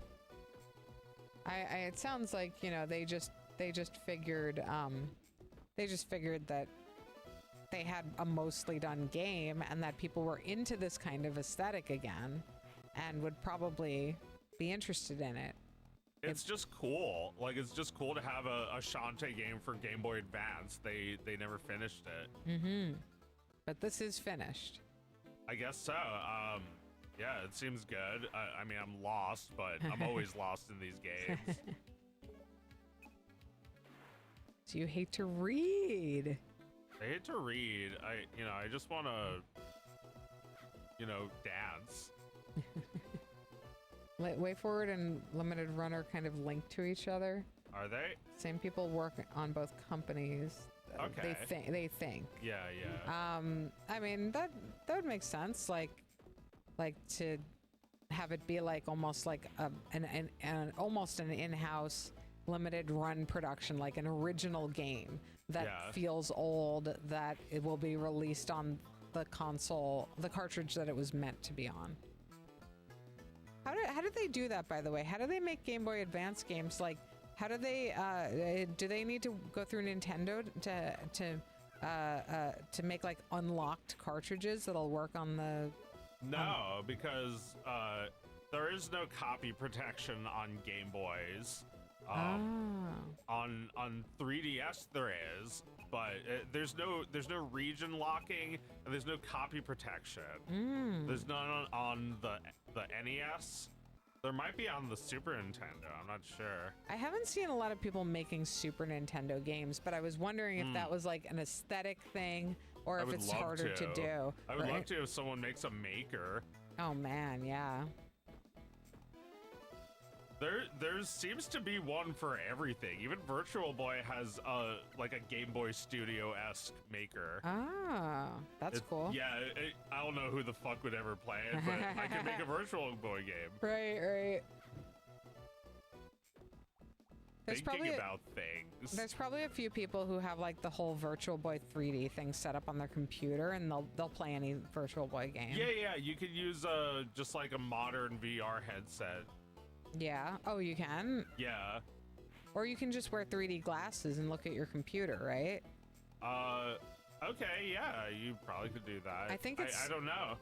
It sounds like, you know, they just figured that they had a mostly done game and that people were into this kind of aesthetic again and would probably be interested in it. It's just cool. Like, it's just cool to have a Shantae game for Game Boy Advance. They never finished it. Mm-hmm. But this is finished. I guess so. Yeah, it seems good. I mean, I'm lost, but I'm always lost in these games. So you hate to read. I hate to read. I just want to, dance. Way Forward and Limited Run are kind of linked to each other. Are they? Same people work on both companies. Okay. They think. Yeah. I mean, that would make sense. Like to have it be like almost like almost an in-house limited run production, like an original game that feels old, that it will be released on the console, the cartridge that it was meant to be on. How did they do that, by the way? How do they make Game Boy Advance games? Like, how do they need to go through Nintendo to make like unlocked cartridges that'll work on the? No, because there is no copy protection on Game Boys. On 3DS there is, but there's no region locking and there's no copy protection. There's none on the NES. There might be on the Super Nintendo. I'm not sure. I haven't seen a lot of people making Super Nintendo games, but I was wondering if that was like an aesthetic thing or if it's harder to do. I would love to if someone makes a maker. Oh man, yeah. There seems to be one for everything. Even Virtual Boy has like a Game Boy Studio-esque maker. Ah, that's cool. Yeah, I don't know who the fuck would ever play it, but I could make a Virtual Boy game. Right. Thinking about things. There's probably a few people who have like the whole Virtual Boy 3D thing set up on their computer, and they'll play any Virtual Boy game. Yeah. You could use just like a modern VR headset. Yeah. Oh, you can? Yeah. Or you can just wear 3D glasses and look at your computer, right? Okay, yeah, you probably could do that. I think it's... I don't know.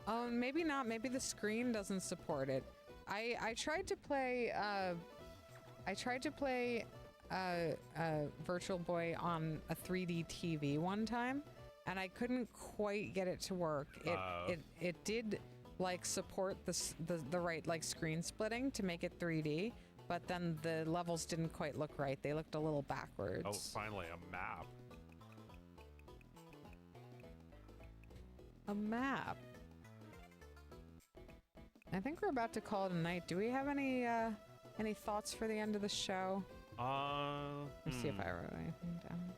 Oh, maybe not. Maybe the screen doesn't support it. I tried to play... Virtual Boy on a 3D TV one time, and I couldn't quite get it to work. It did... like support the right like screen splitting to make it 3D, but then the levels didn't quite look right. They looked a little backwards. Oh, finally a map. A map. I think we're about to call it a night. Do we have any thoughts for the end of the show? Let's see if I wrote anything down.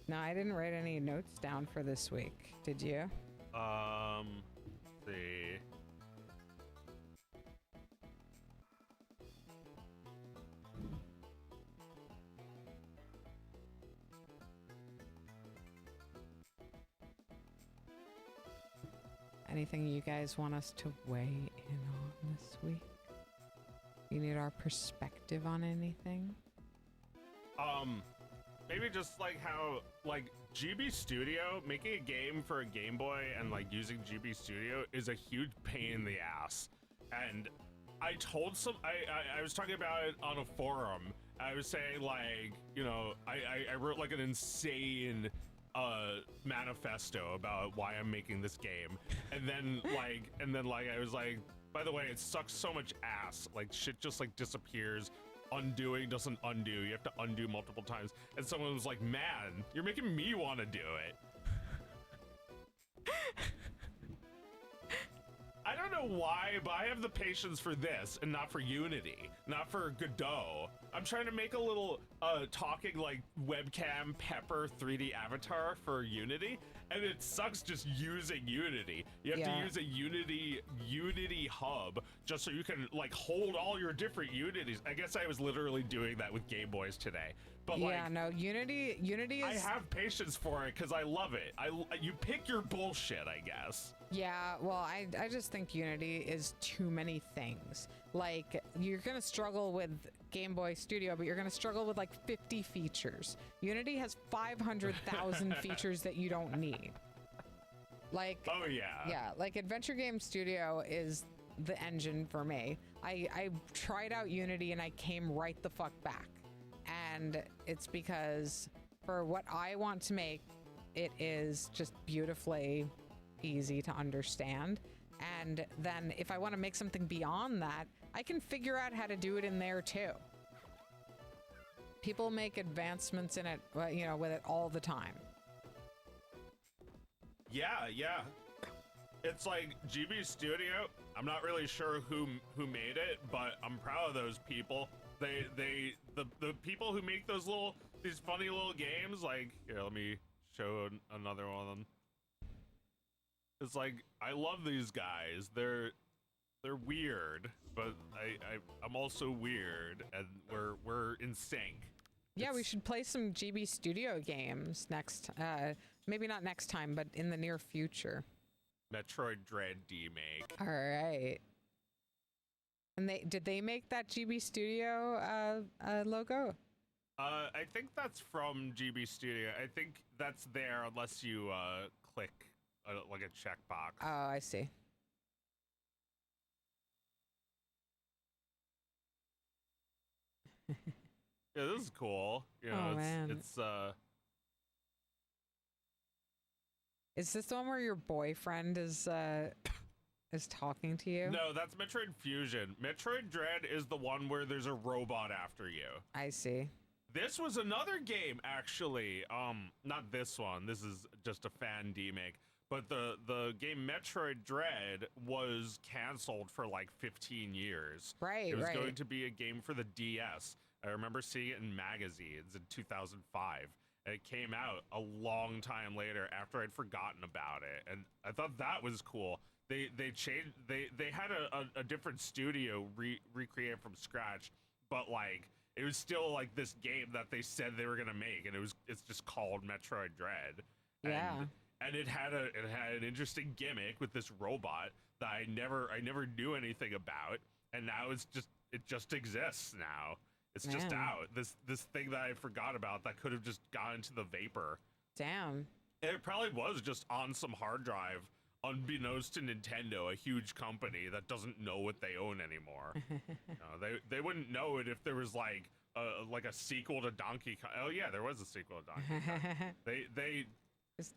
No, I didn't write any notes down for this week. Did you? See. Anything you guys want us to weigh in on this week? You need our perspective on anything? Maybe just like how, like, GB Studio, making a game for a Game Boy and, like, using GB Studio is a huge pain in the ass. And I told I was talking about it on a forum. I was saying, like, you know, I wrote, like, an insane manifesto about why I'm making this game. And then, I was like, by the way, it sucks so much ass. Like, shit just, like, disappears. Undoing doesn't undo. You have to undo multiple times. And someone was like, man, you're making me want to do it. I don't know why, but I have the patience for this and not for Unity, not for Godot. I'm trying to make a little talking like webcam pepper 3D avatar for Unity, and it sucks just using Unity. You have to use a Unity hub just so you can like hold all your different Unities. I guess I was literally doing that with Game Boys today. But yeah, like, no, Unity is... I have patience for it because I love it. You pick your bullshit, I guess. Yeah, well, I just think Unity is too many things. Like, you're gonna struggle with Game Boy Studio, but you're gonna struggle with like 50 features. Unity has 500,000 features that you don't need. Like, oh yeah. Yeah, like Adventure Game Studio is the engine for me. I tried out Unity and I came right the fuck back. And it's because for what I want to make, it is just beautifully easy to understand. And then if I want to make something beyond that, I can figure out how to do it in there too. People make advancements in it, you know, with it all the time. Yeah, yeah. It's like GB Studio. I'm not really sure who made it, but I'm proud of those people. The people who make those little these funny little games. Like, here, let me show another one of them. It's like, I love these guys. They're weird, but I'm also weird, and we're in sync. Yeah, we should play some GB Studio games next. Maybe not next time, but in the near future. Metroid Dread demake. All right. And did they make that GB Studio logo? I think that's from GB Studio. I think that's there unless you click like a checkbox. Oh, I see. Yeah, this is cool. You know, Oh, man. it's Is this the one where your boyfriend is talking to you? No, that's Metroid Fusion. Metroid Dread is the one where there's a robot after you. I see. This was another game, actually. Not this one. This is just a fan demake. But the game Metroid Dread was canceled for like 15 years. Right, It was right. going to be a game for the DS. I remember seeing it in magazines in 2005. And it came out a long time later after I'd forgotten about it. And I thought that was cool. They changed, they had a different studio recreate from scratch, but like it was still like this game that they said they were gonna make, and it's just called Metroid Dread. Yeah. And it had an interesting gimmick with this robot that I never knew anything about, and now it just exists now. It's just Man. out. This thing that I forgot about that could have just gone into the vapor. Damn. And it probably was just on some hard drive, unbeknownst to Nintendo, a huge company that doesn't know what they own anymore. They wouldn't know it if there was like a sequel to Donkey Kong. Oh yeah, there was a sequel to Donkey Kong. They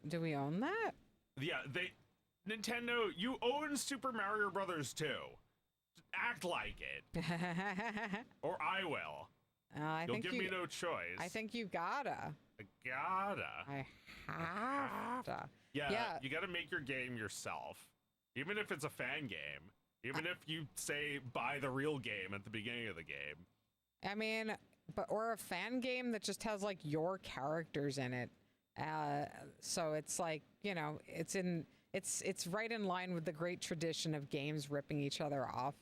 Do we own that? Yeah, Nintendo, you own Super Mario Brothers 2. Act like it, or I will. You'll give me no choice. I think you gotta. I gotta. I have to. Yeah, you gotta make your game yourself. Even if it's a fan game. Even if you say buy the real game at the beginning of the game. I mean, or a fan game that just has like your characters in it. So it's like, you know, it's right in line with the great tradition of games ripping each other off.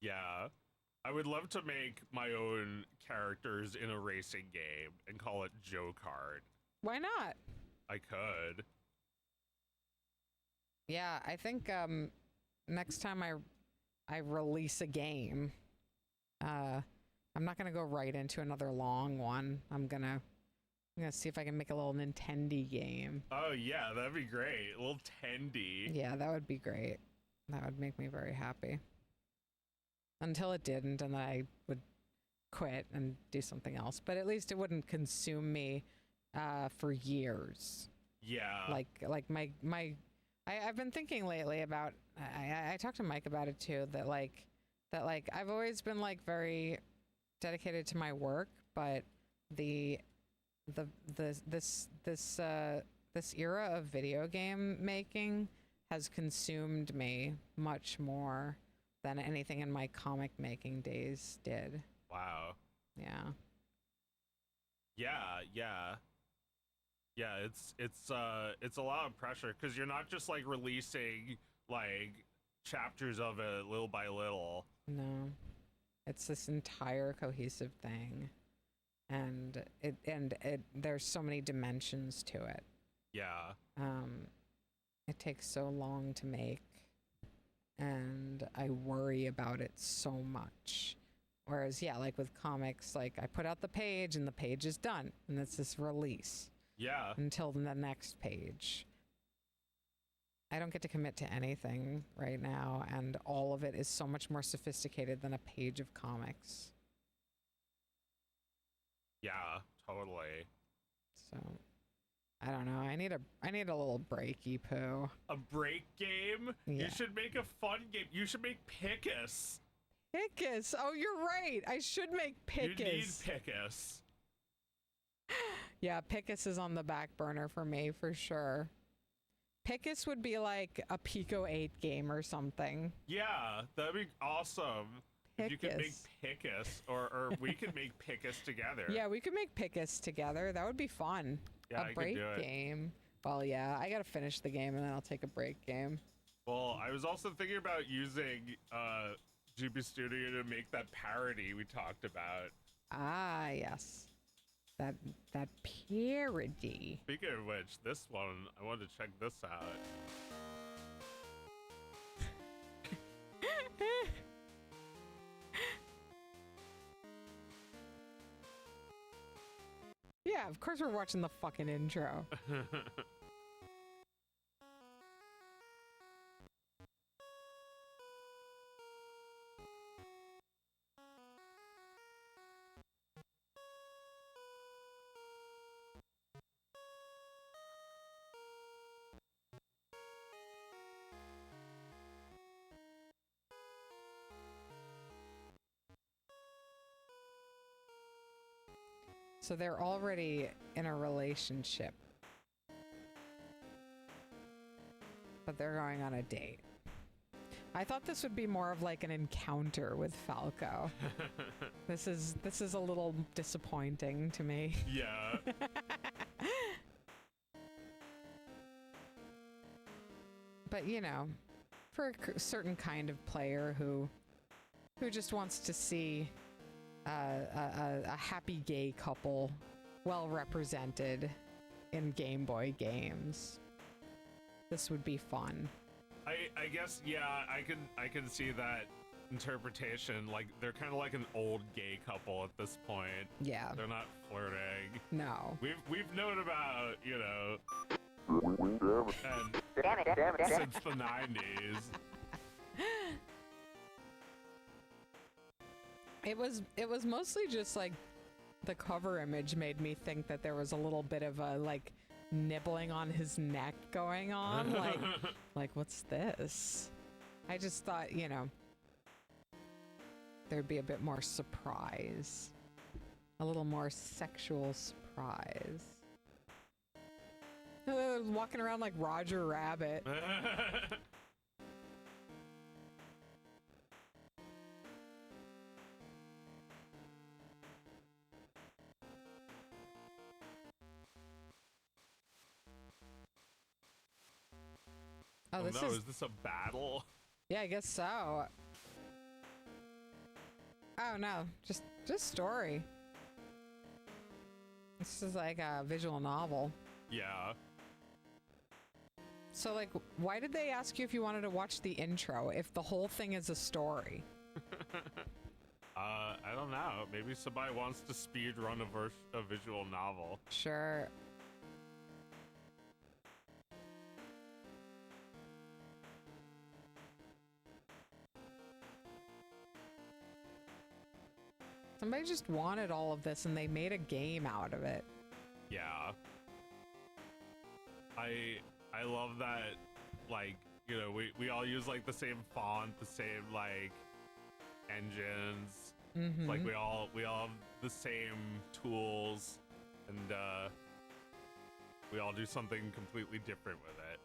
Yeah. I would love to make my own characters in a racing game and call it Joe Kart. Why not? I could. Yeah, I think next time I release a game, I'm not gonna go right into another long one. I'm gonna see if I can make a little Nintendo game. Oh yeah, that'd be great. A little Tendy. Yeah, that would be great. That would make me very happy. Until it didn't, and then I would quit and do something else. But at least it wouldn't consume me for years. Yeah. Like I've been thinking lately about. I talked to Mike about it too. That I've always been like very dedicated to my work, but this era of video game making has consumed me much more than anything in my comic making days did. Wow. Yeah. Yeah, it's a lot of pressure because you're not just like releasing like chapters of it little by little. No. It's this entire cohesive thing. And there's so many dimensions to it. Yeah. It takes so long to make, and I worry about it so much. Whereas, yeah, like with comics, like I put out the page and the page is done, and it's this release. Yeah. Until the next page. I don't get to commit to anything right now, and all of it is so much more sophisticated than a page of comics. Yeah, totally. So, I don't know. I need a little breaky poo. A break game? Yeah. You should make a fun game. You should make Pickus. Pickus. Oh, you're right. I should make Pickus. You need Pickus. Yeah, Pickus is on the back burner for me for sure. Pickus would be like a Pico 8 game or something. Yeah, that'd be awesome. If you could make Pickus. Pickus, or we could make Pickus together. Yeah, we could make Pickus together. That would be fun. Yeah, I A break could do it. game. Well, yeah, I gotta finish the game and then I'll take a break game. Well, I was also thinking about using GB Studio to make that parody we talked about. Ah, yes. That parody. Speaking of which, this one, I wanted to check this out. Yeah, of course we're watching the fucking intro. So they're already in a relationship. But they're going on a date. I thought this would be more of like an encounter with Falco. This is a little disappointing to me. Yeah. But you know, for a certain kind of player who just wants to see a happy gay couple well represented in Game Boy games, this would be fun. I guess, yeah, I can see that interpretation. Like, they're kind of like an old gay couple at this point. Yeah. They're not flirting. No. We've known about, you know, and Damn it. since the 90s. It was mostly just like the cover image made me think that there was a little bit of a like nibbling on his neck going on. like what's this? I just thought, you know, there'd be a bit more surprise. A little more sexual surprise. Walking around like Roger Rabbit. Oh, this no, is... is this a battle? Yeah, I guess so. Oh, no. Just story. This is like a visual novel. Yeah. So, like, why did they ask you if you wanted to watch the intro if the whole thing is a story? I don't know. Maybe somebody wants to speed run a visual novel. Sure. Somebody just wanted all of this and they made a game out of it. Yeah. I love that, like, you know, we all use like the same font, the same like engines. Mm-hmm. Like we all have the same tools, and we all do something completely different with it.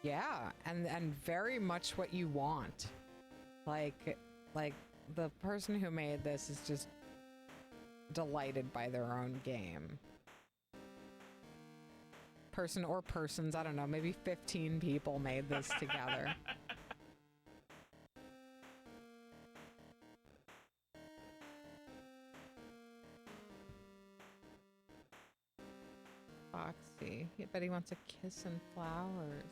Yeah, and very much what you want. Like the person who made this is just delighted by their own game. Person or persons, I don't know, maybe 15 people made this together. Foxy, I bet he wants a kiss and flowers.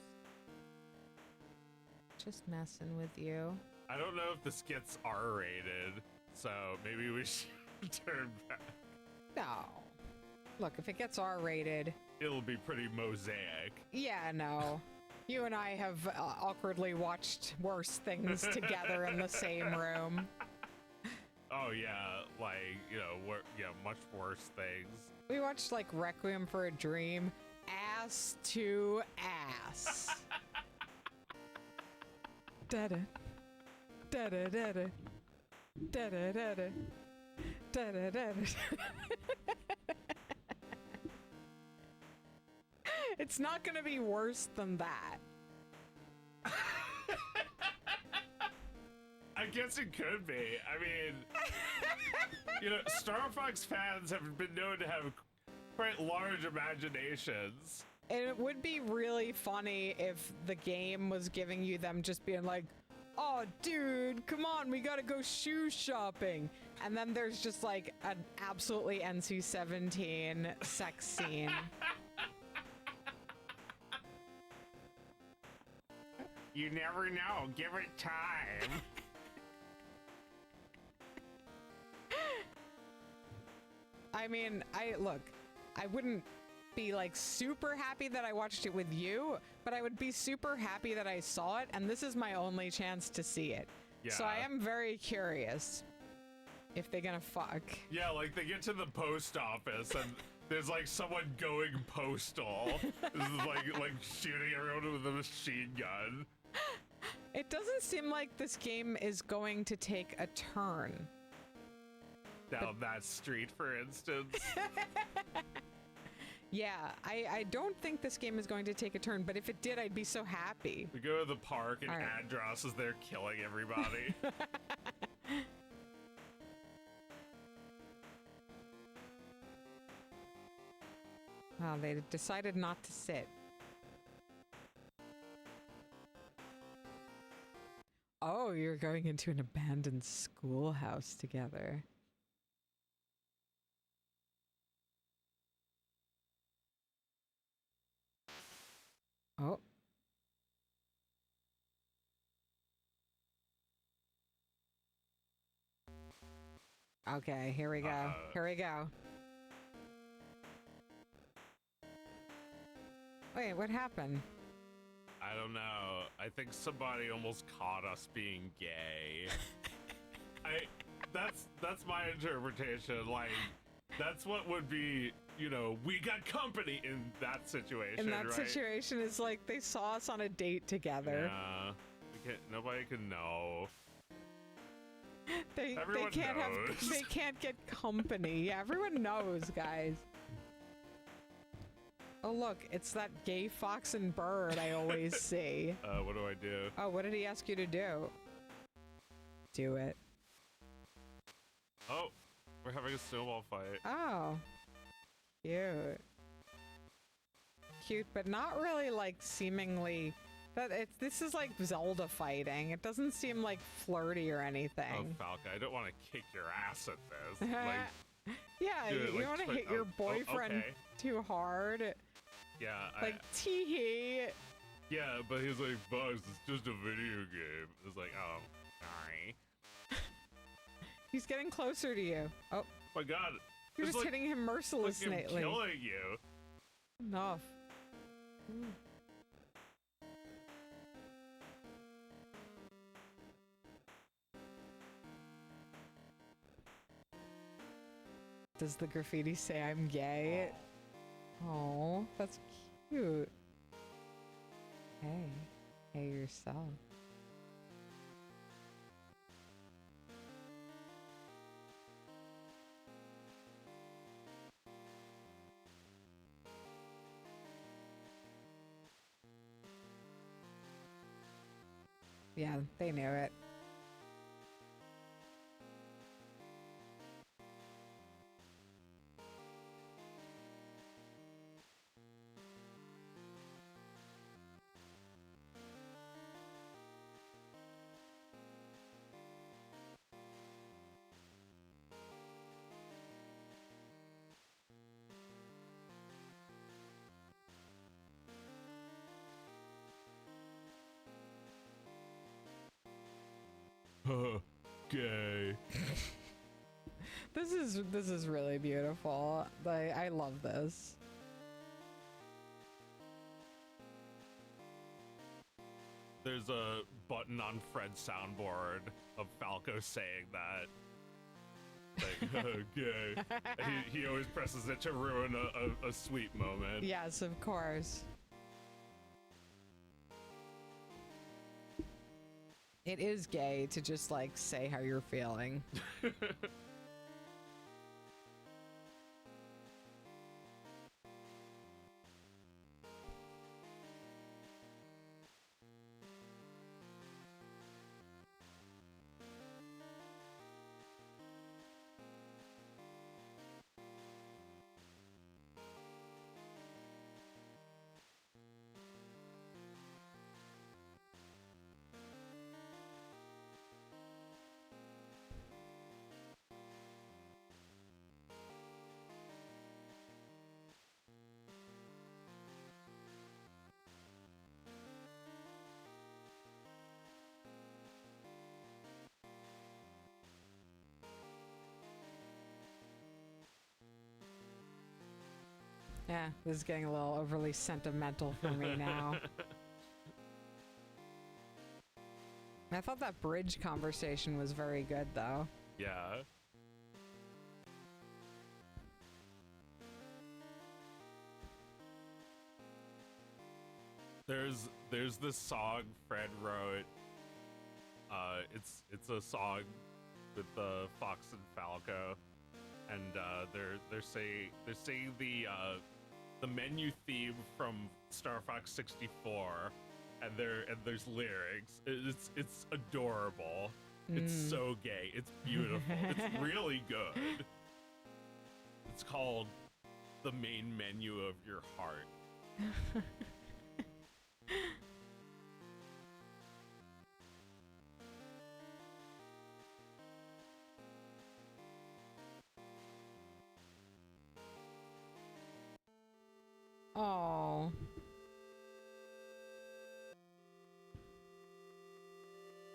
Just messing with you. I don't know if this gets R-rated, so maybe we should turn back. No. Look, if it gets R-rated... It'll be pretty mosaic. Yeah, no. You and I have awkwardly watched worse things together in the same room. Oh yeah, like, you know, much worse things. We watched, like, Requiem for a Dream, ass to ass. Da-da. Da-da-da-da. Da-da-da-da. Da-da-da-da. It's not gonna be worse than that. I guess it could be. I mean, you know, Star Fox fans have been known to have quite large imaginations. And it would be really funny if the game was giving you them just being like, oh, dude, come on, we gotta go shoe shopping. And then there's just like an absolutely NC-17 sex scene. You never know. Give it time. I mean, I wouldn't be like super happy that I watched it with you, but I would be super happy that I saw it, and this is my only chance to see it. Yeah. So I am very curious if they're gonna fuck. Yeah, like they get to the post office and there's like someone going postal. This is like shooting everyone with a machine gun. It doesn't seem like this game is going to take a turn. Down that street, for instance. Yeah, I don't think this game is going to take a turn, but if it did, I'd be so happy. We go to the park and All right. Andros is there killing everybody. Well, they decided not to sit. Oh, you're going into an abandoned schoolhouse together. Oh. Okay, here we go. Here we go. Wait, what happened? I don't know. I think somebody almost caught us being gay. That's my interpretation. Like, that's what would be, you know, we got company in that situation. In that right? situation, it's like they saw us on a date together. Yeah. Nobody can know. They Everyone can't knows. they can't get company. Yeah, everyone knows, guys. Oh look, it's that gay fox and bird I always see. What do I do? Oh, what did he ask you to do? Do it. Oh, we're having a snowball fight. Oh. Cute. Cute, but not really like seemingly this is like Zelda fighting. It doesn't seem like flirty or Oh, anything. Falca, I don't want to kick your ass at this. Like, yeah, dude, you like, don't want to twit- hit your boyfriend okay. too hard. Yeah, Like, tee-hee. yeah, but he's like, Bugs, it's just a video game. It's like, oh, sorry. He's getting closer to you. Oh, My God, you're it's just like, hitting him like mercilessly. him killing you. Enough. Ooh. Does the graffiti say I'm gay? Oh, that's cute. Hey, hey yourself. Yeah, they knew it. Gay. This is really beautiful. I love this. There's a button on Fred's soundboard of Falco saying that. Like, gay. He always presses it to ruin a sweet moment. Yes, of course. It is gay to just like say how you're feeling. Yeah, this is getting a little overly sentimental for me now. I thought that bridge conversation was very good, though. Yeah. There's this song Fred wrote. It's a song with Fox and Falco, and they're saying the menu theme from Star Fox 64, and there's lyrics. It's adorable. It's so gay. It's beautiful. It's really good. It's called The Main Menu of Your Heart. Oh.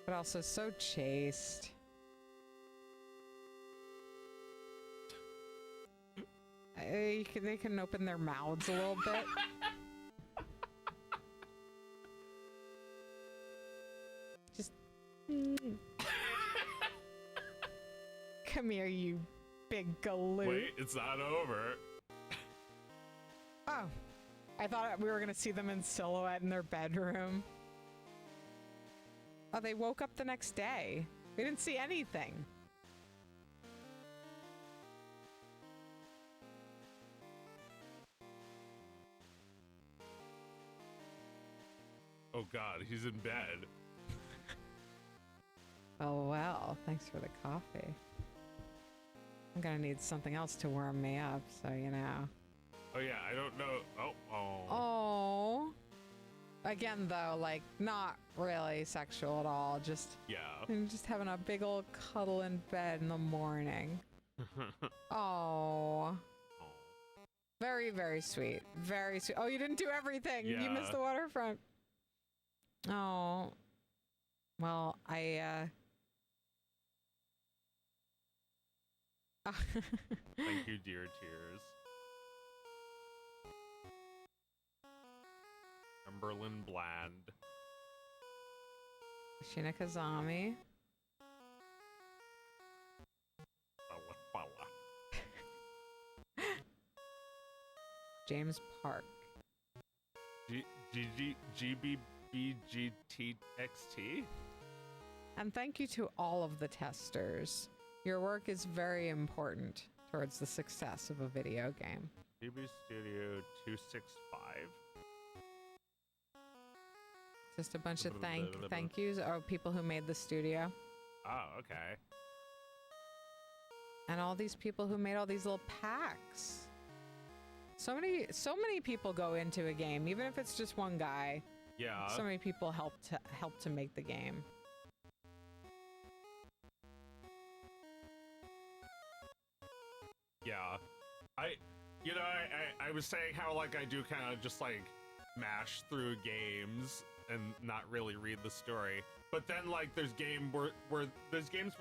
But also so chaste. They can open their mouths a little bit. Just... Come here, you big galoot. Wait, it's not over. Oh. I thought we were going to see them in silhouette in their bedroom. Oh, they woke up the next day. We didn't see anything. Oh god, he's in bed. Oh, well, thanks for the coffee. I'm gonna need something else to warm me up, so you know. Oh yeah, I don't know. Oh. Oh. Again, though, like, not really sexual at all. Just, Yeah. just having a big old cuddle in bed in the morning. Oh. Very, very sweet. Very sweet. Oh, you didn't do everything. Yeah. You missed the waterfront. Oh. Well, I, Thank you, dear tears. Cumberland Bland. Shina Kazami. Falla. James Park. GBBGTXT? And thank you to all of the testers. Your work is very important towards the success of a video game. GB Studio 265. Just a bunch of thank yous. Oh, people who made the studio. Oh, okay. And all these people who made all these little packs. So many people go into a game, even if it's just one guy. Yeah. So many people help to make the game. Yeah. I was saying how, like, I do kind of just, like, mash through games and not really read the story. But then, like, there's games where,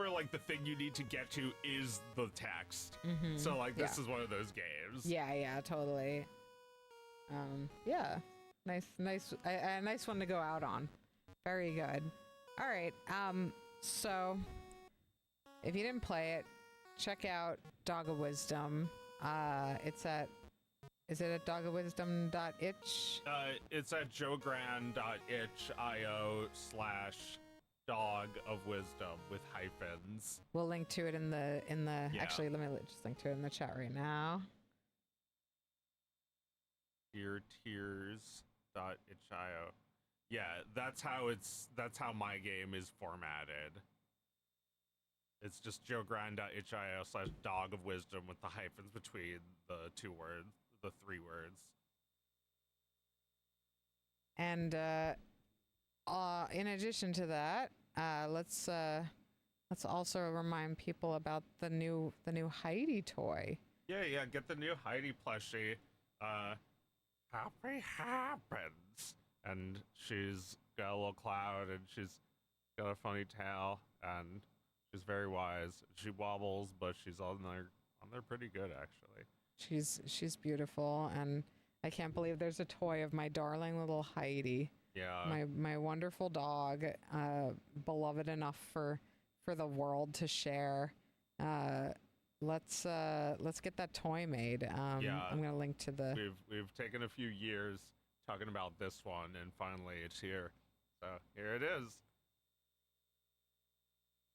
like, the thing you need to get to is the text. Mm-hmm. So, like, this is one of those games. Yeah, totally. Yeah. A nice one to go out on. Very good. All right. So if you didn't play it, check out Dog of Wisdom. Is it at dogofwisdom.itch? It's at joegran.itch.io/dog of wisdom with hyphens. We'll link to it in the Yeah. Actually, let me just link to it in the chat right now. Tears.itch.io. Yeah, that's how my game is formatted. It's just joegran.itch.io/dog of wisdom with the hyphens between the three words. And in addition to that, let's also remind people about the new Heidi toy. Yeah, get the new Heidi plushie. Happy happens, and she's got a little cloud, and she's got a funny tail, and she's very wise. She wobbles, but she's on there pretty good, actually. She's beautiful, and I can't believe there's a toy of my darling little Heidi. Yeah. My wonderful dog, beloved enough for the world to share. Let's get that toy made. Yeah. I'm gonna link to the. We've taken a few years talking about this one, and finally it's here. So here it is.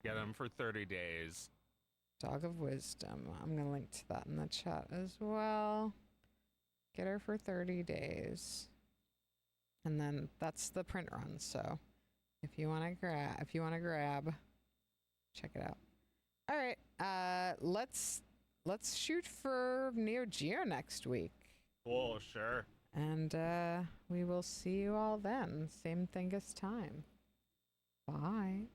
Get him for 30 days. Dog of Wisdom. I'm gonna link to that in the chat as well. Get her for 30 days. And then that's the print run, so if you wanna grab, check it out. Alright, let's shoot for Neo Geo next week. Cool, sure. And we will see you all then. Same Thingus time. Bye.